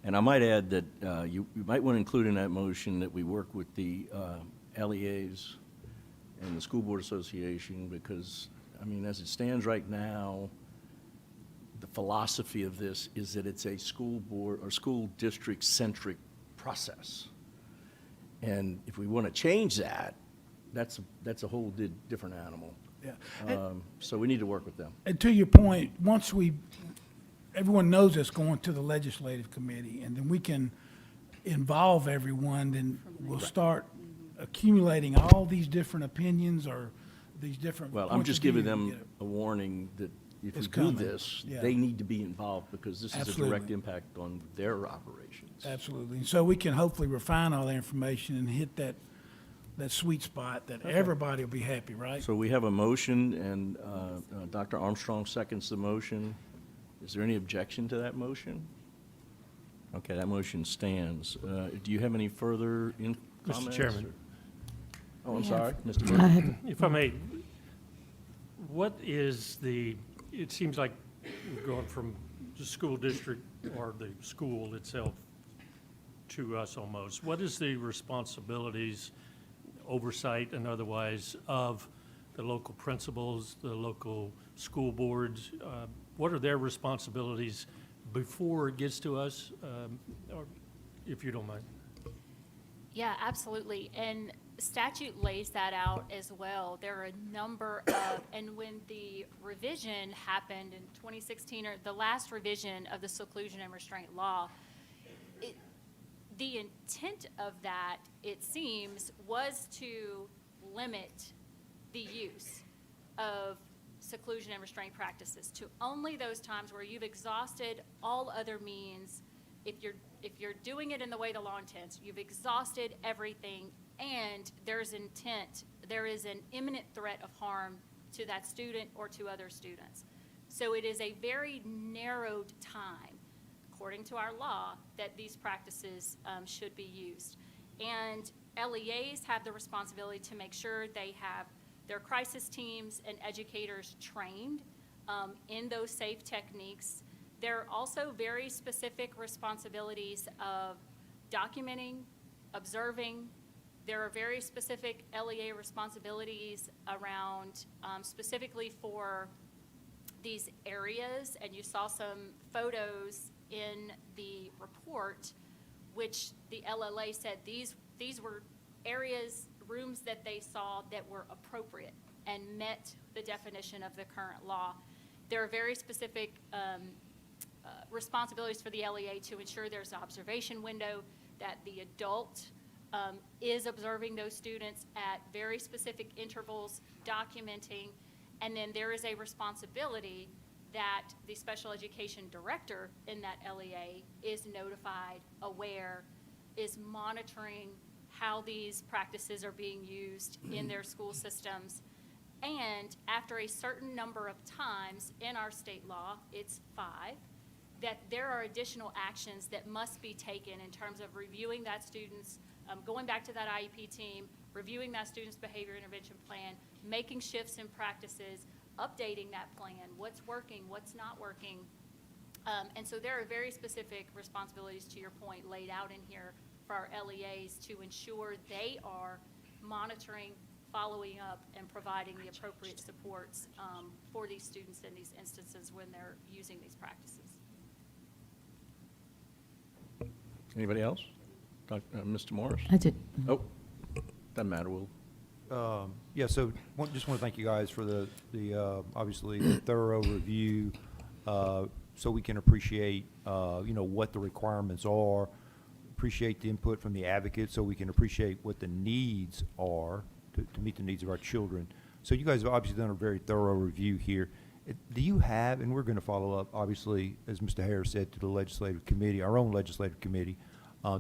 And I might add that you might want to include in that motion that we work with the LEAs and the School Board Association, because, I mean, as it stands right now, the philosophy of this is that it's a school board or school district-centric process. And if we want to change that, that's a whole different animal. Yeah. So we need to work with them. And to your point, once everyone knows it's going to the legislative committee, and then we can involve everyone, then we'll start accumulating all these different opinions or these different Well, I'm points just of view giving and them get it. a warning that if we It's do coming. this, Yeah. they need to be involved, because this is a Absolutely. direct impact on their operations. Absolutely. And so we can hopefully refine all the information and hit that sweet spot that everybody will be happy, right? So we have a motion, and Dr. Armstrong seconds the motion. Is there any objection to that motion? Okay, that motion stands. Do you have any further comments? Chairman. or- Oh, I'm sorry, Mr. Chairman. If I may, what is it seems like we're going from the school district or the school itself to us almost. What is the responsibilities oversight and otherwise of the local principals, the local school boards? What are their responsibilities before it gets to us, or if you don't mind? Yeah, absolutely. And statute lays that out as well. There are a number of, and when the revision happened in 2016, or the last revision of the seclusion and restraint law, the intent of that, it seems, was to limit the use of seclusion and restraint practices to only those times where you've exhausted all other means. If you're doing it in the way the law intends, you've exhausted everything, and there's intent, there is an imminent threat of harm to that student or to other students. So it is a very narrowed time, according to our law, that these practices should be used. And LEAs have the responsibility to make sure they have their crisis teams and educators trained in those safe techniques. There are also very specific responsibilities of documenting, observing. There are very specific LEA responsibilities around specifically for these areas, and you saw some photos in the report, which the LLA said these were areas, rooms that they saw that were appropriate and met the definition of the current law. There are very specific responsibilities for the LEA to ensure there's an observation window, that the adult is observing those students at very specific intervals, documenting, and then there is a responsibility that the special education director in that LEA is notified, aware, is monitoring how these practices are being used in their school systems. And after a certain number of times in our state law, it's 5, that there are additional actions that must be taken in terms of reviewing that student's, going back to that IEP team, reviewing that student's behavior intervention plan, making shifts in practices, updating that plan, what's working, what's not working. And so there are very specific responsibilities, to your point, laid out in here for our LEAs to ensure they are monitoring, following up, and providing the appropriate supports for these students in these instances when they're using these practices. Anybody else? Mr. Morris? I did. Oh, doesn't matter, we'll. Yeah, so just want to thank you guys for the obviously the thorough review, so we can appreciate, what the requirements are, appreciate the input from the advocates, so we can appreciate what the needs are to meet the needs of our children. So you guys have obviously done a very thorough review here. Do you have, and we're going to follow up, obviously, as Mr. Harris said, to the legislative committee, our own legislative committee,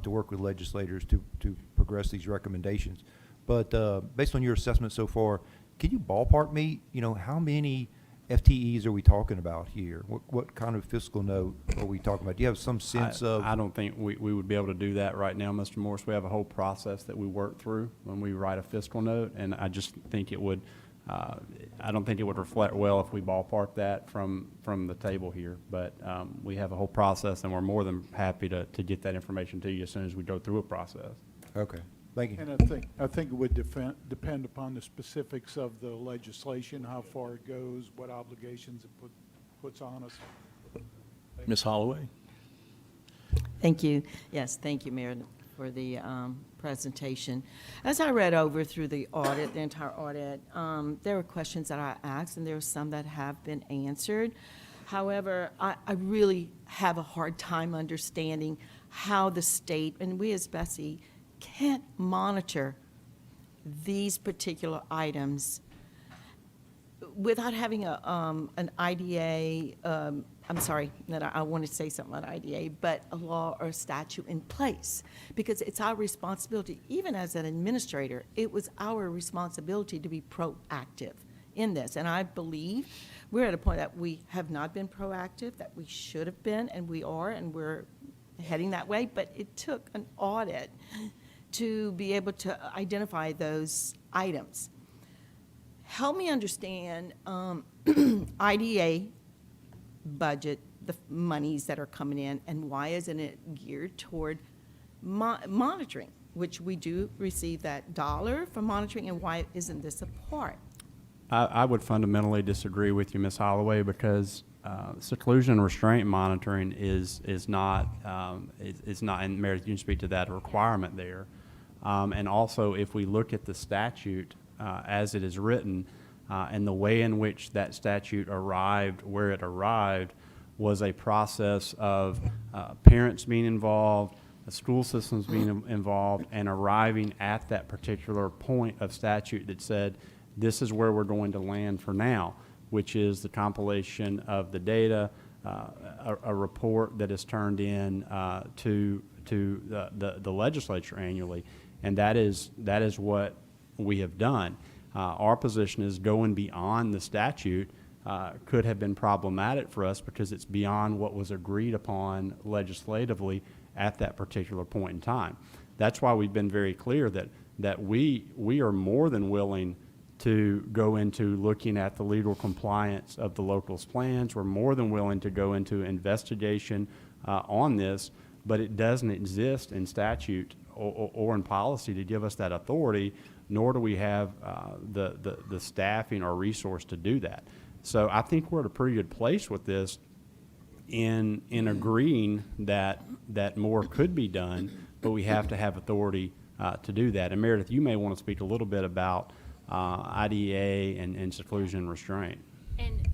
to work with legislators to progress these recommendations. But based on your assessment so far, can you ballpark me, how many FTEs are we talking about here? What kind of fiscal note are we talking about? Do you have some sense of? I don't think we would be able to do that right now, Mr. Morris. We have a whole process that we work through when we write a fiscal note, and I just think it would, I don't think it would reflect well if we ballpark that from the table here. But we have a whole process, and we're more than happy to get that information to you as soon as we go through a process. Okay. Thank you. And I think it would depend upon the specifics of the legislation, how far it goes, what obligations it puts on us. Ms. Holloway? Thank you. Yes, thank you, Mayor, for the presentation. As I read over through the audit, the entire audit, there were questions that I asked, and there were some that have been answered. However, I really have a hard time understanding how the state, and we as Bessie, can't monitor these particular items without having an IDA, I'm sorry, that I want to say something about IDA, but a law or a statute in place, because it's our responsibility, even as an administrator, it was our responsibility to be proactive in this. And I believe we're at a point that we have not been proactive, that we should have been, and we are, and we're heading that way, but it took an audit to be able to identify those items. Help me understand IDA budget, the monies that are coming in, and why isn't it geared toward monitoring which we do receive that dollar for monitoring, and why isn't this a part? I would fundamentally disagree with you, Ms. Holloway, because seclusion and restraint monitoring is not, and Meredith, you can speak to that requirement there. And also, if we look at the statute as it is written, and the way in which that statute arrived where it arrived was a process of parents being involved, the school systems being involved, and arriving at that particular point of statute that said, this is where we're going to land for now, which is the compilation of the data, a report that is turned in to the legislature annually, and that is what we have done. Our position is going beyond the statute could have been problematic for us because it's beyond what was agreed upon legislatively at that particular point in time. That's why we've been very clear that we are more than willing to go into looking at the legal compliance of the locals' plans. We're more than willing to go into investigation on this, but it doesn't exist in statute or in policy to give us that authority, nor do we have the staffing or resource to do that. So I think we're at a pretty good place with this in agreeing that more could be done, but we have to have authority to do that. And Meredith, you may want to speak a little bit about IDEA and seclusion and restraint. And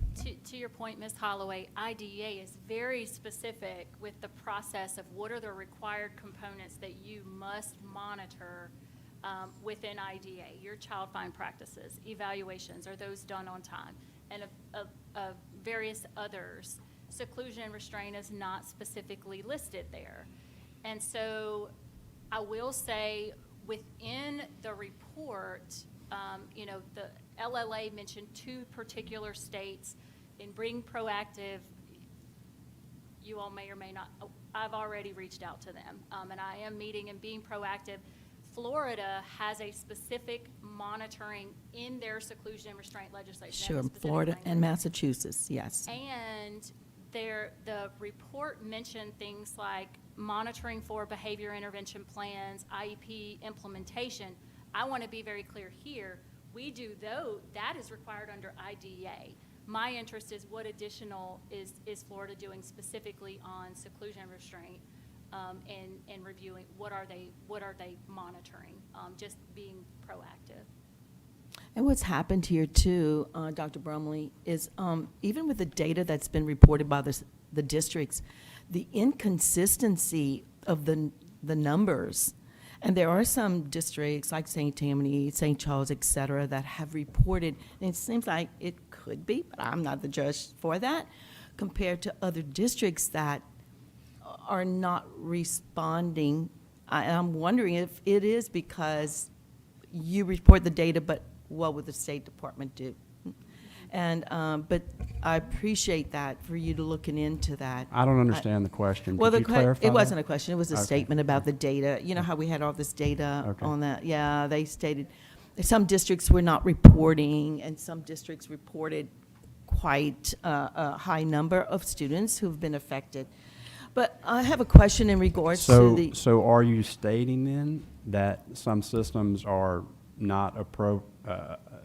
to your point, Ms. Holloway, IDEA is very specific with the process of what are the required components that you must monitor within IDEA. Your child find practices, evaluations, are those done on time? And of various others. Seclusion and restraint is not specifically listed there. And so I will say within the report, the LLA mentioned 2 particular states in being proactive. You all may or may not, I've already reached out to them, and I am meeting and being proactive. Florida has a specific monitoring in their seclusion and restraint legislation. Sure, Florida and Massachusetts, yes. And the report mentioned things like monitoring for behavior intervention plans, IEP implementation. I want to be very clear here. We do though, that is required under IDEA. My interest is what additional is Florida doing specifically on seclusion and restraint, and reviewing what are they monitoring, just being proactive. And what's happened here too, Dr. Brumley, is even with the data that's been reported by the districts, the inconsistency of the numbers. And there are some districts like St. Tammany, St. Charles, et cetera, that have reported, and it seems like it could be, but I'm not the judge for that, compared to other districts that are not responding. I'm wondering if it is because you report the data, but what would the State Department do? And, but I appreciate that for you to looking into that. I don't understand the question. Well, Could you clarify it wasn't that? a question. It was a Okay. statement about the data. You know how we had all this data Okay. on that? Yeah, they stated some districts were not reporting, and some districts reported quite a high number of students who've been affected. But I have a question in regards to the. So are you stating then that some systems are not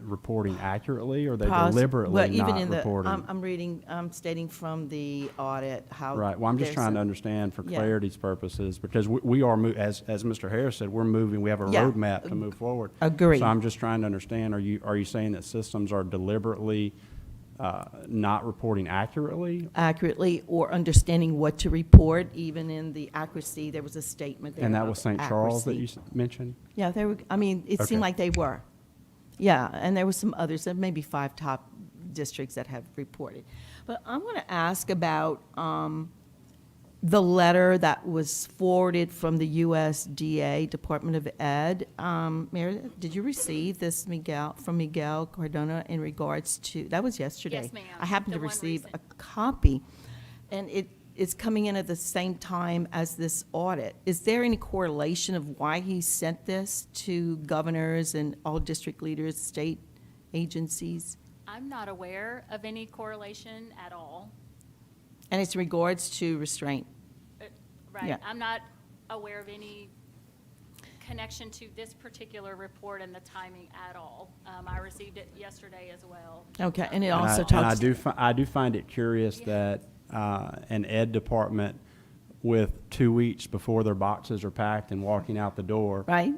reporting accurately, or they deliberately well, even not in reporting? I'm reading, I'm stating from the audit how. Right. Well, I'm just there's trying to a- understand for yeah. clarity's purposes, because we are, as Mr. Harris said, we're moving, we have a Yeah. roadmap to move forward. Agree. So I'm just trying to understand, are you saying that systems are deliberately not reporting accurately? Accurately, or understanding what to report, even in the accuracy, there was a statement there. And that about was St. Charles that you accuracy. mentioned? Yeah, they were, I mean, it Okay. seemed like they were. Yeah, and there were some others, maybe 5 top districts that have reported. But I want to ask about the letter that was forwarded from the USDA, Department of Ed. Meredith, did you receive this from Miguel Cardona in regards to, that was yesterday. Yes, ma'am. I happened The to one receive recent. a copy, and it's coming in at the same time as this audit. Is there any correlation of why he sent this to governors and all district leaders, state agencies? I'm not aware of any correlation at all. And it's in regards to restraint. Right. Yeah. I'm not aware of any connection to this particular report and the timing at all. I received it yesterday as well. Okay, and it And also and talks. I do find it curious that an ed department with 2 weeks before their boxes are packed and walking out the door, Right.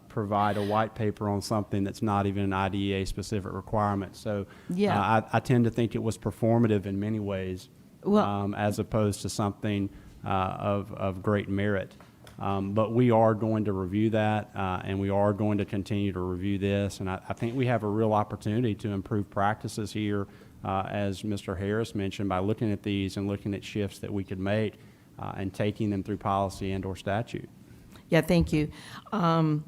provide a white paper on something that's not even an IDEA specific requirement. So Yeah. I tend to think it was performative in many ways, Well- as opposed to something of great merit. But we are going to review that, and we are going to continue to review this. And I think we have a real opportunity to improve practices here, as Mr. Harris mentioned, by looking at these and looking at shifts that we could make and taking them through policy and or statute. Yeah, thank you. I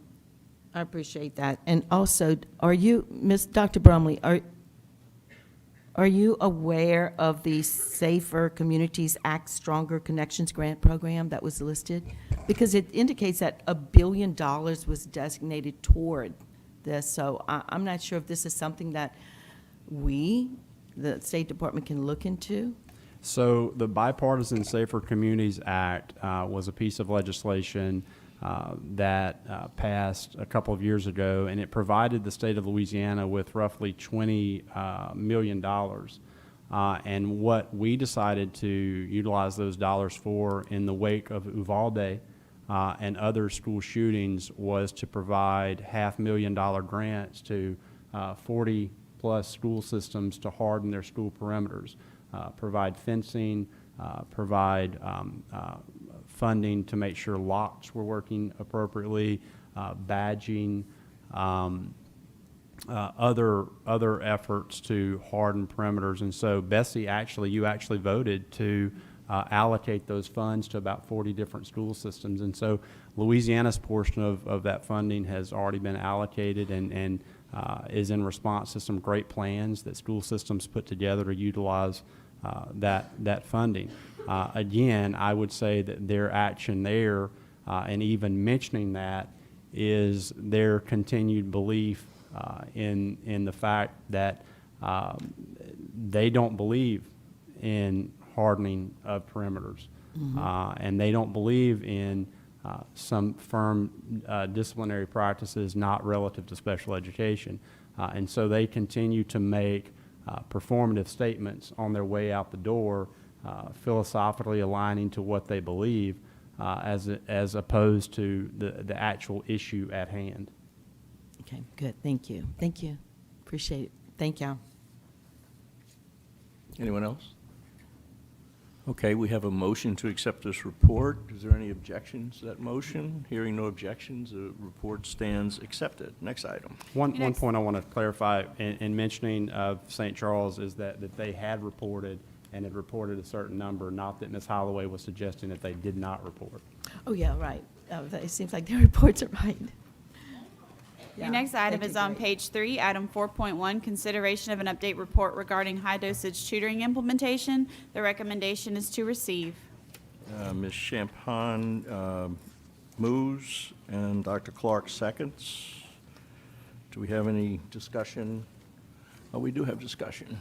appreciate that. And also, are you, Dr. Brumley, are you aware of the Safer Communities Act Stronger Connections Grant Program that was listed? Because it indicates that $1 billion was designated toward this. So I'm not sure if this is something that we, the State Department, can look into. So the Bipartisan Safer Communities Act was a piece of legislation that passed a couple of years ago, and it provided the state of Louisiana with roughly $20 million. And what we decided to utilize those dollars for in the wake of Uvalde and other school shootings was to provide $500,000 grants to 40-plus school systems to harden their school perimeters. Provide fencing, provide funding to make sure locks were working appropriately, badging, other efforts to harden perimeters. And so, Bessie, you actually voted to allocate those funds to about 40 different school systems. And so Louisiana's portion of that funding has already been allocated and is in response to some great plans that school systems put together to utilize that funding. Again, I would say that their action there, and even mentioning that, is their continued belief in the fact that they don't believe in hardening of perimeters, and they don't believe in some firm disciplinary practices not relative to special education. And so they continue to make performative statements on their way out the door, philosophically aligning to what they believe, as opposed to the actual issue at hand. Okay, good. Thank you. Thank you. Appreciate it. Thank y'all. Anyone else? Okay, we have a motion to accept this report. Is there any objections to that motion? Hearing no objections, the report stands accepted. Next item. One point I want to clarify in mentioning of St. Charles is that they had reported and had reported a certain number, not that Ms. Holloway was suggesting that they did not report. Oh, yeah, right. It seems like their reports are right. Your next item is on page 3, item 4.1, consideration of an update report regarding high-dosage tutoring implementation. The recommendation is to receive. Ms. Champagne moves, and Dr. Clark seconds. Do we have any discussion? Oh, we do have discussion.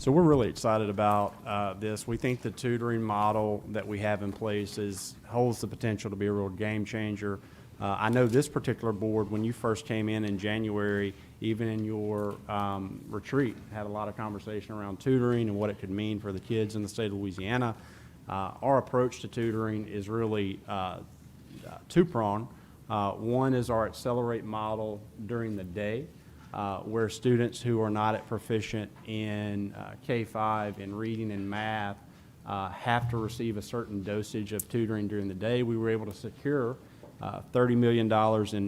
So we're really excited about this. We think the tutoring model that we have in place holds the potential to be a real game changer. I know this particular board, when you first came in January, even in your retreat, had a lot of conversation around tutoring and what it could mean for the kids in the state of Louisiana. Our approach to tutoring is really two-pronged. One is our Accelerate model during the day, where students who are not at proficient in K-5 in reading and math have to receive a certain dosage of tutoring during the day. We were able to secure $30 million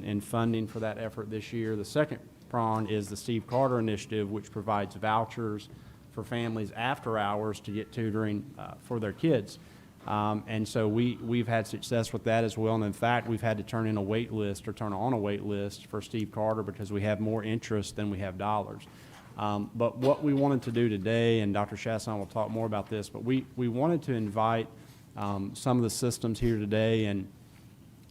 in funding for that effort this year. The second prong is the Steve Carter Initiative, which provides vouchers for families after hours to get tutoring for their kids. And so we've had success with that as well. And in fact, we've had to turn on a wait list for Steve Carter because we have more interest than we have dollars. But what we wanted to do today, and Dr. Chasson will talk more about this, but we wanted to invite some of the systems here today and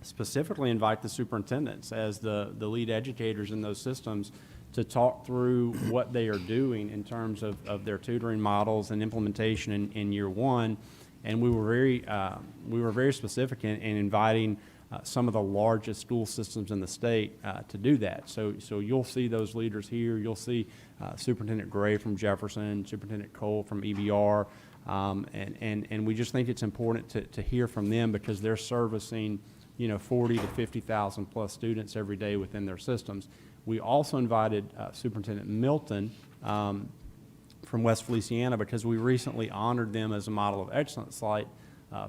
specifically invite the superintendents as the lead educators in those systems to talk through what they are doing in terms of their tutoring models and implementation in year one. And we were very specific in inviting some of the largest school systems in the state to do that. So you'll see those leaders here. You'll see Superintendent Gray from Jefferson, Superintendent Cole from EBR, and we just think it's important to hear from them because they're servicing 40 to 50,000 plus students every day within their systems. We also invited Superintendent Milton from West Feliciana because we recently honored them as a model of excellence site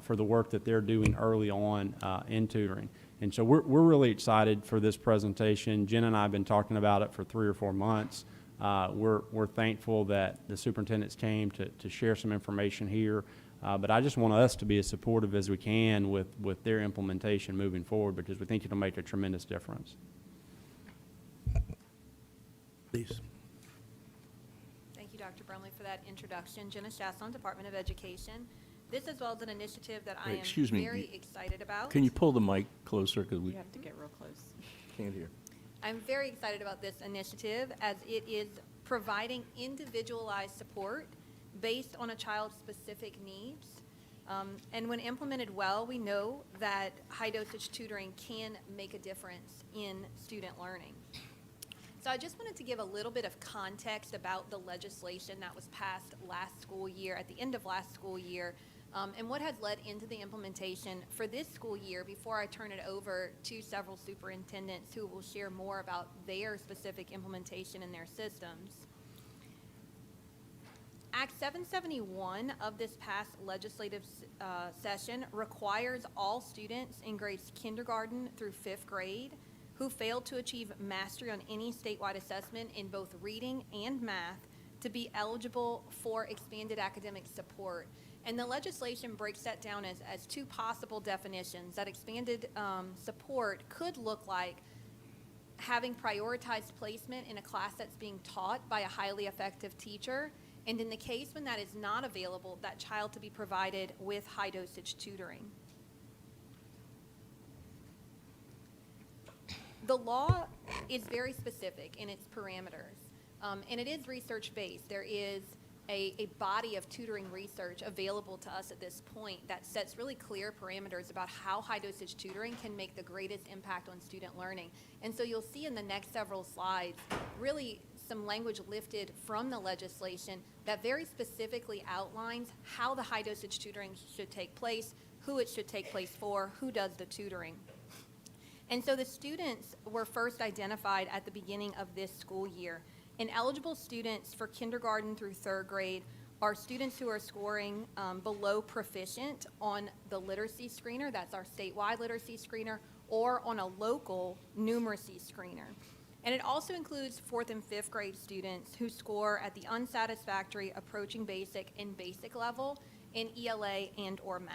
for the work that they're doing early on in tutoring. And so we're really excited for this presentation. Jen and I have been talking about it for 3 or 4 months. We're thankful that the superintendents came to share some information here. But I just want us to be as supportive as we can with their implementation moving forward because we think it'll make a tremendous difference. Please. Thank you, Dr. Brumley, for that introduction. Jenna Chasson, Department of Education. This as well as an initiative that I am Excuse me, very excited about. Can you pull the mic closer because we You have to get real close. can't hear? I'm very excited about this initiative as it is providing individualized support based on a child's specific needs. And when implemented well, we know that high-dosage tutoring can make a difference in student learning. So I just wanted to give a little bit of context about the legislation that was passed last school year, at the end of last school year, and what has led into the implementation for this school year before I turn it over to several superintendents who will share more about their specific implementation in their systems. Act 771 of this past legislative session requires all students in grades kindergarten through 5th grade who failed to achieve mastery on any statewide assessment in both reading and math to be eligible for expanded academic support. And the legislation breaks that down as 2 possible definitions. That expanded support could look like having prioritized placement in a class that's being taught by a highly effective teacher, and in the case when that is not available, that child to be provided with high-dosage tutoring. The law is very specific in its parameters, and it is research-based. There is a body of tutoring research available to us at this point that sets really clear parameters about how high-dosage tutoring can make the greatest impact on student learning. And so you'll see in the next several slides really some language lifted from the legislation that very specifically outlines how the high-dosage tutoring should take place, who it should take place for, who does the tutoring. And so the students were first identified at the beginning of this school year. And eligible students for kindergarten through 3rd grade are students who are scoring below proficient on the literacy screener, that's our statewide literacy screener, or on a local numeracy screener. And it also includes 4th and 5th grade students who score at the unsatisfactory, approaching basic, and basic level in ELA and or math.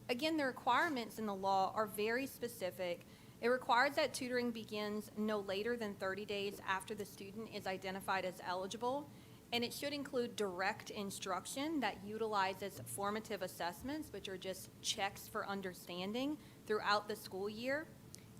Again, the requirements in the law are very specific. It requires that tutoring begins no later than 30 days after the student is identified as eligible, and it should include direct instruction that utilizes formative assessments, which are just checks for understanding throughout the school year.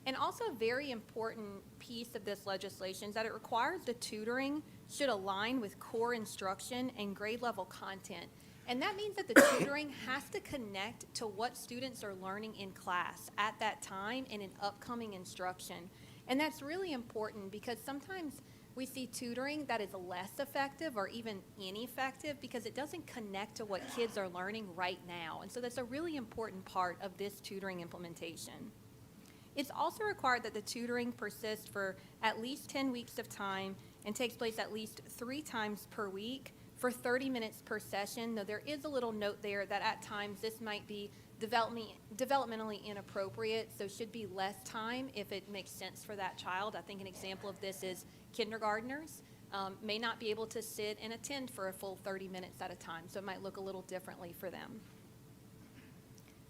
And also a very important piece of this legislation is that it requires the tutoring should align with core instruction and grade level content. And that means that the tutoring has to connect to what students are learning in class at that time and in upcoming instruction. And that's really important because sometimes we see tutoring that is less effective or even ineffective because it doesn't connect to what kids are learning right now. And so that's a really important part of this tutoring implementation. It's also required that the tutoring persist for at least 10 weeks of time and takes place at least 3 times per week for 30 minutes per session, though there is a little note there that at times this might be developmentally inappropriate, so should be less time if it makes sense for that child. I think an example of this is kindergartners may not be able to sit and attend for a full 30 minutes at a time, so it might look a little differently for them.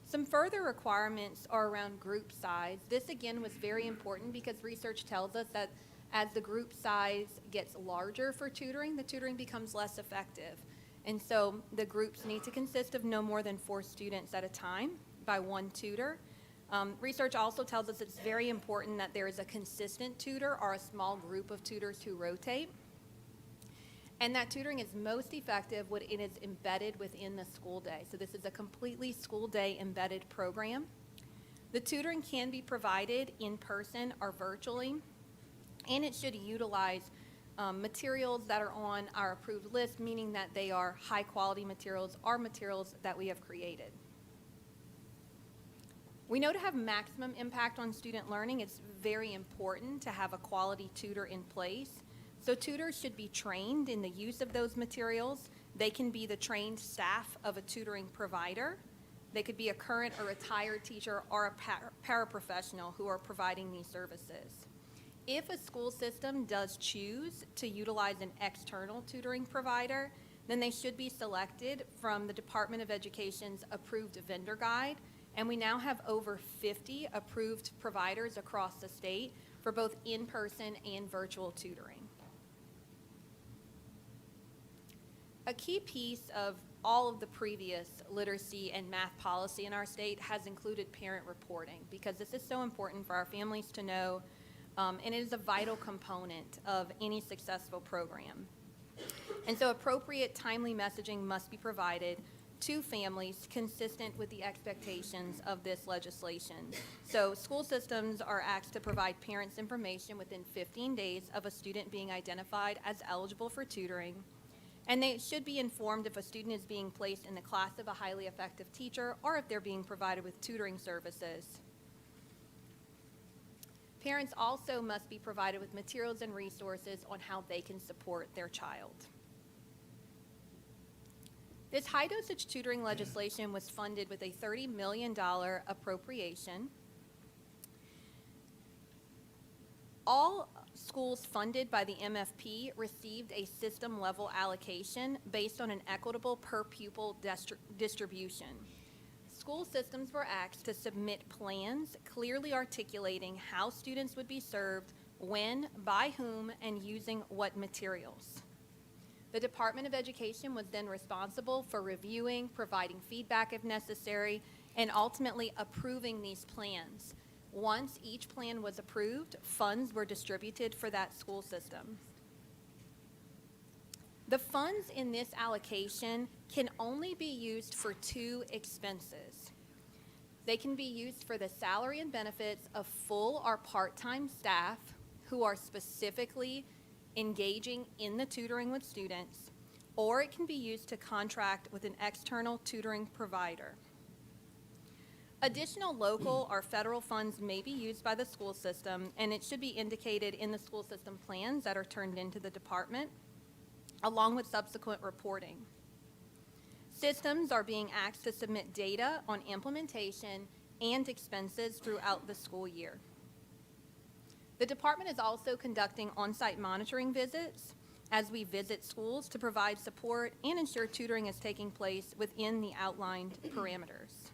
Some further requirements are around group size. This again was very important because research tells us that as the group size gets larger for tutoring, the tutoring becomes less effective. And so the groups need to consist of no more than 4 students at a time by one tutor. Research also tells us it's very important that there is a consistent tutor or a small group of tutors who rotate. And that tutoring is most effective when it is embedded within the school day. So this is a completely school day embedded program. The tutoring can be provided in person or virtually, and it should utilize materials that are on our approved list, meaning that they are high quality materials or materials that we have created. We know to have maximum impact on student learning, it's very important to have a quality tutor in place. So tutors should be trained in the use of those materials. They can be the trained staff of a tutoring provider. They could be a current or retired teacher or a paraprofessional who are providing these services. If a school system does choose to utilize an external tutoring provider, then they should be selected from the Department of Education's approved vendor guide. And we now have over 50 approved providers across the state for both in-person and virtual tutoring. A key piece of all of the previous literacy and math policy in our state has included parent reporting, because this is so important for our families to know, and it is a vital component of any successful program. And so appropriate, timely messaging must be provided to families consistent with the expectations of this legislation. So school systems are asked to provide parents information within 15 days of a student being identified as eligible for tutoring. And they should be informed if a student is being placed in the class of a highly effective teacher or if they're being provided with tutoring services. Parents also must be provided with materials and resources on how they can support their child. This high-dosage tutoring legislation was funded with a $30 million appropriation. All schools funded by the MFP received a system-level allocation based on an equitable per-pupil distribution. School systems were asked to submit plans clearly articulating how students would be served, when, by whom, and using what materials. The Department of Education was then responsible for reviewing, providing feedback if necessary, and ultimately approving these plans. Once each plan was approved, funds were distributed for that school system. The funds in this allocation can only be used for two expenses. They can be used for the salary and benefits of full or part-time staff who are specifically engaging in the tutoring with students, or it can be used to contract with an external tutoring provider. Additional local or federal funds may be used by the school system, and it should be indicated in the school system plans that are turned into the department, along with subsequent reporting. Systems are being asked to submit data on implementation and expenses throughout the school year. The department is also conducting on-site monitoring visits as we visit schools to provide support and ensure tutoring is taking place within the outlined parameters.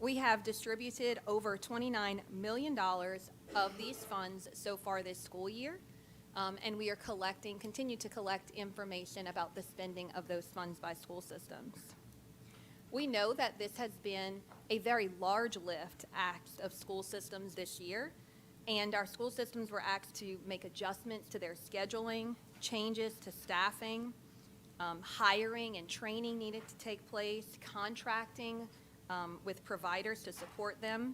We have distributed over $29 million of these funds so far this school year, and we are continue to collect information about the spending of those funds by school systems. We know that this has been a very large lift asked of school systems this year, and our school systems were asked to make adjustments to their scheduling, changes to staffing, hiring and training needed to take place, contracting with providers to support them.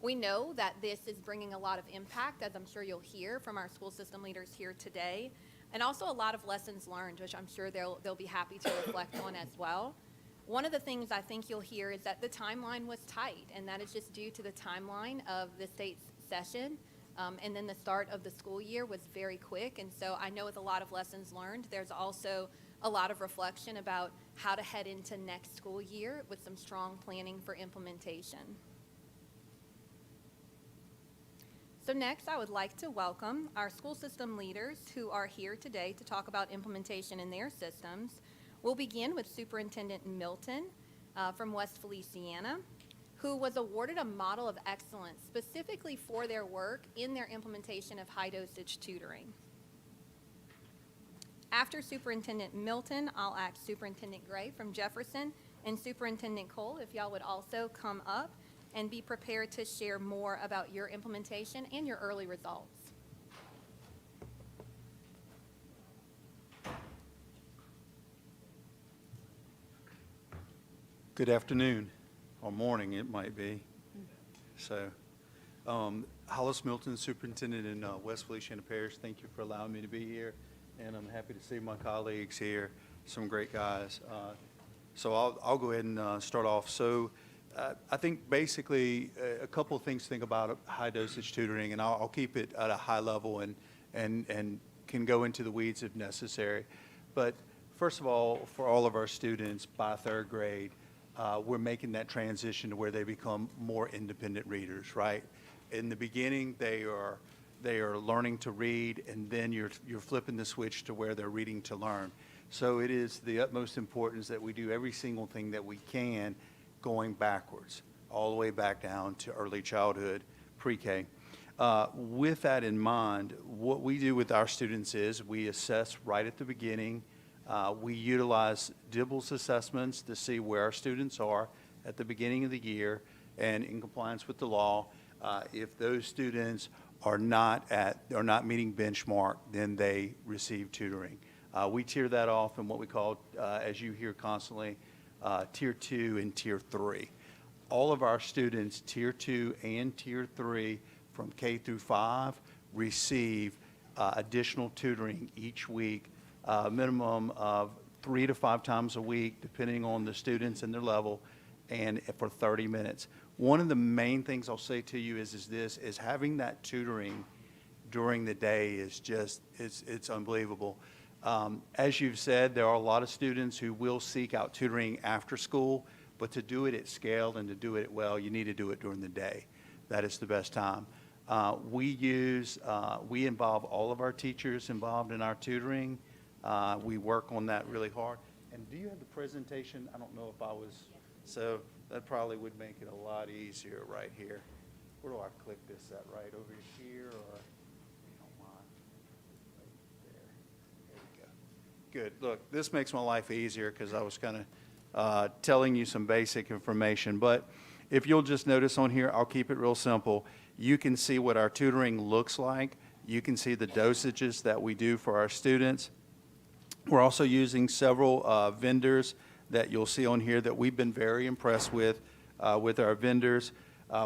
We know that this is bringing a lot of impact, as I'm sure you'll hear from our school system leaders here today, and also a lot of lessons learned, which I'm sure they'll be happy to reflect on as well. One of the things I think you'll hear is that the timeline was tight, and that is just due to the timeline of the state's session, and then the start of the school year was very quick, and so I know with a lot of lessons learned, there's also a lot of reflection about how to head into next school year with some strong planning for implementation. So next, I would like to welcome our school system leaders who are here today to talk about implementation in their systems. We'll begin with Superintendent Milton from West Feliciana, who was awarded a Model of Excellence specifically for their work in their implementation of high-dosage tutoring. After Superintendent Milton, I'll ask Superintendent Gray from Jefferson And Superintendent Cole, if y'all would also come up and be prepared to share more about your implementation and your early results. Good afternoon, or morning it might be. So, Hollis Milton, Superintendent in West Feliciana Parish. Thank you for allowing me to be here, and I'm happy to see my colleagues here, some great guys. So I'll go ahead and start off. So I think basically a couple of things to think about high dosage tutoring, and I'll keep it at a high level and can go into the weeds if necessary. But first of all, for all of our students by third grade, we're making that transition to where they become more independent readers, right? In the beginning, they are learning to read, and then you're flipping the switch to where they're reading to learn. So it is the utmost importance that we do every single thing that we can going backwards, all the way back down to early childhood, pre-K. With that in mind, what we do with our students is we assess right at the beginning. We utilize DIBELS assessments to see where our students are at the beginning of the year, and in compliance with the law, if those students are not meeting benchmark, then they receive tutoring. We tier that off in what we call, as you hear constantly, Tier 2 and Tier 3. All of our students, Tier 2 and Tier 3, from K through 5, receive additional tutoring each week, minimum of 3 to 5 times a week, depending on the students and their level, and for 30 minutes. One of the main things I'll say to you is having that tutoring during the day is just, it's unbelievable. As you've said, there are a lot of students who will seek out tutoring after school, but to do it at scale and to do it well, you need to do it during the day. That is the best time. We involve all of our teachers involved in our tutoring. We work on that really hard. And do you have the presentation? I don't know if I was, so that probably would make it a lot easier right here. Where do I click this at, right over here, or, if you don't mind, right there. There we go. Good. Look, this makes my life easier because I was kind of telling you some basic information. But if you'll just notice on here, I'll keep it real simple. You can see what our tutoring looks like. You can see the dosages that we do for our students. We're also using several vendors that you'll see on here that we've been very impressed with our vendors.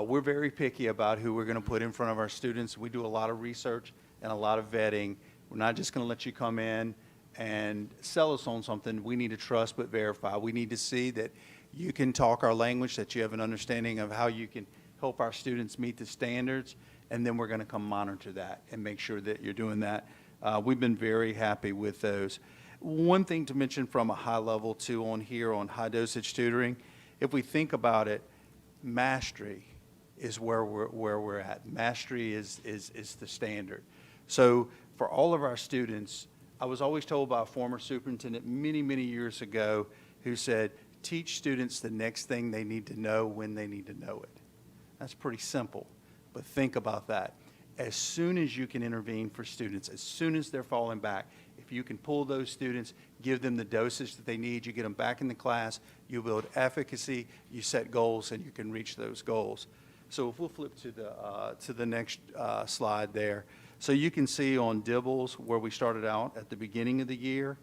We're very picky about who we're going to put in front of our students. We do a lot of research and a lot of vetting. We're not just going to let you come in and sell us on something. We need to trust but verify. We need to see that you can talk our language, that you have an understanding of how you can help our students meet the standards, and then we're going to come monitor that and make sure that you're doing that. We've been very happy with those. One thing to mention from a high level too on here on high dosage tutoring, if we think about it, mastery is where we're at. Mastery is the standard. So for all of our students, I was always told by a former superintendent many, many years ago who said, teach students the next thing they need to know when they need to know it. That's pretty simple, but think about that. As soon as you can intervene for students, as soon as they're falling back, if you can pull those students, give them the dosage that they need, you get them back in the class, you build efficacy, you set goals, and you can reach those goals. So if we'll flip to the next slide there. So you can see on DIBELS where we started out at the beginning of the year,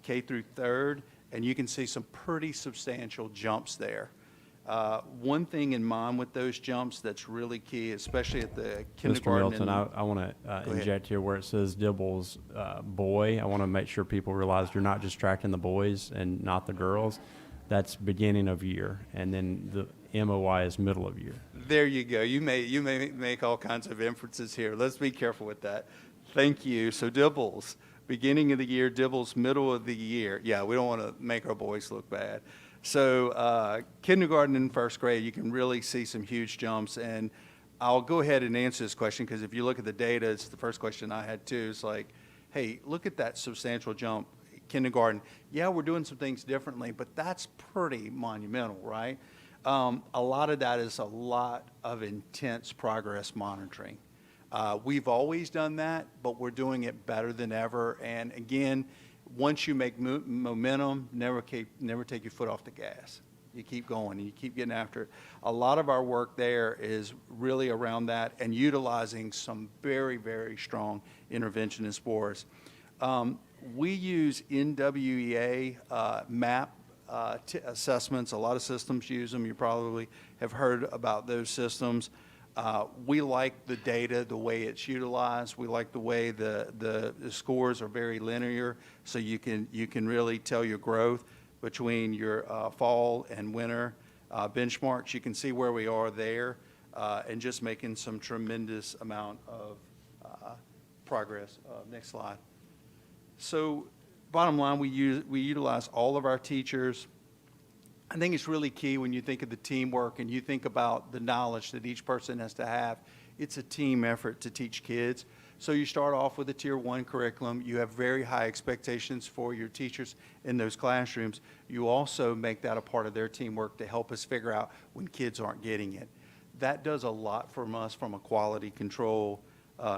K through third, and you can see some pretty substantial jumps there. One thing in mind with those jumps that's really key, especially at the kindergarten. Mr. Milton, I want to inject here where it says DIBELS boy. I want to make sure people realize you're not just tracking the boys and not the girls. That's beginning of year, and then the MOI is middle of year. There you go. You may make all kinds of inferences here. Let's be careful with that. Thank you. So DIBELS, beginning of the year, DIBELS, middle of the year. Yeah, we don't want to make our boys look bad. So kindergarten and first grade, you can really see some huge jumps. And I'll go ahead and answer this question because if you look at the data, it's the first question I had too. It's like, hey, look at that substantial jump. Kindergarten, yeah, we're doing some things differently, but that's pretty monumental, right? A lot of that is a lot of intense progress monitoring. We've always done that, but we're doing it better than ever. And again, once you make momentum, never take your foot off the gas. You keep going, and you keep getting after it. A lot of our work there is really around that and utilizing some very, very strong interventionist boards. We use NWEA MAP assessments. A lot of systems use them. You probably have heard about those systems. We like the data, the way it's utilized. We like the way the scores are very linear, so you can really tell your growth between your fall and winter benchmarks. You can see where we are there, and just making some tremendous amount of progress. Next slide. So bottom line, we utilize all of our teachers. I think it's really key when you think of the teamwork and you think about the knowledge that each person has to have. It's a team effort to teach kids. So you start off with a Tier 1 curriculum. You have very high expectations for your teachers in those classrooms. You also make that a part of their teamwork to help us figure out when kids aren't getting it. That does a lot from us from a quality control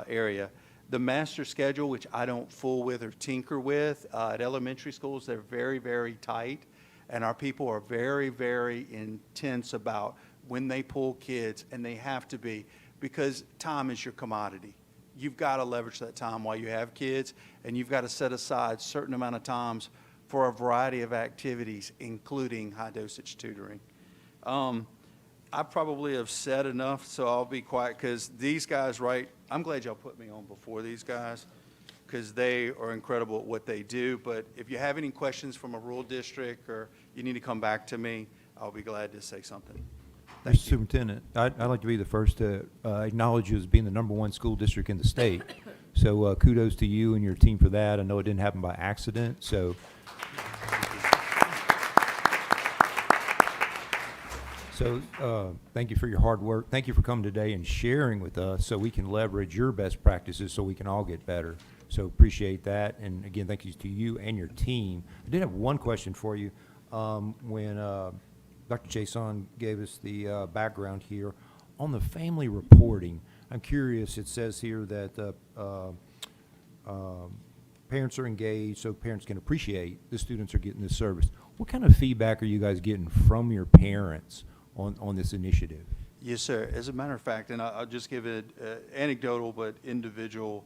area. The master schedule, which I don't fool with or tinker with, at elementary schools, they're very, very tight. And our people are very, very intense about when they pull kids, and they have to be, because time is your commodity. You've got to leverage that time while you have kids, and you've got to set aside a certain amount of times for a variety of activities, including high-dosage tutoring. I probably have said enough, so I'll be quiet, because these guys, right, I'm glad y'all put me on before these guys, because they are incredible at what they do. But if you have any questions from a rural district or you need to come back to me, I'll be glad to say something. Mr. Superintendent, I'd like to be the first to acknowledge you as being the #1 school district in the state. So kudos to you and your team for that. I know it didn't happen by accident, so. So thank you for your hard work. Thank you for coming today and sharing with us so we can leverage your best practices so we can all get better. So appreciate that. And again, thank you to you and your team. I did have one question for you. When Dr. Jason gave us the background here on the family reporting, I'm curious, it says here that parents are engaged so parents can appreciate the students are getting this service. What kind of feedback are you guys getting from your parents on this initiative? Yes, sir. As a matter of fact, and I'll just give it anecdotal but individual,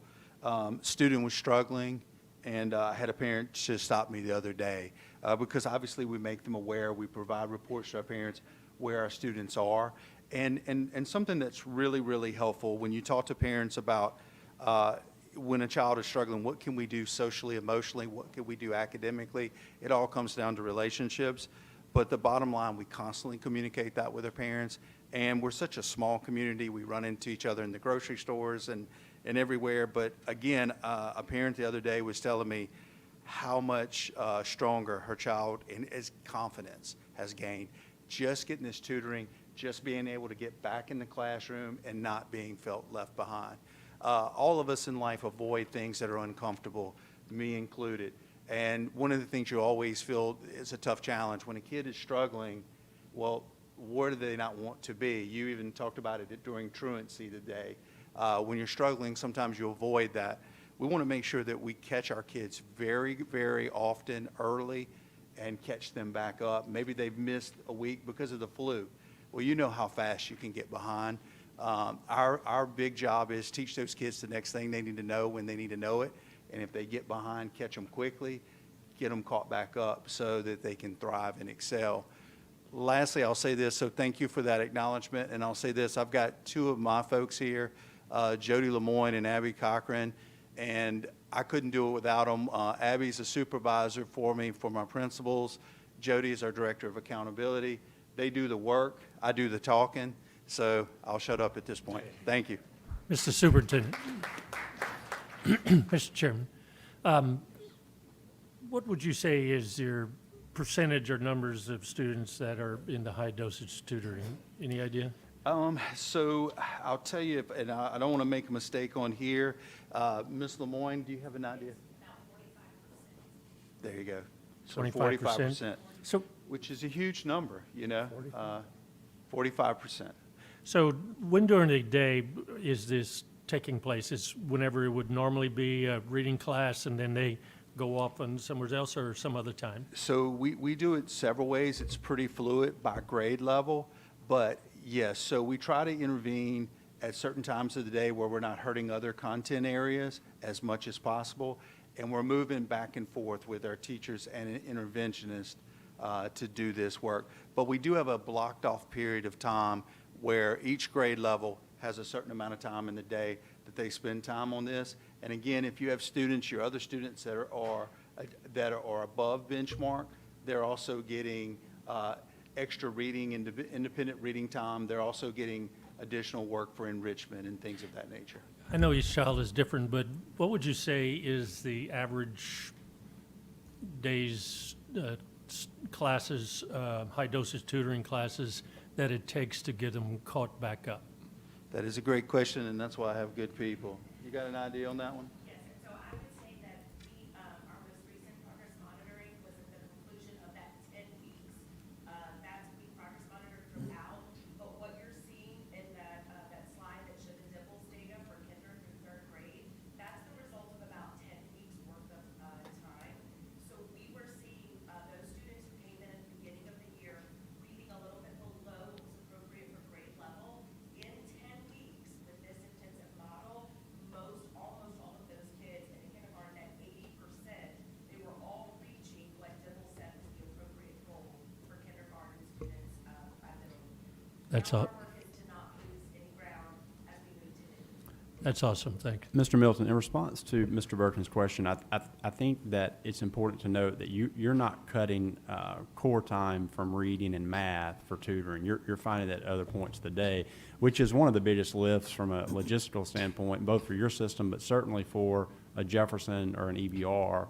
student was struggling, and I had a parent just stop me the other day because obviously we make them aware, we provide reports to our parents where our students are, and something that's really, really helpful when you talk to parents about when a child is struggling, what can we do socially, emotionally, what can we do academically? It all comes down to relationships. But the bottom line, we constantly communicate that with our parents. And we're such a small community. We run into each other in the grocery stores and everywhere. But again, a parent the other day was telling me how much stronger her child in his confidence has gained. Just getting this tutoring, just being able to get back in the classroom and not being felt left behind. All of us in life avoid things that are uncomfortable, me included. And one of the things you always feel is a tough challenge. When a kid is struggling, well, where do they not want to be? You even talked about it during truancy today. When you're struggling, sometimes you avoid that. We want to make sure that we catch our kids very, very often early and catch them back up. Maybe they've missed a week because of the flu. Well, you know how fast you can get behind. Our big job is teach those kids the next thing they need to know when they need to know it. And if they get behind, catch them quickly, get them caught back up so that they can thrive and excel. Lastly, I'll say this, so thank you for that acknowledgement, and I'll say this, I've got two of my folks here, Jody Lemoyne and Abby Cochran, and I couldn't do it without them. Abby's a supervisor for me for my principals. Jody is our director of accountability. They do the work, I do the talking, so I'll shut up at this point. Thank you. Mr. Superintendent. Mr. Chairman, what would you say is your percentage or numbers of students that are in the high dosage tutoring? Any idea? So I'll tell you, and I don't want to make a mistake on here. Ms. Lemoyne, do you have an idea? There you go. So 45%. So, which is a huge number, you know, 45%. So when during the day is this taking place? Is whenever it would normally be a reading class and then they go off on somewhere else or some other time? So we do it several ways. It's pretty fluid by grade level, but yes, so we try to intervene at certain times of the day where we're not hurting other content areas as much as possible, and we're moving back and forth with our teachers and interventionists to do this work. But we do have a blocked off period of time where each grade level has a certain amount of time in the day that they spend time on this. And again, if you have students, your other students that are above benchmark, they're also getting extra reading, independent reading time. They're also getting additional work for enrichment and things of that nature. I know each child is different, but what would you say is the average days, classes, high-dosage tutoring classes that it takes to get them caught back up? That is a great question, and that's why I have good people. You got an idea on that one? Yes, and so I would say that our most recent progress monitoring was at the conclusion of that 10 weeks. That's we progress monitored throughout, but what you're seeing in that slide that showed the DIBELS data for kinder through third grade, that's the result of about 10 weeks worth of time. So we were seeing those students who came in at the beginning of the year reading a little bit below what was appropriate for grade level. In 10 weeks with this intensive model, almost all of those kids in kindergarten at 80%, they were all reaching what DIBELS said was the appropriate goal for kindergarten students at middle. That's Now all. our work is to not lose any ground as we move to new. That's awesome, thank you. Mr. Milton, in response to Mr. Burton's question, I think that it's important to note that you're not cutting core time from reading and math for tutoring. You're finding that at other points of the day, which is one of the biggest lifts from a logistical standpoint, both for your system, but certainly for a Jefferson or an EBR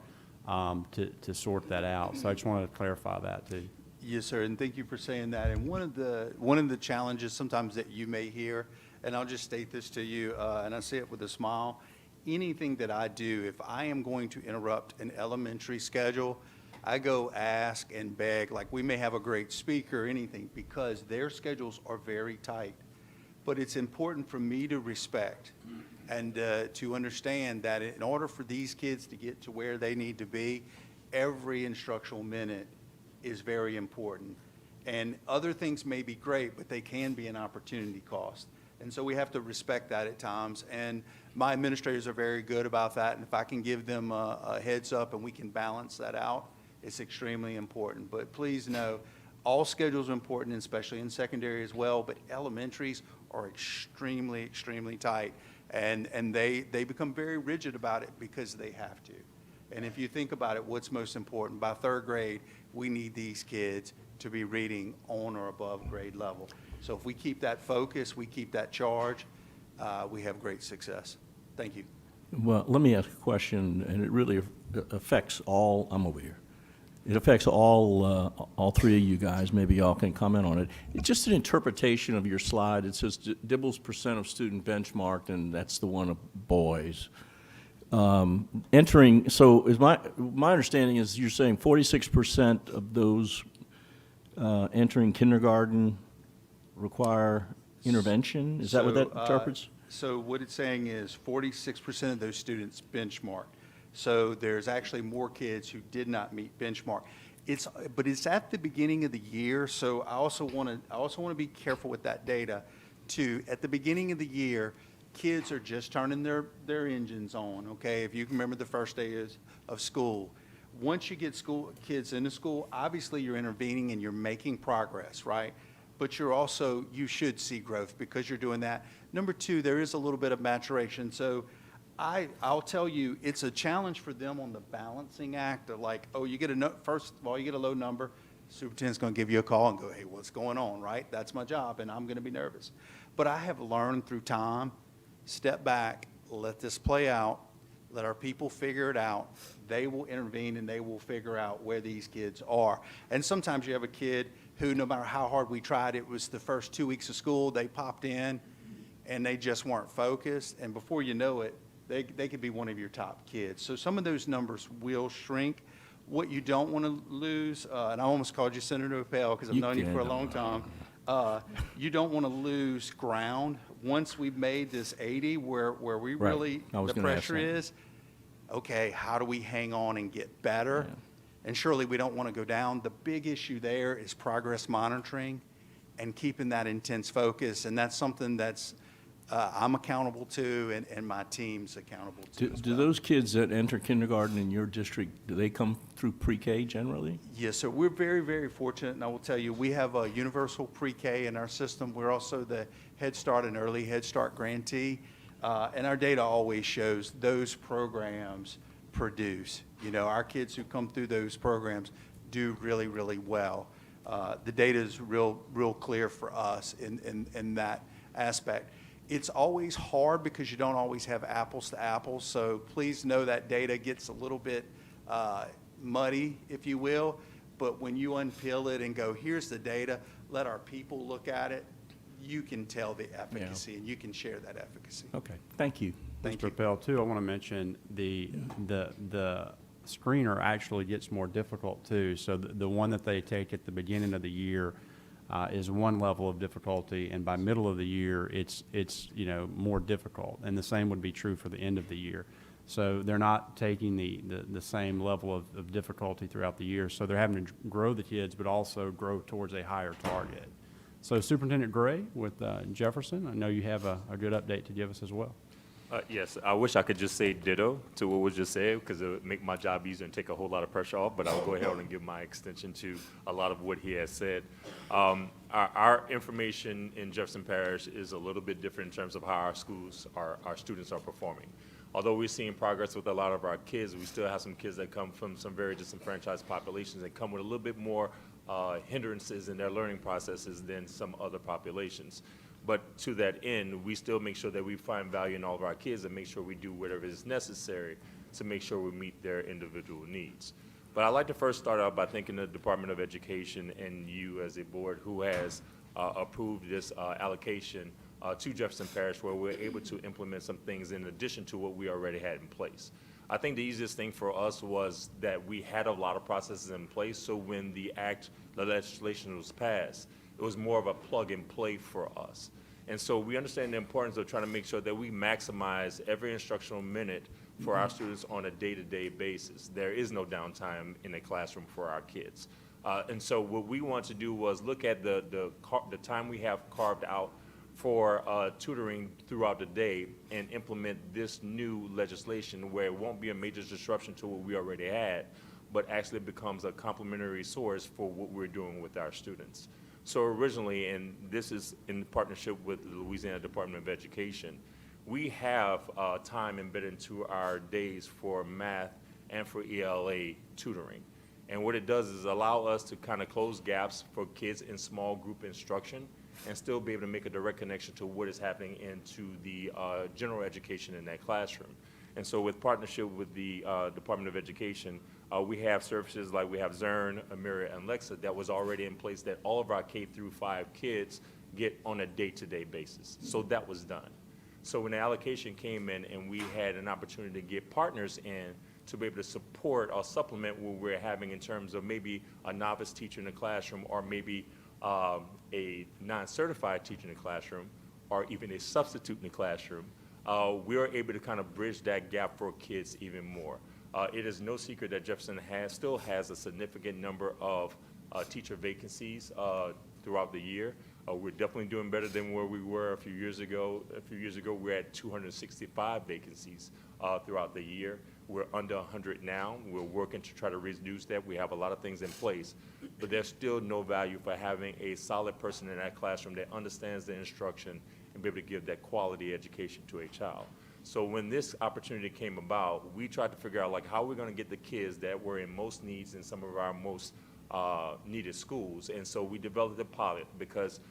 to sort that out. So I just wanted to clarify that too. Yes, sir, and thank you for saying that. And one of the challenges sometimes that you may hear, and I'll just state this to you, and I say it with a smile, anything that I do, if I am going to interrupt an elementary schedule, I go ask and beg, like we may have a great speaker or anything, because their schedules are very tight. But it's important for me to respect and to understand that in order for these kids to get to where they need to be, every instructional minute is very important. And other things may be great, but they can be an opportunity cost. And so we have to respect that at times. And my administrators are very good about that. And if I can give them a heads up and we can balance that out, it's extremely important. But please know, all schedules are important, especially in secondary as well, but elementaries are extremely, extremely tight. And they become very rigid about it because they have to. And if you think about it, what's most important? By third grade, we need these kids to be reading on or above grade level. So if we keep that focus, we keep that charge, we have great success. Thank you. Well, let me ask a question, and it really affects all, I'm over here. It affects all three of you guys. Maybe y'all can comment on it. It's just an interpretation of your slide. It says DIBELS % of student benchmarked, and that's the one of boys. Entering, so is my understanding is you're saying 46% of those entering kindergarten require intervention? Is that what that interprets? So what it's saying is 46% of those students benchmarked. So there's actually more kids who did not meet benchmark. But it's at the beginning of the year, so I also want to be careful with that data too. At the beginning of the year, kids are just turning their engines on, okay? If you can remember the first day of school. Once you get kids into school, obviously you're intervening and you're making progress, right? But you should see growth because you're doing that. Number two, there is a little bit of maturation. So I'll tell you, it's a challenge for them on the balancing act of like, oh, first of all, you get a low number. Superintendent's going to give you a call and go, hey, what's going on, right? That's my job, and I'm going to be nervous. But I have learned through time, step back, let this play out, let our people figure it out. They will intervene, and they will figure out where these kids are. And sometimes you have a kid who, no matter how hard we tried, it was the first 2 weeks of school, they popped in, and they just weren't focused. And before you know it, they could be one of your top kids. So some of those numbers will shrink. What you don't want to lose, and I almost called you Senator Appel because I've known you for a long time. You don't want to lose ground. Once we've made this 80 where we really, the pressure is, okay, how do we hang on and get better? Yeah. And surely we don't want to go down. The big issue there is progress monitoring and keeping that intense focus. And that's something that's I'm accountable to, and my team's accountable to as Do well. those kids that enter kindergarten in your district, do they come through pre-K generally? Yes, so we're very, very fortunate, and I will tell you, we have a universal pre-K in our system. We're also the Head Start and Early Head Start grantee, and our data always shows those programs produce. You know, our kids who come through those programs do really, really well. The data is real clear for us in that aspect. It's always hard because you don't always have apples to apples, so please know that data gets a little bit muddy, if you will, but when you unpeel it and go, here's the data, let our people look at it, you can tell the efficacy, and you can share that efficacy. Okay, thank you. Thank Mr. you. Appel, too, I want to mention the screener actually gets more difficult, too. So the one that they take at the beginning of the year is one level of difficulty, and by middle of the year, it's you know, more difficult. And the same would be true for the end of the year. So they're not taking the same level of difficulty throughout the year. So they're having to grow the kids, but also grow towards a higher target. So Superintendent Gray with Jefferson, I know you have a good update to give us as well. Yes, I wish I could just say ditto to what was just said, because it would make my job easier and take a whole lot of pressure off, but I'll go ahead and give my extension to a lot of what he has said. Our information in Jefferson Parish is a little bit different in terms of how our schools, our students are performing. Although we're seeing progress with a lot of our kids, we still have some kids that come from some very disenfranchised populations and come with a little bit more hindrances in their learning processes than some other populations. But to that end, we still make sure that we find value in all of our kids and make sure we do whatever is necessary to make sure we meet their individual needs. But I'd like to first start out by thanking the Department of Education and you as a board who has approved this allocation to Jefferson Parish, where we're able to implement some things in addition to what we already had in place. I think the easiest thing for us was that we had a lot of processes in place, so when the legislation was passed, it was more of a plug and play for us. And so we understand the importance of trying to make sure that we maximize every instructional minute for our students on a day-to-day basis. There is no downtime in a classroom for our kids. And so what we want to do was look at the time we have carved out for tutoring throughout the day and implement this new legislation where it won't be a major disruption to what we already had, but actually becomes a complementary source for what we're doing with our students. So originally, and this is in partnership with the Louisiana Department of Education, we have time embedded into our days for math and for ELA tutoring. And what it does is allow us to kind of close gaps for kids in small group instruction and still be able to make a direct connection to what is happening into the general education in that classroom. And so with partnership with the Department of Education, we have services like we have Zern, Amira, and Lexa that was already in place that all of our K-5 kids get on a day-to-day basis. So that was done. So when the allocation came in and we had an opportunity to get partners in to be able to support or supplement what we're having in terms of maybe a novice teacher in the classroom or maybe a non-certified teacher in the classroom or even a substitute in the classroom, we are able to kind of bridge that gap for kids even more. It is no secret that Jefferson still has a significant number of teacher vacancies throughout the year. We're definitely doing better than where we were a few years ago. A few years ago, we had 265 vacancies throughout the year. We're under 100 now. We're working to try to reduce that. We have a lot of things in place, but there's still no value for having a solid person in that classroom that understands the instruction and be able to give that quality education to a child. So when this opportunity came about, we tried to figure out like how we're going to get the kids that were in most needs in some of our most needed schools. And so we developed a pilot because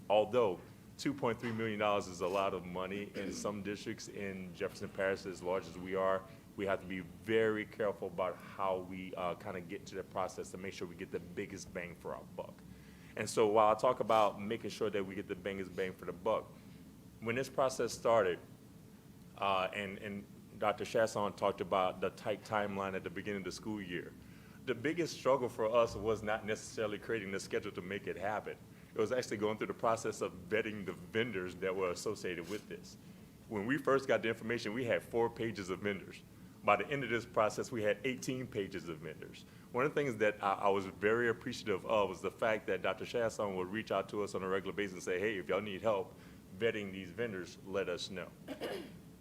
although $2.3 million is a lot of money in some districts in Jefferson Parish, as large as we are, we have to be very careful about how we kind of get to the process to make sure we get the biggest bang for our buck. And so while I talk about making sure that we get the biggest bang for the buck, when this process started, and Dr. Chasson talked about the tight timeline at the beginning of the school year, the biggest struggle for us was not necessarily creating the schedule to make it happen. It was actually going through the process of vetting the vendors that were associated with this. When we first got the information, we had 4 pages of vendors. By the end of this process, we had 18 pages of vendors. One of the things that I was very appreciative of was the fact that Dr. Chasson would reach out to us on a regular basis and say, hey, if y'all need help vetting these vendors, let us know.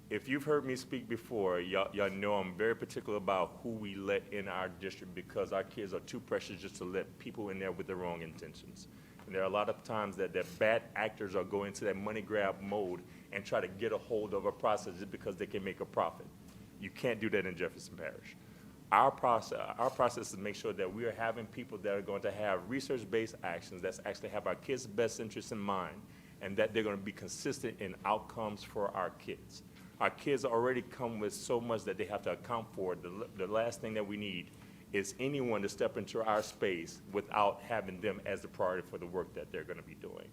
If you've heard me speak before, y'all know I'm very particular about who we let in our district because our kids are too precious just to let people in there with the wrong intentions. And there are a lot of times that bad actors are going into that money grab mode and try to get a hold of a process just because they can make a profit. You can't do that in Jefferson Parish. Our process is to make sure that we are having people that are going to have research-based actions that actually have our kids' best interests in mind, and that they're going to be consistent in outcomes for our kids. Our kids already come with so much that they have to account for. The last thing that we need is anyone to step into our space without having them as the priority for the work that they're going to be doing.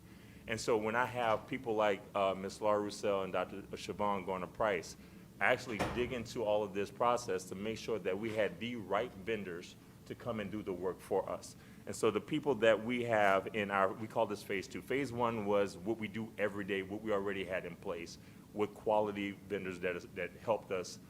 And so when I have people like Ms. Laura Roussel and Dr. Siobhan Garner-Price actually dig into all of this process to make sure that we had the right vendors to come and do the work for us. And so the people that we have in we call this phase 2. Phase 1 was what we do every day, what we already had in place with quality vendors that helped us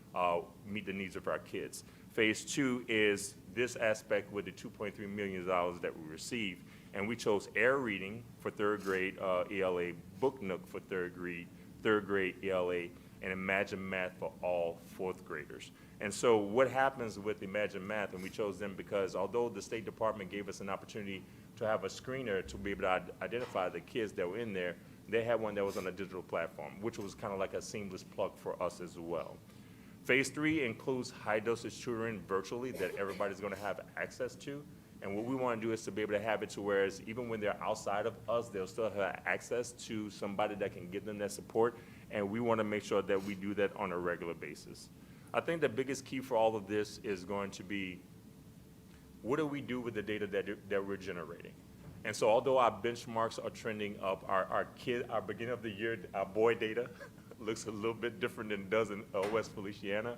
meet the needs of our kids. Phase 2 is this aspect with the $2.3 million that we received. And we chose Air Reading for 3rd grade ELA, Book Nook for 3rd grade ELA, and Imagine Math for all 4th graders. And so what happens with Imagine Math, and we chose them because although the State Department gave us an opportunity to have a screener to be able to identify the kids that were in there, they had one that was on a digital platform, which was kind of like a seamless plug for us as well. Phase 3 includes high dosage tutoring virtually that everybody's going to have access to. And what we want to do is to be able to have it to where even when they're outside of us, they'll still have access to somebody that can give them that support. And we want to make sure that we do that on a regular basis. I think the biggest key for all of this is going to be, what do we do with the data that we're generating? And so although our benchmarks are trending up, our beginning of the year, our boy data looks a little bit different than it does in West Feliciana.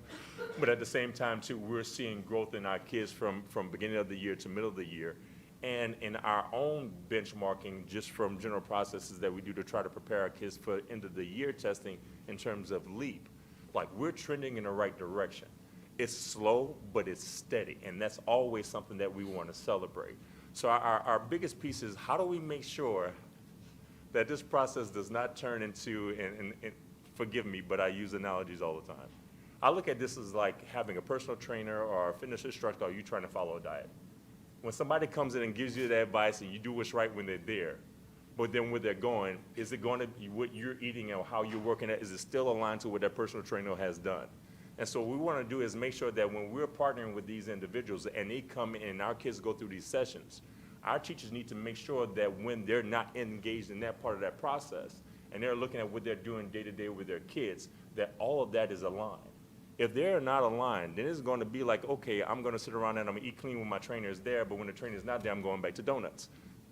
But at the same time, too, we're seeing growth in our kids from beginning of the year to middle of the year. And in our own benchmarking, just from general processes that we do to try to prepare our kids for end of the year testing in terms of LEAP, like we're trending in the right direction. It's slow, but it's steady. And that's always something that we want to celebrate. So our biggest piece is how do we make sure that this process does not turn into, and forgive me, but I use analogies all the time. I look at this as like having a personal trainer or a fitness instructor, or you trying to follow a diet. When somebody comes in and gives you that advice and you do what's right when they're there, but then where they're going, is it going to be what you're eating and how you're working at, is it still aligned to what that personal trainer has done? And so what we want to do is make sure that when we're partnering with these individuals and they come in and our kids go through these sessions, our teachers need to make sure that when they're not engaged in that part of that process and they're looking at what they're doing day to day with their kids, that all of that is aligned. If they're not aligned, then it's going to be like, okay, I'm going to sit around and I'm going to eat clean when my trainer is there, but when the trainer is not there, I'm going back to donuts.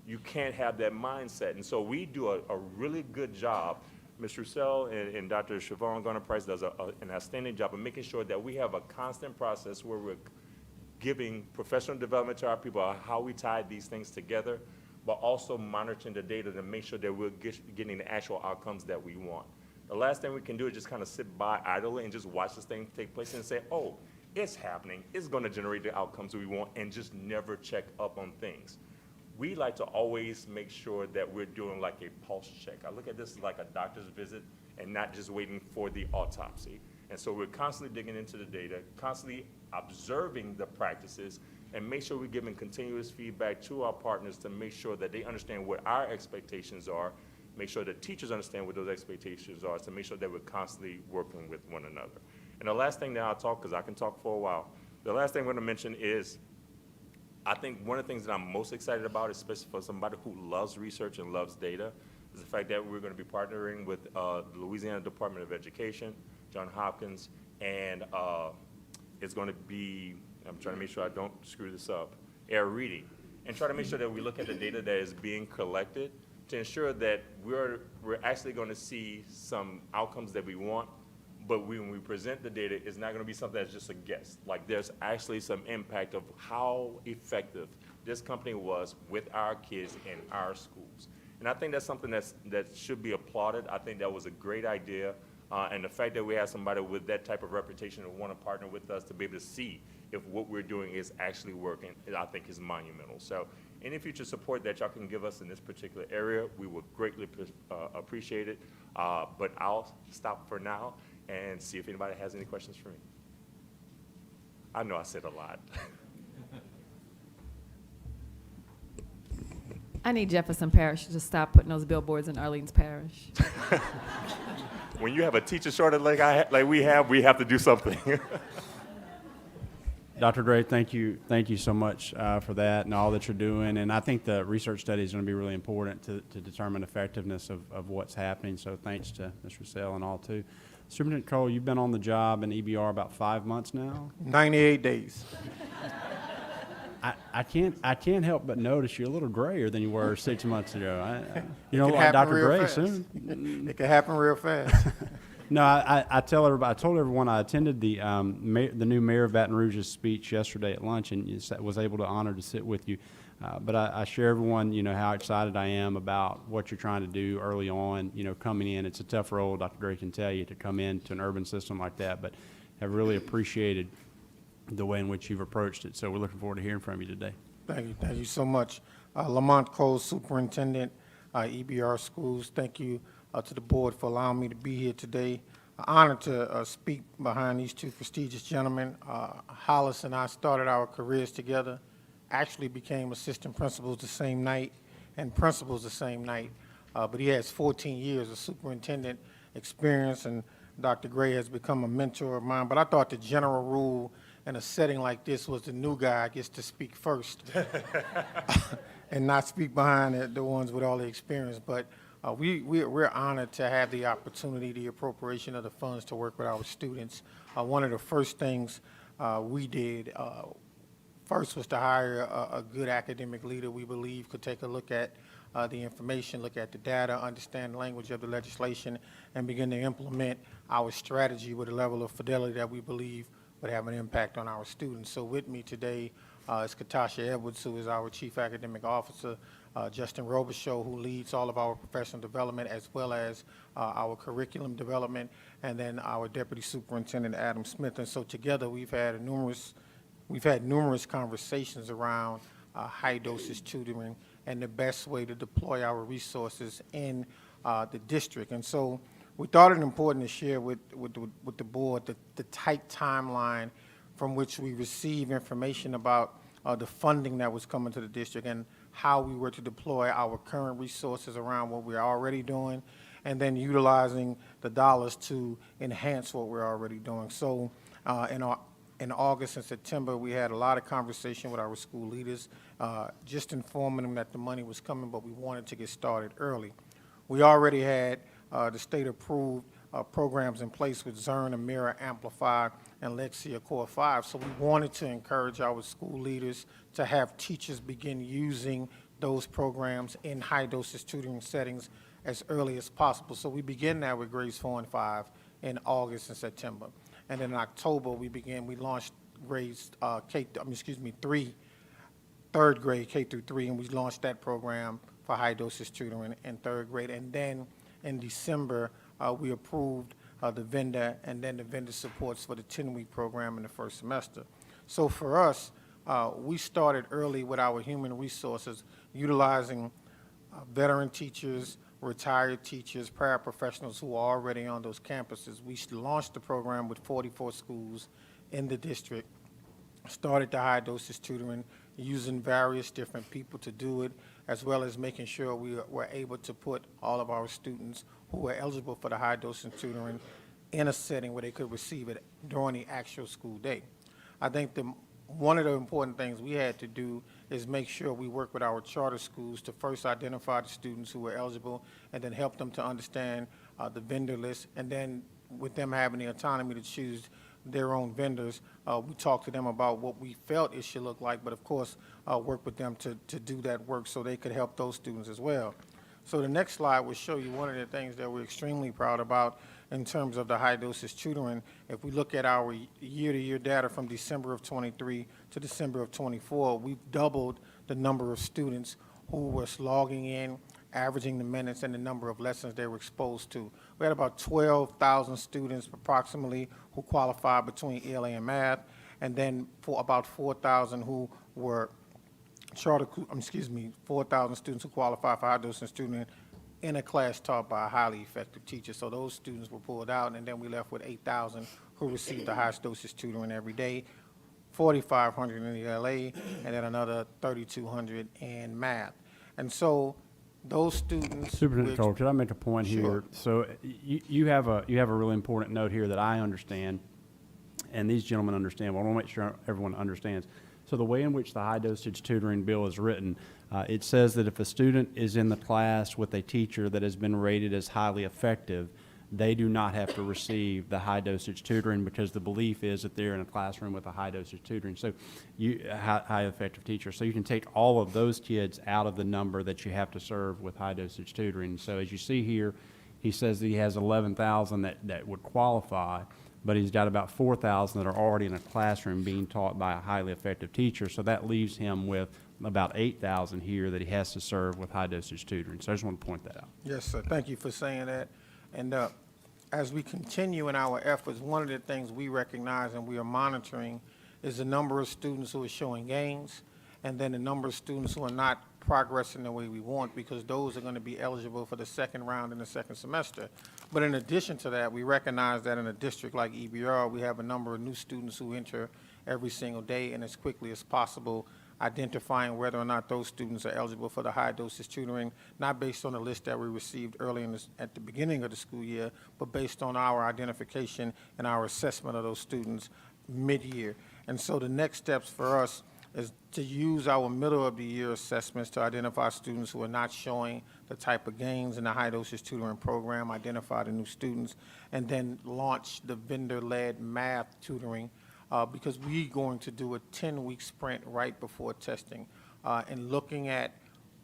You can't have that mindset. And so we do a really good job. Ms. Roussel and Dr. Siobhan Garner-Price does an outstanding job of making sure that we have a constant process where we're giving professional development to our people on how we tie these things together, but also monitoring the data to make sure that we're getting the actual outcomes that we want. The last thing we can do is just kind of sit by idly and just watch this thing take place and say, oh, it's happening, it's going to generate the outcomes we want, and just never check up on things. We like to always make sure that we're doing like a pulse check. I look at this like a doctor's visit and not just waiting for the autopsy. And so we're constantly digging into the data, constantly observing the practices, and make sure we're giving continuous feedback to our partners to make sure that they understand what our expectations are, make sure that teachers understand what those expectations are, to make sure that we're constantly working with one another. And the last thing that I'll talk, because I can talk for a while, the last thing I'm going to mention is I think one of the things that I'm most excited about, especially for somebody who loves research and loves data, is the fact that we're going to be partnering with the Louisiana Department of Education, Johns Hopkins, and it's going to be, I'm trying to make sure I don't screw this up, Air Reading, and try to make sure that we look at the data that is being collected to ensure that we're actually going to see some outcomes that we want, but when we present the data, it's not going to be something that's just a guess. Like there's actually some impact of how effective this company was with our kids in our schools. And I think that's something that should be applauded. I think that was a great idea. And the fact that we have somebody with that type of reputation and want to partner with us to be able to see if what we're doing is actually working, I think is monumental. So any future support that y'all can give us in this particular area, we would greatly appreciate it. But I'll stop for now and see if anybody has any questions for me. I know I said a lot. I need Jefferson Parish to stop putting those billboards in Arlene's Parish. When you have a teacher shortage like we have to do something. Dr. Gray, thank you so much for that and all that you're doing. And I think the research study is going to be really important to determine effectiveness of what's happening. So thanks to Mr. Russell and all too. Superintendent Cole, you've been on the job in EBR about 5 months now. 98 days. I can't help but notice you're a little grayer than you were 6 months ago. You know, It can like happen Dr. real Gray fast. soon. It can happen real fast. No, I told everyone I attended the new mayor of Baton Rouge's speech yesterday at lunch and was able to honor to sit with you. But I share everyone, how excited I am about what you're trying to do early on, coming in. It's a tough role, Dr. Gray can tell you, to come into an urban system like that, but have really appreciated the way in which you've approached it. So we're looking forward to hearing from you today. Thank you so much. Lamont Cole, Superintendent, EBR Schools. Thank you to the board for allowing me to be here today. Honored to speak behind these two prestigious gentlemen. Hollis and I started our careers together, actually became assistant principals the same night and principals the same night. But he has 14 years of superintendent experience, and Dr. Gray has become a mentor of mine. But I thought the general rule in a setting like this was the new guy gets to speak first and not speak behind the ones with all the experience. But we're honored to have the opportunity, the appropriation of the funds to work with our students. One of the first things we did first was to hire a good academic leader we believe could take a look at the information, look at the data, understand the language of the legislation, and begin to implement our strategy with a level of fidelity that we believe would have an impact on our students. So with me today is Katasha Edwards, who is our Chief Academic Officer, Justin Robichaud, who leads all of our professional development as well as our curriculum development, and then our Deputy Superintendent, Adam Smith. And so together we've had numerous conversations around high dosage tutoring and the best way to deploy our resources in the district. And so we thought it important to share with the board the tight timeline from which we receive information about the funding that was coming to the district and how we were to deploy our current resources around what we're already doing, and then utilizing the dollars to enhance what we're already doing. So in August and September, we had a lot of conversation with our school leaders, just informing them that the money was coming, but we wanted to get started early. We already had the state-approved programs in place with Zern, Amira, Amplify, and Lexia Core 5. So we wanted to encourage our school leaders to have teachers begin using those programs in high-dosage tutoring settings as early as possible. So we began that with grades 4 and 5 in August and September. And then in October, we launched grades third grade K through 3, and we launched that program for high-dosage tutoring in third grade. And then in December, we approved the vendor and then the vendor supports for the 10-week program in the first semester. So for us, we started early with our human resources, utilizing veteran teachers, retired teachers, paraprofessionals who are already on those campuses. We launched the program with 44 schools in the district, started the high dosage tutoring, using various different people to do it, as well as making sure we were able to put all of our students who were eligible for the high dosage tutoring in a setting where they could receive it during the actual school day. I think one of the important things we had to do is make sure we work with our charter schools to first identify the students who were eligible and then help them to understand the vendor list, and then with them having the autonomy to choose their own vendors, we talked to them about what we felt it should look like, but of course work with them to do that work so they could help those students as well. So the next slide will show you one of the things that we're extremely proud about in terms of the high dosage tutoring. If we look at our year-to-year data from December of 23 to December of 24, we've doubled the number of students who was logging in averaging the minutes and the number of lessons they were exposed to. We had about 12,000 students approximately who qualified between ELA and math, and then for about 4,000 who were 4,000 students who qualified for high dosage tutoring in a class taught by a highly effective teacher. So those students were pulled out, and then we left with 8,000 who received the highest dosage tutoring every day, 4,500 in ELA, and then another 3,200 in math. And so those students. Superintendent Cole, could I make a point Sure. here? So you have a really important note here that I understand, and these gentlemen understand, but I want to make sure everyone understands. So the way in which the high dosage tutoring bill is written, it says that if a student is in the class with a teacher that has been rated as highly effective, they do not have to receive the high dosage tutoring because the belief is that they're in a classroom with a high dosage tutoring. So high effective teacher. So you can take all of those kids out of the number that you have to serve with high dosage tutoring. So as you see here, he says that he has 11,000 that would qualify, but he's got about 4,000 that are already in a classroom being taught by a highly effective teacher. So that leaves him with about 8,000 here that he has to serve with high dosage tutoring. So I just want to point that out. Yes, sir. Thank you for saying that. And as we continue in our efforts, one of the things we recognize and we are monitoring is the number of students who are showing gains, and then the number of students who are not progressing the way we want, because those are going to be eligible for the second round in the second semester. But in addition to that, we recognize that in a district like EBR, we have a number of new students who enter every single day, and as quickly as possible, identifying whether or not those students are eligible for the high dosage tutoring, not based on the list that we received early at the beginning of the school year, but based on our identification and our assessment of those students mid-year. And so the next steps for us is to use our middle of the year assessments to identify students who are not showing the type of gains in the high dosage tutoring program, identify the new students, and then launch the vendor-led math tutoring, because we're going to do a 10-week sprint right before testing. And looking at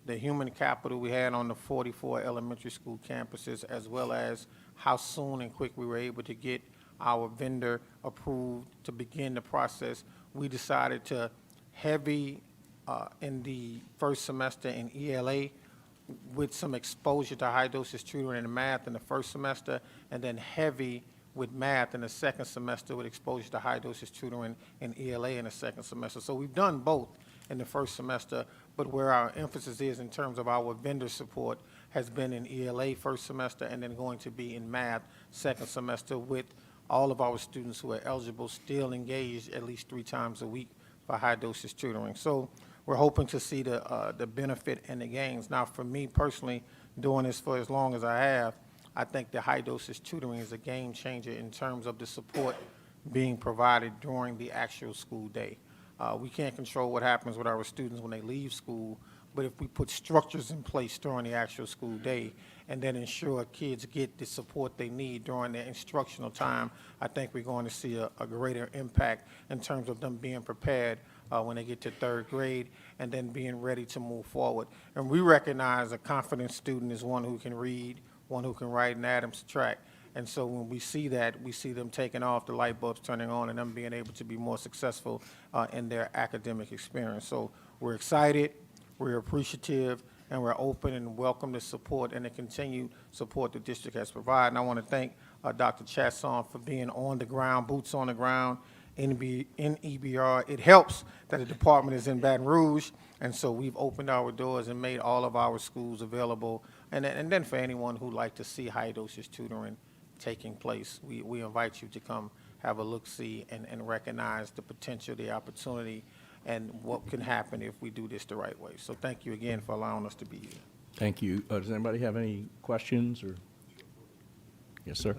the human capital we had on the 44 elementary school campuses, as well as how soon and quick we were able to get our vendor approved to begin the process, we decided to heavy in the first semester in ELA with some exposure to high dosage tutoring and math in the first semester, and then heavy with math in the second semester with exposure to high dosage tutoring and ELA in the second semester. So we've done both in the first semester, but where our emphasis is in terms of our vendor support has been in ELA first semester, and then going to be in math second semester, with all of our students who are eligible still engaged at least 3 times a week for high dosage tutoring. So we're hoping to see the benefit and the gains. Now, for me personally, doing this for as long as I have, I think the high dosage tutoring is a game changer in terms of the support being provided during the actual school day. We can't control what happens with our students when they leave school, but if we put structures in place during the actual school day and then ensure kids get the support they need during their instructional time, I think we're going to see a greater impact in terms of them being prepared when they get to 3rd grade and then being ready to move forward. And we recognize a confident student is one who can read, one who can write and add and subtract. And so when we see that, we see them taking off, the light bulbs turning on, and them being able to be more successful in their academic experience. So we're excited, we're appreciative, and we're open and welcome the support and the continued support the district has provided. And I want to thank Dr. Chasson for being on the ground, boots on the ground in EBR. It helps that the department is in Baton Rouge, and so we've opened our doors and made all of our schools available. And then for anyone who'd like to see high dosage tutoring taking place, we invite you to come have a look-see and recognize the potential, the opportunity, and what can happen if we do this the right way. So thank you again for allowing us to be here. Thank you. Does anybody have any questions or? Yes, sir.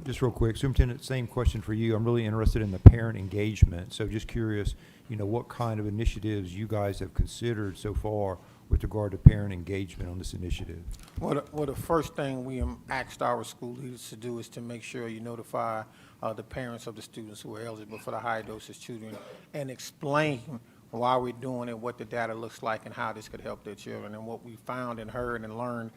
Just real quick, Superintendent, same question for you. I'm really interested in the parent engagement. So just curious, what kind of initiatives you guys have considered so far with regard to parent engagement on this initiative? Well, the first thing we asked our school leaders to do is to make sure you notify the parents of the students who are eligible for the high dosage tutoring and explain why we're doing it, what the data looks like, and how this could help their children. And what we found and heard and learned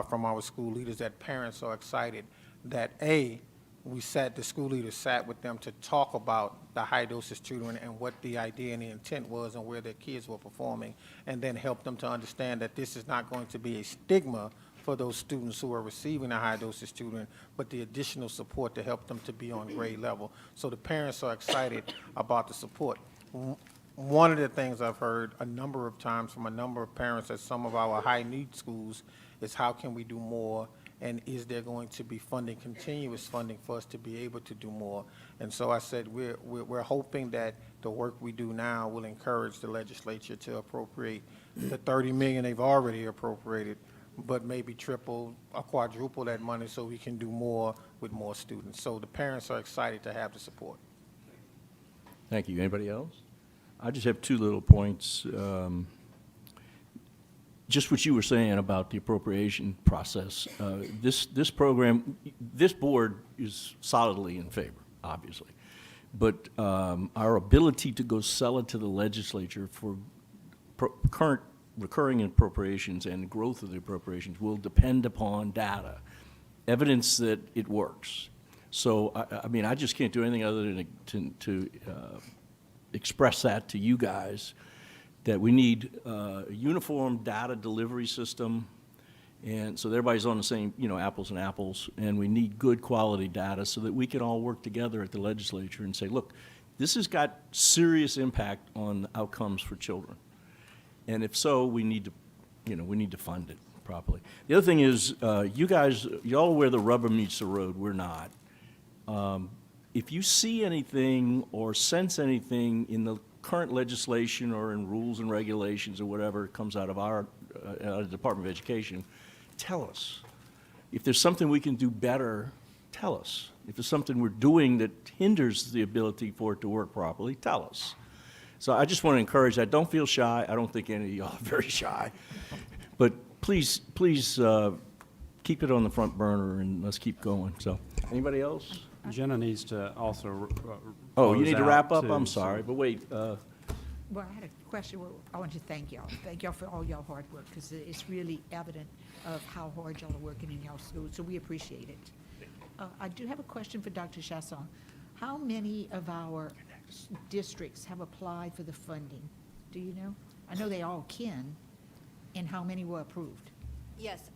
from our school leaders, that parents are excited that A, the school leaders sat with them to talk about the high dosage tutoring and what the idea and the intent was and where their kids were performing, and then help them to understand that this is not going to be a stigma for those students who are receiving the high dosage tutoring, but the additional support to help them to be on grade level. So the parents are excited about the support. One of the things I've heard a number of times from a number of parents at some of our high-need schools is how can we do more, and is there going to be funding, continuous funding for us to be able to do more? And so I said we're hoping that the work we do now will encourage the legislature to appropriate the $30 million they've already appropriated, but maybe triple or quadruple that money so we can do more with more students. So the parents are excited to have the support. Thank you. Anybody else? I just have two little points. Just what you were saying about the appropriation process. This program, this board is solidly in favor, obviously. But our ability to go sell it to the legislature for current recurring appropriations and growth of the appropriations will depend upon data, evidence that it works. So, I mean, I just can't do anything other than to express that to you guys, that we need a uniform data delivery system, and so everybody's on the same, apples and apples, and we need good quality data so that we can all work together at the legislature and say, look, this has got serious impact on outcomes for children. And if so, we need to fund it properly. The other thing is, y'all where the rubber meets the road, we're not. If you see anything or sense anything in the current legislation or in rules and regulations or whatever comes out of our Department of Education, tell us. If there's something we can do better, tell us. If there's something we're doing that hinders the ability for it to work properly, tell us. So I just want to encourage that. Don't feel shy. I don't think any of y'all are very shy. But please keep it on the front burner and let's keep going. So, anybody else? Jenna needs to also Oh, you close need to out, wrap up? too, I'm so- sorry, but wait. Well, I had a question. Well, I want to thank y'all. Thank y'all for all y'all hard work, because it's really evident of how hard y'all are working in y'all schools, so we appreciate it. I do have a question for Dr. Chasson. How many of our districts have applied for the funding? Do you know? I know they all can, and how many were approved? Yes,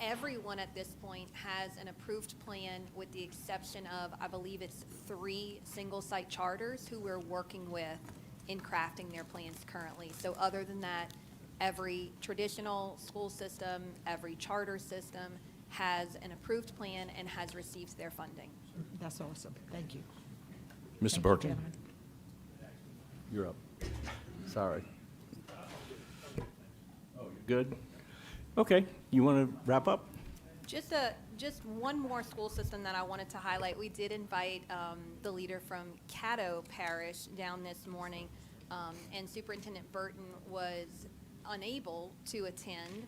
everyone at this point has an approved plan with the exception of, I believe it's 3 single-site charters who we're working with in crafting their plans currently. So other than that, every traditional school system, every charter system has an approved plan and has received their funding. That's awesome. Thank you. Mr. Thank you, Burton, gentlemen. you're up. Sorry. Oh, you're good? Okay, you want to wrap up? Just one more school system that I wanted to highlight. We did invite the leader from Caddo Parish down this morning, and Superintendent Burton was unable to attend.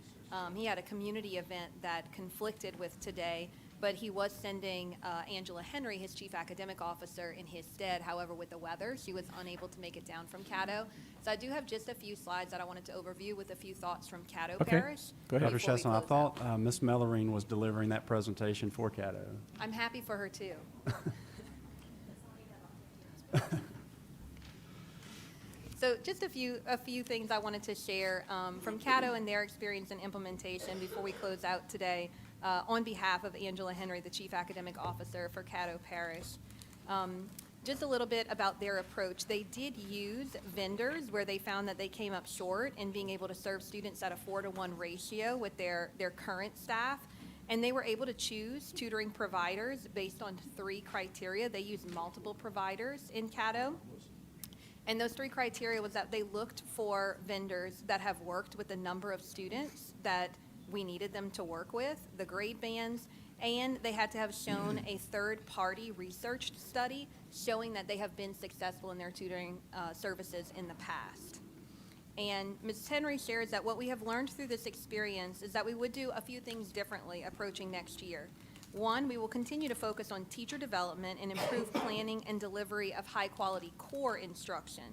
He had a community event that conflicted with today, but he was sending Angela Henry, his chief academic officer, in his stead. However, with the weather, she was unable to make it down from Caddo. So I do have just a few slides that I wanted to overview with a few thoughts from Caddo Parish. Go ahead. Dr. before we Chesson, I close thought out. Ms. Mellerine was delivering that presentation for Caddo. I'm happy for her too. So just a few things I wanted to share from Caddo and their experience and implementation before we close out today on behalf of Angela Henry, the Chief Academic Officer for Caddo Parish. Just a little bit about their approach. They did use vendors where they found that they came up short in being able to serve students at a 4-to-1 ratio with their current staff. And they were able to choose tutoring providers based on 3 criteria. They used multiple providers in Caddo. And those 3 criteria was that they looked for vendors that have worked with the number of students that we needed them to work with, the grade bands, and they had to have shown a third-party research study showing that they have been successful in their tutoring services in the past. And Ms. Henry shares that what we have learned through this experience is that we would do a few things differently approaching next year. 1, we will continue to focus on teacher development and improve planning and delivery of high-quality core instruction.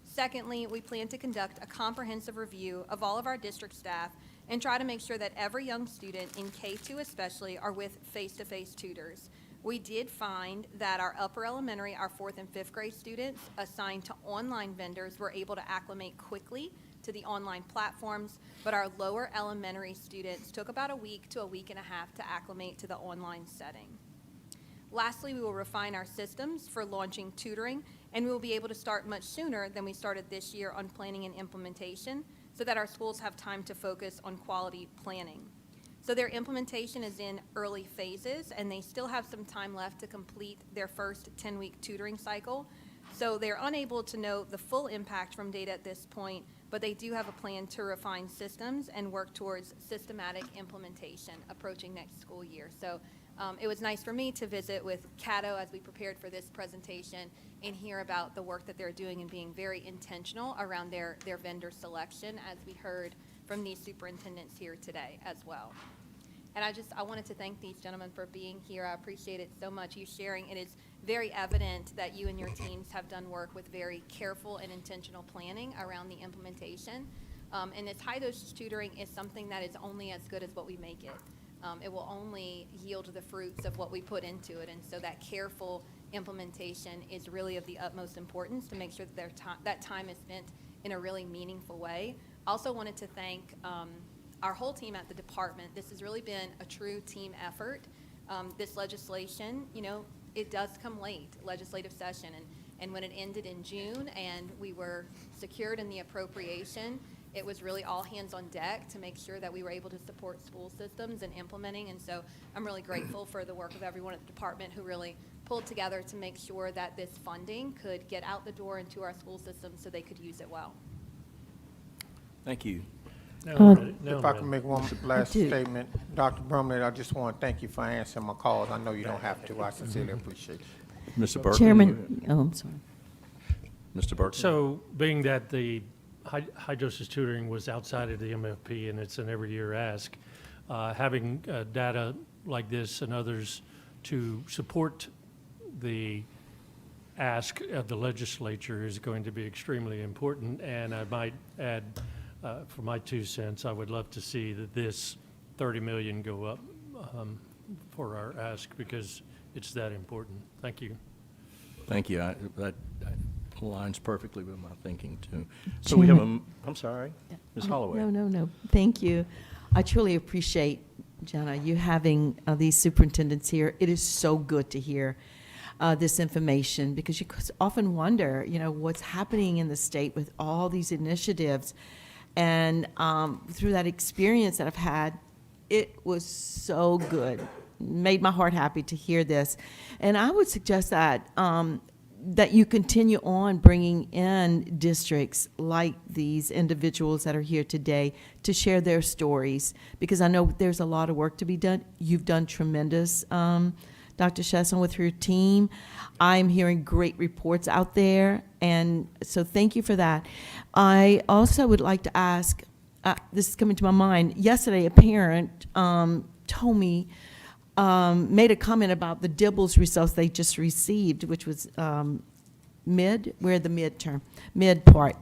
Secondly, we plan to conduct a comprehensive review of all of our district staff and try to make sure that every young student in K-2 especially are with face-to-face tutors. We did find that our upper elementary, our 4th and 5th grade students assigned to online vendors were able to acclimate quickly to the online platforms, but our lower elementary students took about a week to a week and a half to acclimate to the online setting. Lastly, we will refine our systems for launching tutoring, and we will be able to start much sooner than we started this year on planning and implementation so that our schools have time to focus on quality planning. So their implementation is in early phases, and they still have some time left to complete their first 10-week tutoring cycle. So they're unable to know the full impact from data at this point, but they do have a plan to refine systems and work towards systematic implementation approaching next school year. So it was nice for me to visit with Cato as we prepared for this presentation and hear about the work that they're doing and being very intentional around their vendor selection, as we heard from these superintendents here today as well. And I wanted to thank these gentlemen for being here. I appreciate it so much, you sharing. It is very evident that you and your teams have done work with very careful and intentional planning around the implementation. And this high-dosage tutoring is something that is only as good as what we make it. It will only yield the fruits of what we put into it. And so that careful implementation is really of the utmost importance to make sure that that time is spent in a really meaningful way. Also wanted to thank our whole team at the department. This has really been a true team effort. This legislation, it does come late, legislative session, and when it ended in June and we were secured in the appropriation, it was really all hands on deck to make sure that we were able to support school systems and implementing. And so I'm really grateful for the work of everyone at the department who really pulled together to make sure that this funding could get out the door into our school systems so they could use it well. Thank you. If I can make one last statement, Dr. Brumley, I just want to thank you for answering my calls. I know you don't have to. I sincerely appreciate it. Mr. Burke? Chairman, I'm sorry. Mr. Burke? So being that the high dosage tutoring was outside of the MFP and it's an every year ask, having data like this and others to support the ask of the legislature is going to be extremely important. And I might add, for my 2 cents, I would love to see that this 30 million go up for our ask because it's that important. Thank you. Thank you. That aligns perfectly with my thinking, too. So we have I'm sorry, Ms. Holloway. No. Thank you. I truly appreciate, Jenna, you having these superintendents here. It is so good to hear this information because you often wonder, what's happening in the state with all these initiatives. And through that experience that I've had, it was so good. Made my heart happy to hear this. And I would suggest that that you continue on bringing in districts like these individuals that are here today to share their stories, because I know there's a lot of work to be done. You've done tremendous, Dr. Chesson, with your team. I'm hearing great reports out there, and so thank you for that. I also would like to ask, this is coming to my mind, yesterday a parent told me, made a comment about the Dibbles results they just received, which was mid part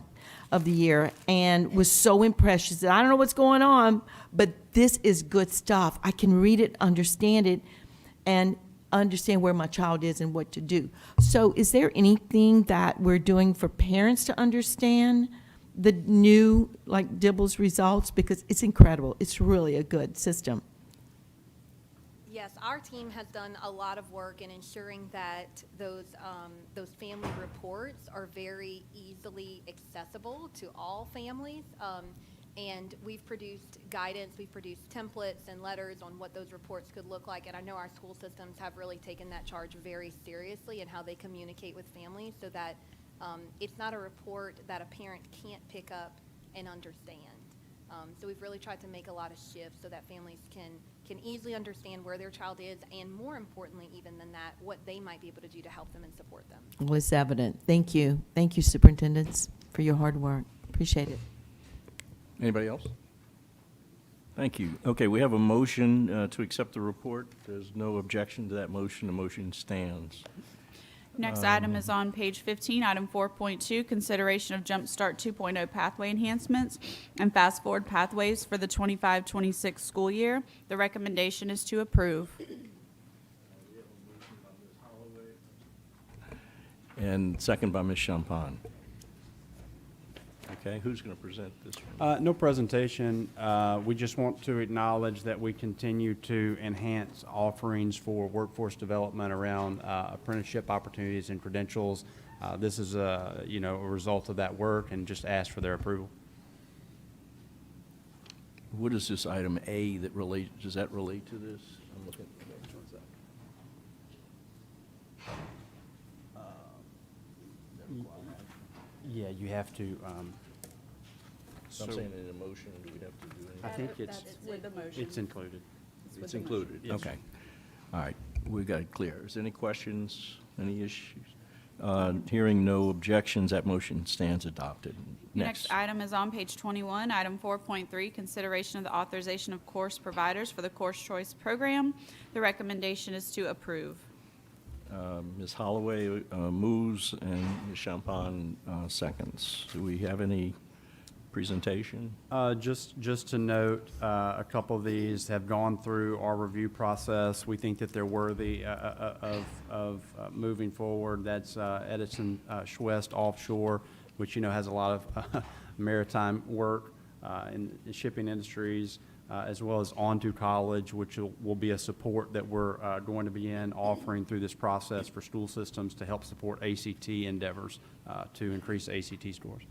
of the year, and was so impressed. She said, I don't know what's going on, but this is good stuff. I can read it, understand it, and understand where my child is and what to do. So is there anything that we're doing for parents to understand the new, Dibbles results? Because it's incredible. It's really a good system. Yes, our team has done a lot of work in ensuring that those family reports are very easily accessible to all families. And we've produced guidance, we've produced templates and letters on what those reports could look like. And I know our school systems have really taken that charge very seriously in how they communicate with families so that it's not a report that a parent can't pick up and understand. So we've really tried to make a lot of shifts so that families can easily understand where their child is, and more importantly even than that, what they might be able to do to help them and support them. Well, it's evident. Thank you. Thank you, superintendents, for your hard work. Appreciate it. Anybody else? Thank you. Okay, we have a motion to accept the report. There's no objection to that motion. The motion stands. Next item is on page 15, item 4.2, consideration of Jumpstart 2.0 pathway enhancements and fast forward pathways for the 25-26 school year. The recommendation is to approve. and second by Ms. Champagne. Okay, who's going to present this one? No presentation. We just want to acknowledge that we continue to enhance offerings for workforce development around apprenticeship opportunities and credentials. This is a result of that work, and just ask for their approval. What is this item A that does that relate to this? I'm looking. Yeah, you have to. So I'm saying in a motion, do we have to do anything? I think it's with the motion. it's included. It's included, Yes. okay. All right, we got it clear. Is there any questions, any issues? Hearing no objections, that motion stands adopted. Next item is on page 21, item 4.3, consideration of the authorization of course providers for the Course Choice Program. The recommendation is to approve. Ms. Holloway moves and Ms. Champagne seconds. Do we have any presentation? Just to note, a couple of these have gone through our review process. We think that they're worthy of moving forward. That's Edison Schwest Offshore, which has a lot of maritime work in the shipping industries, as well as Onto College, which will be a support that we're going to begin offering through this process for school systems to help support ACT endeavors to increase ACT scores.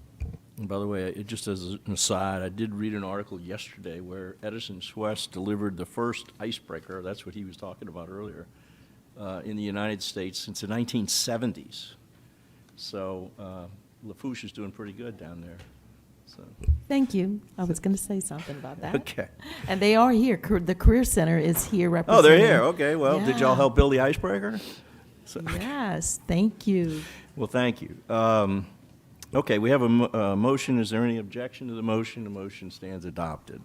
And by the way, just as an aside, I did read an article yesterday where Edison Schwest delivered the first icebreaker, that's what he was talking about earlier, in the United States since the 1970s. So Lafourche is doing pretty good down there. So. Thank you. I was going to say something about that. Okay. And they are here. The Career Center is here Oh, representing. they're here. Okay. Well, did y'all Yeah. help build the icebreaker? So, Yes, thank you. well, thank you. Okay, we have a motion. Is there any objection to the motion? The motion stands adopted.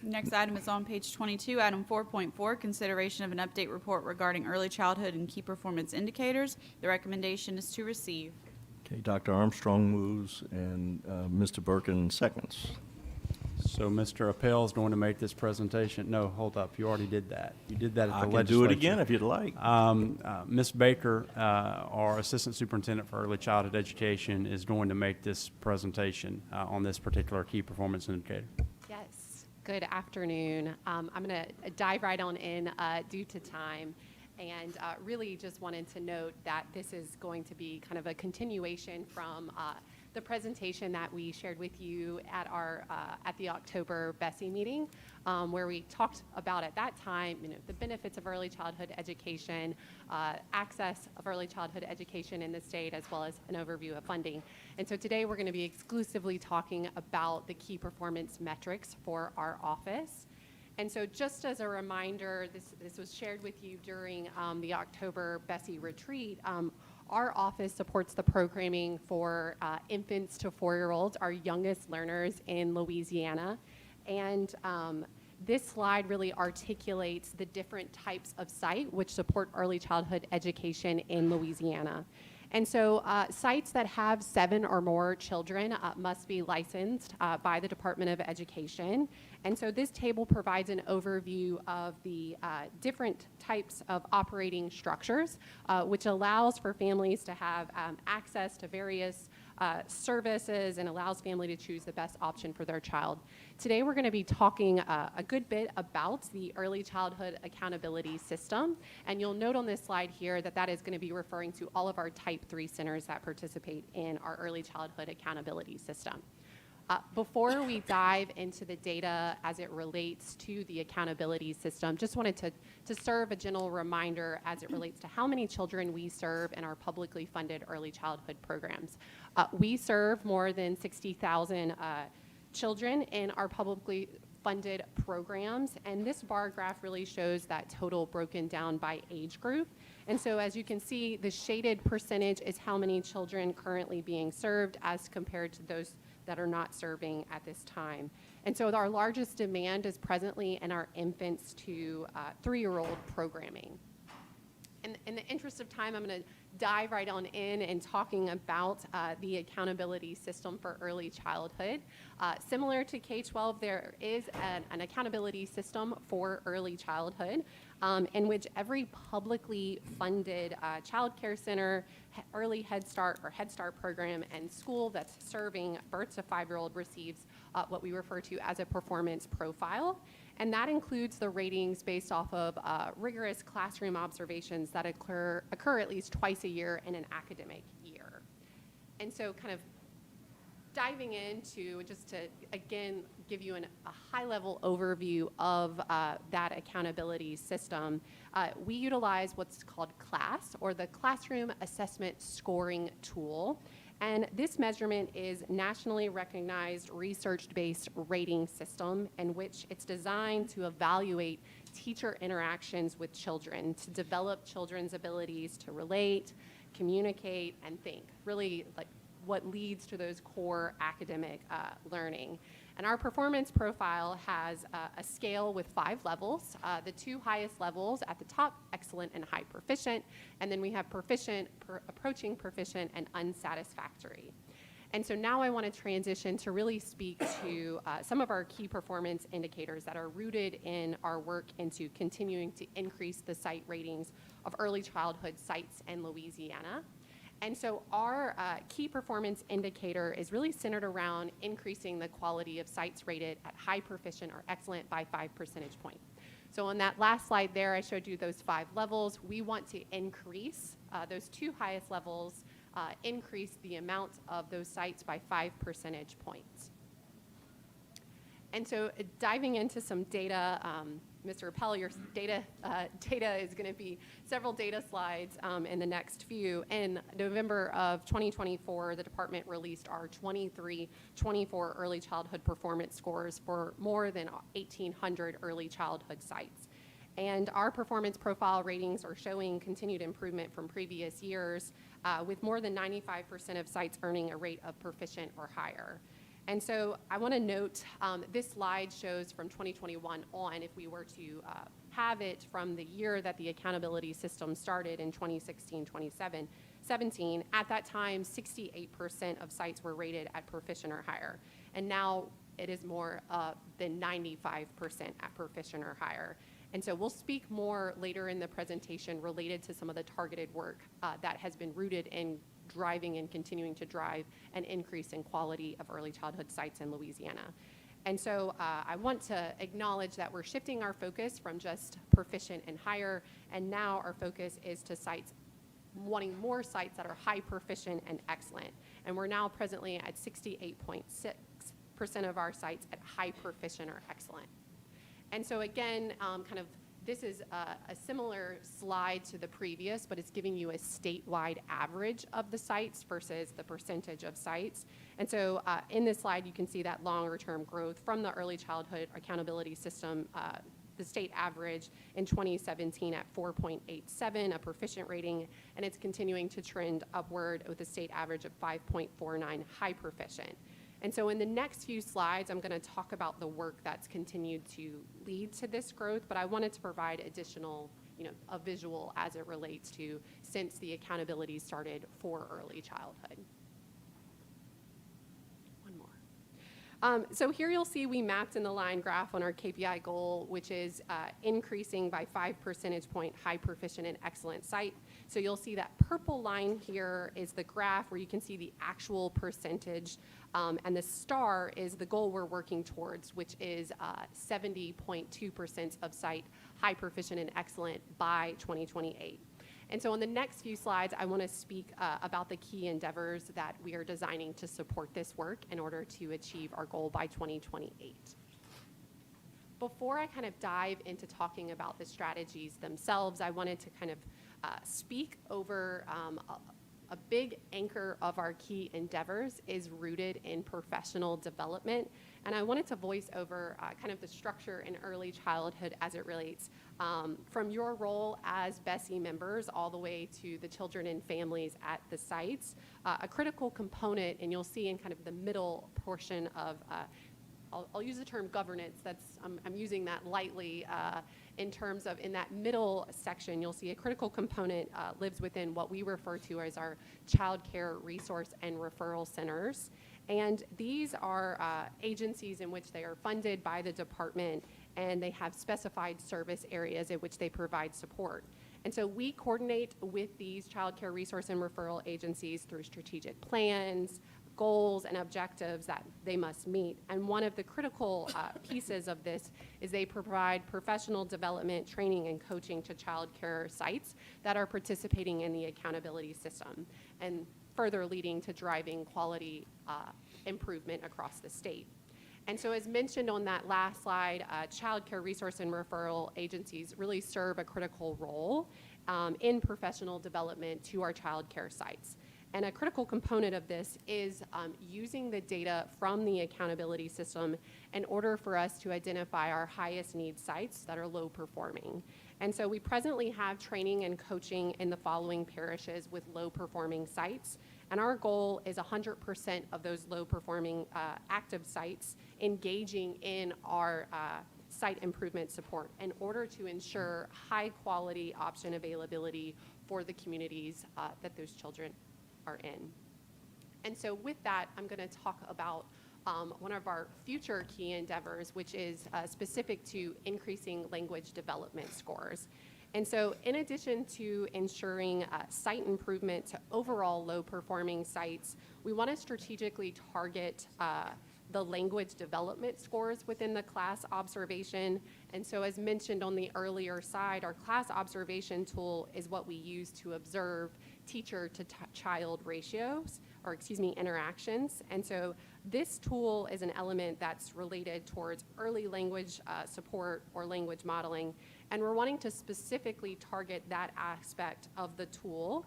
Next item is on page 22, item 4.4, consideration of an update report regarding early childhood and key performance indicators. The recommendation is to receive. Okay, Dr. Armstrong moves and Mr. Birkin seconds. So Mr. Appel is going to make this presentation. No, hold up. You already did that. You did that at the I can legislature. do it again if you'd like. Ms. Baker, our Assistant Superintendent for Early Childhood Education, is going to make this presentation on this particular key performance indicator. Yes, good afternoon. I'm going to dive right on in due to time, and really just wanted to note that this is going to be kind of a continuation from the presentation that we shared with you at our at the October Bessie meeting, where we talked about at that time, the benefits of early childhood education, access of early childhood education in the state, as well as an overview of funding. And so today we're going to be exclusively talking about the key performance metrics for our office. And so just as a reminder, this was shared with you during the October Bessie retreat. Our office supports the programming for infants to 4-year-olds, our youngest learners in Louisiana. And this slide really articulates the different types of site which support early childhood education in Louisiana. And so sites that have 7 or more children must be licensed by the Department of Education. And so this table provides an overview of the different types of operating structures, which allows for families to have access to various services and allows family to choose the best option for their child. Today we're going to be talking a good bit about the early childhood accountability system, and you'll note on this slide here that that is going to be referring to all of our type 3 centers that participate in our early childhood accountability system. Before we dive into the data as it relates to the accountability system, just wanted to serve a general reminder as it relates to how many children we serve in our publicly funded early childhood programs. We serve more than 60,000 children in our publicly funded programs, and this bar graph really shows that total broken down by age group. And so as you can see, the shaded percentage is how many children currently being served as compared to those that are not serving at this time. And so our largest demand is presently in our infants to 3-year-old programming. In the interest of time, I'm going to dive right on in and talking about the accountability system for early childhood. Similar to K-12, there is an accountability system for early childhood in which every publicly funded child care center, early Head Start or Head Start program, and school that's serving birth to 5-year-old receives what we refer to as a performance profile. And that includes the ratings based off of rigorous classroom observations that occur at least twice a year in an academic year. And so kind of diving into, just to, again, give you a high-level overview of that accountability system, we utilize what's called CLASS, or the Classroom Assessment Scoring Tool. And this measurement is nationally recognized research-based rating system in which it's designed to evaluate teacher interactions with children, to develop children's abilities to relate, communicate, and think, really like what leads to those core academic learning. And our performance profile has a scale with 5 levels. The 2 highest levels at the top, excellent and high proficient, and then we have proficient, approaching proficient, and unsatisfactory. And so now I want to transition to really speak to some of our key performance indicators that are rooted in our work into continuing to increase the site ratings of early childhood sites in Louisiana. And so our key performance indicator is really centered around increasing the quality of sites rated at high, proficient, or excellent by 5 percentage points. So on that last slide there, I showed you those 5 levels. We want to increase those 2 highest levels, increase the amount of those sites by 5 percentage points. And so diving into some data, Mr. Appel, your data is going to be several data slides in the next few. In November of 2024, the department released our 23-24 early childhood performance scores for more than 1,800 early childhood sites. And our performance profile ratings are showing continued improvement from previous years, with more than 95% of sites earning a rate of proficient or higher. And so I want to note this slide shows from 2021 on, if we were to have it from the year that the accountability system started in 2016-2017, at that time, 68% of sites were rated at proficient or higher. And now it is more than 95% at proficient or higher. And so we'll speak more later in the presentation related to some of the targeted work that has been rooted in driving and continuing to drive an increase in quality of early childhood sites in Louisiana. And so I want to acknowledge that we're shifting our focus from just proficient and higher, and now our focus is to sites, wanting more sites that are high proficient and excellent. And we're now presently at 68.6% of our sites at high proficient or excellent. And so again, kind of this is a similar slide to the previous, but it's giving you a statewide average of the sites versus the percentage of sites. And so in this slide, you can see that longer term growth from the early childhood accountability system, the state average in 2017 at 4.87, a proficient rating, and it's continuing to trend upward with a state average of 5.49 high proficient. And so in the next few slides, I'm going to talk about the work that's continued to lead to this growth, but I wanted to provide additional, a visual as it relates to since the accountability started for early childhood. One more. So here you'll see we mapped in the line graph on our KPI goal, which is increasing by 5 percentage point high proficient and excellent site. So you'll see that purple line here is the graph where you can see the actual percentage, and the star is the goal we're working towards, which is 70.2% of site high proficient and excellent by 2028. And so on the next few slides, I want to speak about the key endeavors that we are designing to support this work in order to achieve our goal by 2028. Before I kind of dive into talking about the strategies themselves, I wanted to kind of speak over a big anchor of our key endeavors is rooted in professional development. And I wanted to voice over kind of the structure in early childhood as it relates from your role as BESI members all the way to the children and families at the sites. A critical component, and you'll see in kind of the middle portion of I'll use the term governance. I'm using that lightly in terms of in that middle section, you'll see a critical component lives within what we refer to as our child care resource and referral centers. And these are agencies in which they are funded by the department, and they have specified service areas in which they provide support. And so we coordinate with these child care resource and referral agencies through strategic plans, goals, and objectives that they must meet. And one of the critical pieces of this is they provide professional development, training, and coaching to child care sites that are participating in the accountability system, and further leading to driving quality improvement across the state. And so as mentioned on that last slide, child care resource and referral agencies really serve a critical role in professional development to our child care sites. And a critical component of this is using the data from the accountability system in order for us to identify our highest need sites that are low performing. And so we presently have training and coaching in the following parishes with low performing sites. And our goal is 100% of those low performing active sites engaging in our site improvement support in order to ensure high quality option availability for the communities that those children are in. And so with that, I'm going to talk about one of our future key endeavors, which is specific to increasing language development scores. And so in addition to ensuring site improvement to overall low-performing sites, we want to strategically target the language development scores within the class observation. And so as mentioned on the earlier side, our class observation tool is what we use to observe teacher-to-child ratios, or interactions. And so this tool is an element that's related towards early language support or language modeling. And we're wanting to specifically target that aspect of the tool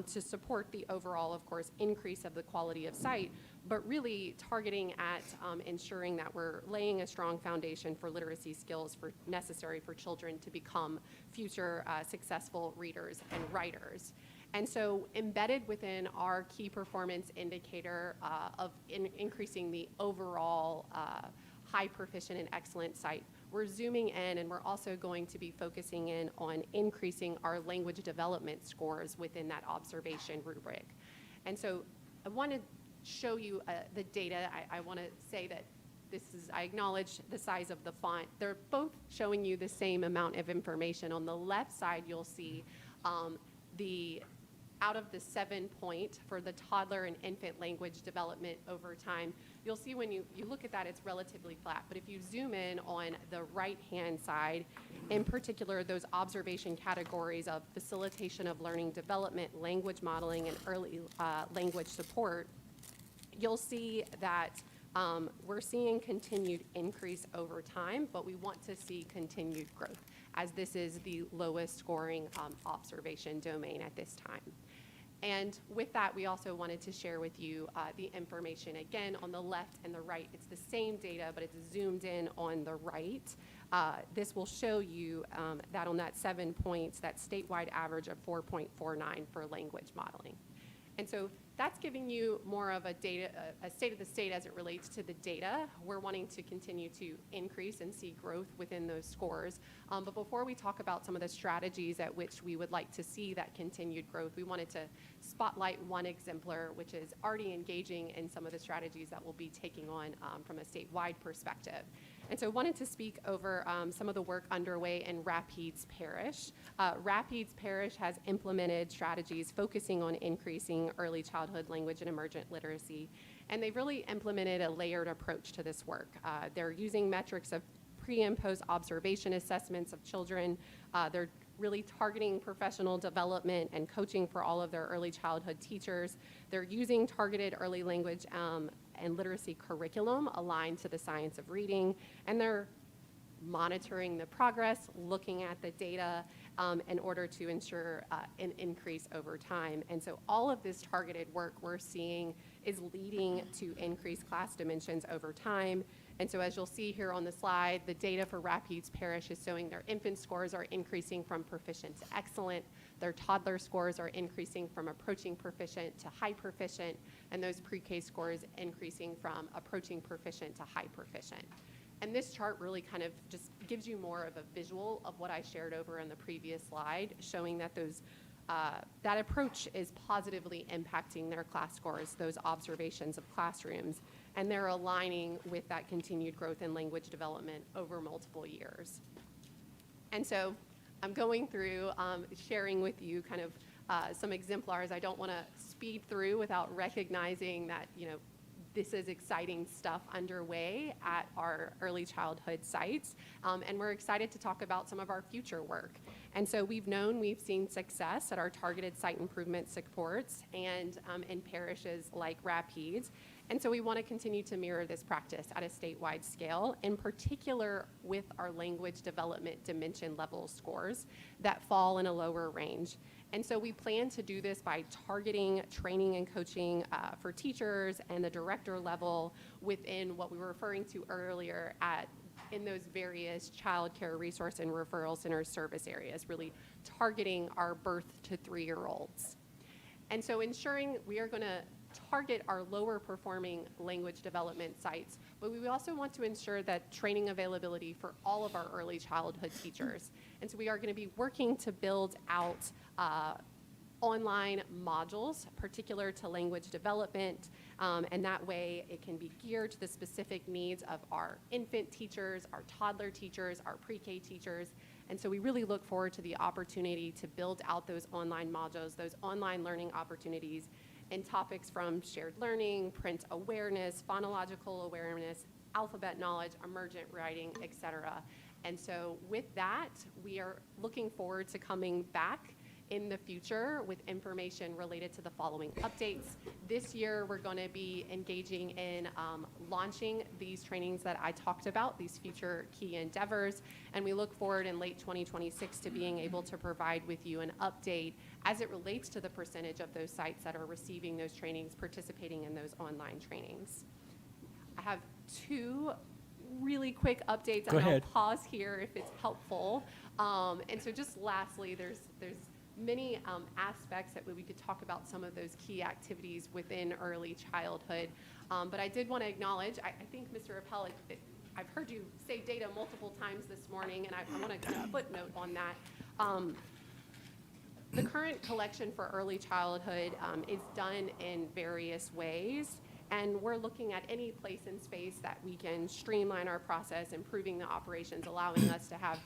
to support the overall, of course, increase of the quality of site, but really targeting at ensuring that we're laying a strong foundation for literacy skills necessary for children to become future successful readers and writers. And so embedded within our key performance indicator of increasing the overall high proficient and excellent site, we're zooming in, and we're also going to be focusing in on increasing our language development scores within that observation rubric. And so I want to show you the data. I want to say that I acknowledge the size of the font. They're both showing you the same amount of information. On the left side, you'll see out of the 7-point for the toddler and infant language development over time, you'll see when you look at that, it's relatively flat. But if you zoom in on the right-hand side, in particular, those observation categories of facilitation of learning development, language modeling, and early language support, you'll see that we're seeing continued increase over time, but we want to see continued growth, as this is the lowest scoring observation domain at this time. And with that, we also wanted to share with you the information. Again, on the left and the right, it's the same data, but it's zoomed in on the right. This will show you that on that 7 points, that statewide average of 4.49 for language modeling. And so that's giving you more of a state of the state as it relates to the data. We're wanting to continue to increase and see growth within those scores. But before we talk about some of the strategies at which we would like to see that continued growth, we wanted to spotlight one exemplar, which is already engaging in some of the strategies that we'll be taking on from a statewide perspective. And so I wanted to speak over some of the work underway in Rapides Parish. Rapides Parish has implemented strategies focusing on increasing early childhood language and emergent literacy, and they've really implemented a layered approach to this work. They're using metrics of pre and post observation assessments of children. They're really targeting professional development and coaching for all of their early childhood teachers. They're using targeted early language and literacy curriculum aligned to the science of reading, and they're monitoring the progress, looking at the data in order to ensure an increase over time. And so all of this targeted work we're seeing is leading to increased class dimensions over time. And so as you'll see here on the slide, the data for Rapides Parish is showing their infant scores are increasing from proficient to excellent. Their toddler scores are increasing from approaching proficient to high proficient, and those pre-K scores increasing from approaching proficient to high proficient. And this chart really kind of just gives you more of a visual of what I shared over in the previous slide, showing that that approach is positively impacting their class scores, those observations of classrooms, and they're aligning with that continued growth in language development over multiple years. And so I'm going through sharing with you kind of some exemplars. I don't want to speed through without recognizing that, this is exciting stuff underway at our early childhood sites, and we're excited to talk about some of our future work. And so we've seen success at our targeted site improvement supports and in parishes like Rapides. And so we want to continue to mirror this practice at a statewide scale, in particular with our language development dimension level scores that fall in a lower range. And so we plan to do this by targeting training and coaching for teachers and the director level within what we were referring to earlier in those various child care resource and referral center service areas, really targeting our birth to 3-year-olds. And so ensuring we are going to target our lower performing language development sites, but we also want to ensure that training availability for all of our early childhood teachers. And so we are going to be working to build out online modules particular to language development, and that way it can be geared to the specific needs of our infant teachers, our toddler teachers, our pre-K teachers. And so we really look forward to the opportunity to build out those online modules, those online learning opportunities in topics from shared learning, print awareness, phonological awareness, alphabet knowledge, emergent writing, etc. And so with that, we are looking forward to coming back in the future with information related to the following updates. This year, we're going to be engaging in launching these trainings that I talked about, these future key endeavors, and we look forward in late 2026 to being able to provide with you an update as it relates to the percentage of those sites that are receiving those trainings, participating in those online trainings. I have 2 really quick updates. Go ahead. I'll pause here if it's helpful. And so just lastly, there's many aspects that we could talk about some of those key activities within early childhood. But I did want to acknowledge, I think, Mr. Appellate, I've heard you say data multiple times this morning, and I want to kind of footnote on that. The current collection for early childhood is done in various ways, and we're looking at any place and space that we can streamline our process, improving the operations, allowing us to have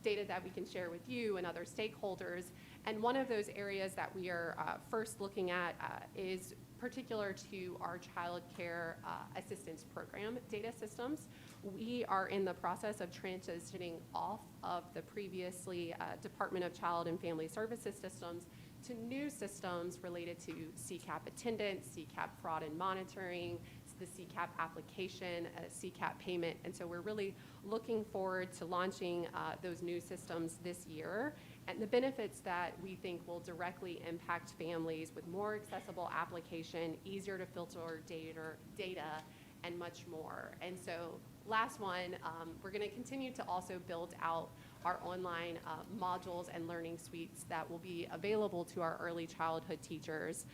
data that we can share with you and other stakeholders. And one of those areas that we are first looking at is particular to our child care assistance program data systems. We are in the process of transitioning off of the previously Department of Child and Family Services systems to new systems related to CCAP attendance, CCAP fraud and monitoring, the CCAP application, CCAP payment. And so we're really looking forward to launching those new systems this year, and the benefits that we think will directly impact families with more accessible application, easier to filter data, and much more. And so last one, we're going to continue to also build out our online modules and learning suites that will be available to our early childhood teachers.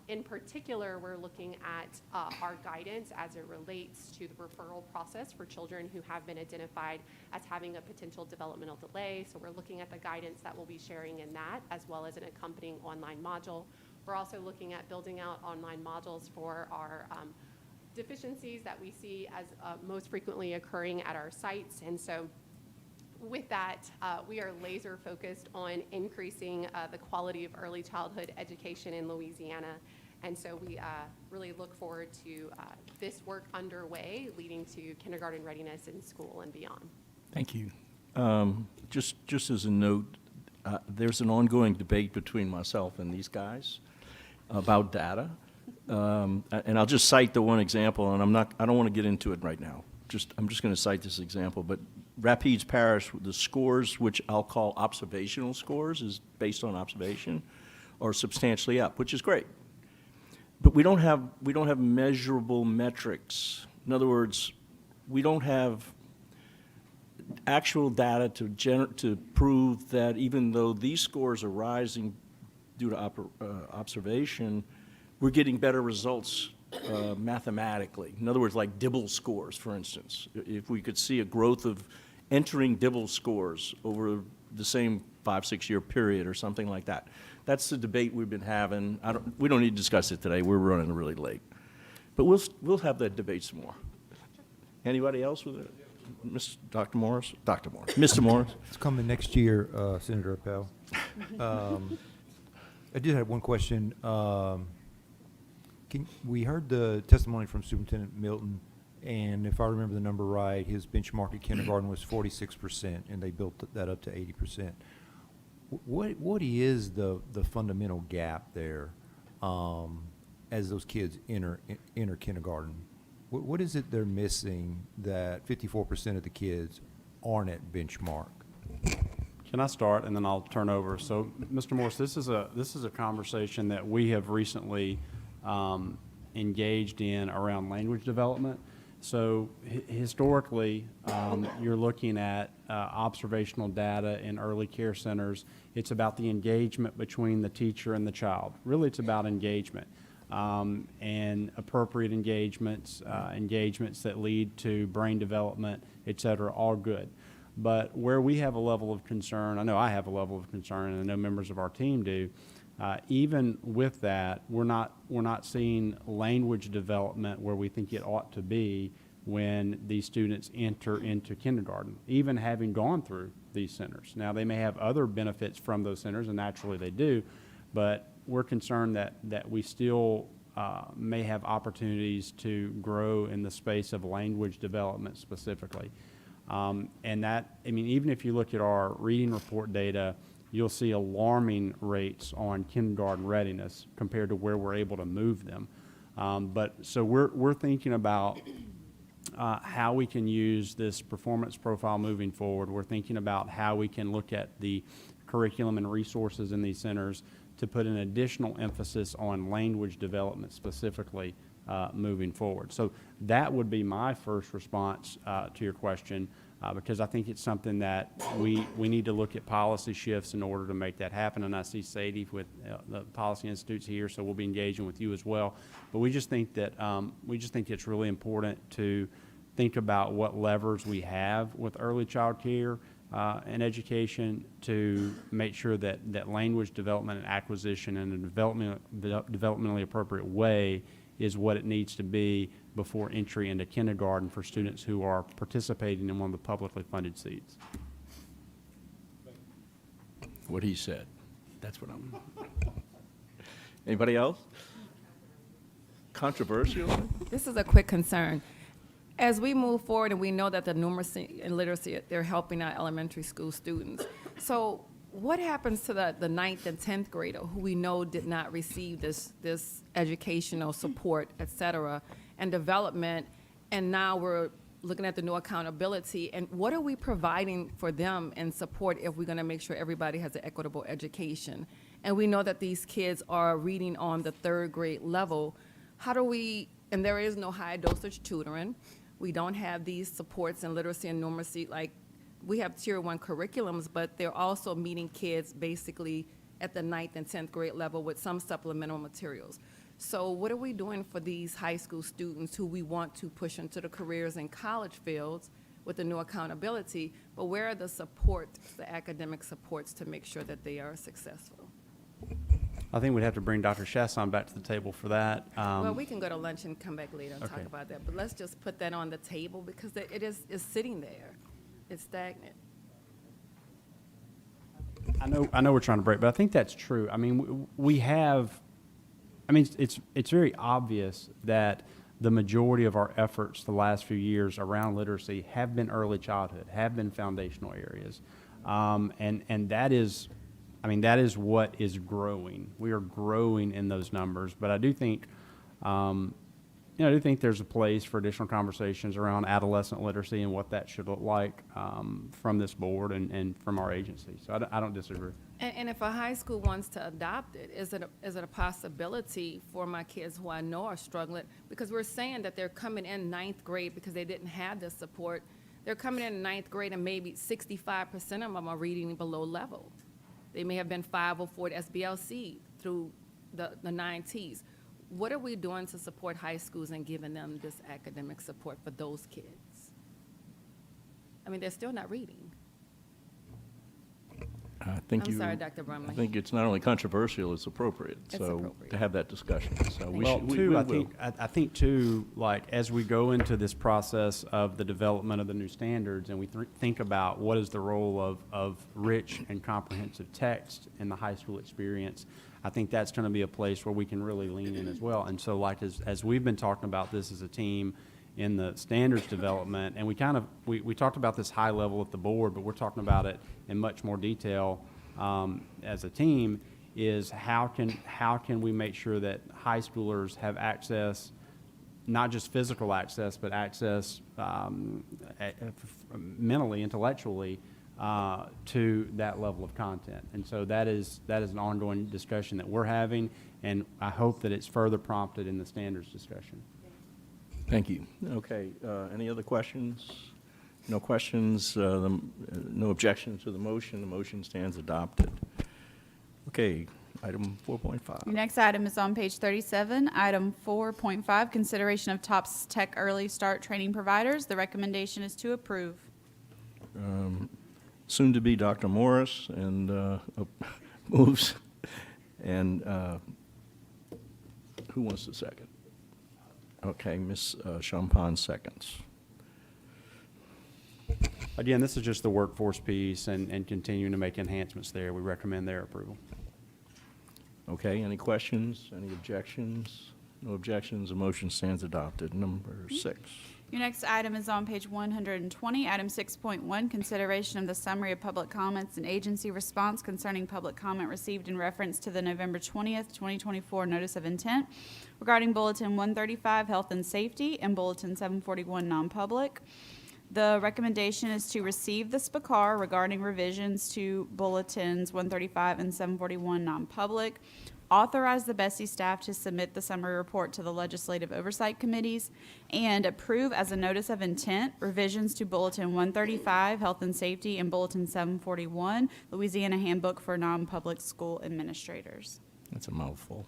In particular, we're looking at our guidance as it relates to the referral process for children who have been identified as having a potential developmental delay. So we're looking at the guidance that we'll be sharing in that, as well as an accompanying online module. We're also looking at building out online modules for our deficiencies that we see as most frequently occurring at our sites. And so with that, we are laser focused on increasing the quality of early childhood education in Louisiana. And so we really look forward to this work underway, leading to kindergarten readiness in school and beyond. Thank you. Just as a note, there's an ongoing debate between myself and these guys about data. And I'll just cite the one example, and I don't want to get into it right now. I'm just going to cite this example, but Rapides Parish, the scores, which I'll call observational scores, is based on observation, are substantially up, which is great. But we don't have measurable metrics. In other words, we don't have actual data to prove that even though these scores are rising due to observation, we're getting better results mathematically. In other words, like Dibble scores, for instance. If we could see a growth of entering Dibble scores over the same 5-6 year period or something like that. That's the debate we've been having. We don't need to discuss it today. We're running really late. But we'll have that debate some more. Anybody else with it? Dr. Morris? Dr. Morris. Mr. Morris? It's coming next year, Senator Appel. I did have one question. We heard the testimony from Superintendent Milton, and if I remember the number right, his benchmark at kindergarten was 46%, and they built that up to 80%. What is the fundamental gap there as those kids enter kindergarten? What is it they're missing that 54% of the kids aren't at benchmark? Can I start, and then I'll turn over? So, Mr. Morris, this is a conversation that we have recently engaged in around language development. So, historically, you're looking at observational data in early care centers. It's about the engagement between the teacher and the child. Really, it's about engagement. And appropriate engagements, engagements that lead to brain development, et cetera, all good. But where we have a level of concern, I know I have a level of concern, and I know members of our team do, even with that, we're not seeing language development where we think it ought to be when these students enter into kindergarten, even having gone through these centers. Now, they may have other benefits from those centers, and naturally they do, but we're concerned that we still may have opportunities to grow in the space of language development specifically. And that, I mean, even if you look at our reading report data, you'll see alarming rates on kindergarten readiness compared to where we're able to move them. So we're thinking about how we can use this performance profile moving forward. We're thinking about how we can look at the curriculum and resources in these centers to put an additional emphasis on language development specifically moving forward. So that would be my first response to your question, because I think it's something that we need to look at policy shifts in order to make that happen. And I see Sadie with the Policy Institute's here, so we'll be engaging with you as well. But we just think that it's really important to think about what levers we have with early child care and education to make sure that language development and acquisition in a developmentally appropriate way is what it needs to be before entry into kindergarten for students who are participating in one of the publicly funded seats. What he said. That's what I'm. Anybody else? Controversial? This is a quick concern. As we move forward and we know that the numeracy and literacy, they're helping our elementary school students. So what happens to the 9th and 10th grader who we know did not receive this educational support, et cetera, and development, and now we're looking at the new accountability, and what are we providing for them in support if we're gonna make sure everybody has an equitable education? And we know that these kids are reading on the 3rd grade level. How do we, and there is no high dosage tutoring, we don't have these supports in literacy and numeracy, like we have tier 1 curriculums, but they're also meeting kids basically at the 9th and 10th grade level with some supplemental materials. So what are we doing for these high school students who we want to push into the careers and college fields with the new accountability, but where are the supports, the academic supports to make sure that they are successful? I think we'd have to bring Dr. Chasson back to the table for that. Well, we can go to lunch and come back later and talk Okay. about that, but let's just put that on the table because it's sitting there. It's stagnant. I know we're trying to break, but I think that's true. I mean, we have, I mean, it's very obvious that the majority of our efforts the last few years around literacy have been early childhood, have been foundational areas. And that is, I mean, that is what is growing. We are growing in those numbers, but I do think, and I do think there's a place for additional conversations around adolescent literacy and what that should look like from this board and from our agency. So I don't disagree. And if a high school wants to adopt it, is it a possibility for my kids who I know are struggling? Because we're saying that they're coming in ninth grade because they didn't have the support. They're coming in ninth grade and maybe 65% of them are reading below level. They may have been 504 to SBLC through the 9 Ts. What are we doing to support high schools and giving them this academic support for those kids? I mean, they're still not reading. I think I'm sorry, Dr. Brumley. I think it's not only controversial, it's appropriate. It's So appropriate. to have that discussion. So we Well, should, we too, I will. think too, like, as we go into this process of the development of the new standards and we think about what is the role of rich and comprehensive text in the high school experience, I think that's going to be a place where we can really lean in as well. And so, like, as we've been talking about this as a team in the standards development, and we talked about this high level at the board, but we're talking about it in much more detail as a team, is how can we make sure that high schoolers have access, not just physical access, but access mentally, intellectually, to that level of content. And so that is an ongoing discussion that we're having, and I hope that it's further prompted in the standards discussion. Thank you. Okay, any other questions? No questions, no objections to the motion. The motion stands adopted. Okay, item 4.5. Your next item is on page 37, item 4.5, consideration of top tech early start training providers. The recommendation is to approve. Soon to be Dr. Morris and moves. And who wants the second? Okay, Ms. Champagne seconds. Again, this is just the workforce piece and continuing to make enhancements there. We recommend their approval. Okay, any questions, any objections? No objections, the motion stands adopted. Number 6. Your next item is on page 120, item 6.1, consideration of the summary of public comments and agency response concerning public comment received in reference to the November 20th, 2024 notice of intent regarding Bulletin 135, Health and Safety, and Bulletin 741, Non-Public. The recommendation is to receive the SPCAR regarding revisions to Bulletins 135 and 741, Non-Public, authorize the BESI staff to submit the summary report to the Legislative Oversight Committees, and approve as a notice of intent revisions to Bulletin 135, Health and Safety, and Bulletin 741, Louisiana Handbook for Non-Public School Administrators. That's a mouthful.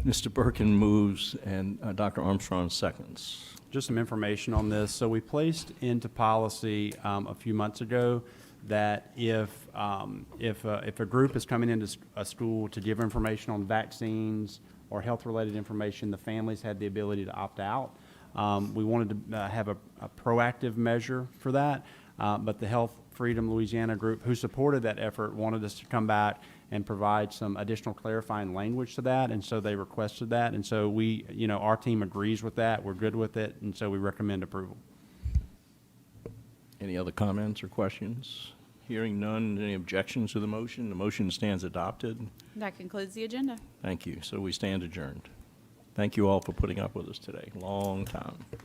Mr. Birkin moves and Dr. Armstrong seconds. Just some information on this. So we placed into policy a few months ago that if a group is coming into a school to give information on vaccines or health-related information, the families had the ability to opt out. We wanted to have a proactive measure for that, but the Health Freedom Louisiana group, who supported that effort, wanted us to come back and provide some additional clarifying language to that, and so they requested that, and so we, our team agrees with that, we're good with it, and so we recommend approval. Any other comments or questions? Hearing none, any objections to the motion? The motion stands adopted. That concludes the agenda. Thank you. So we stand adjourned. Thank you all for putting up with us today. Long time.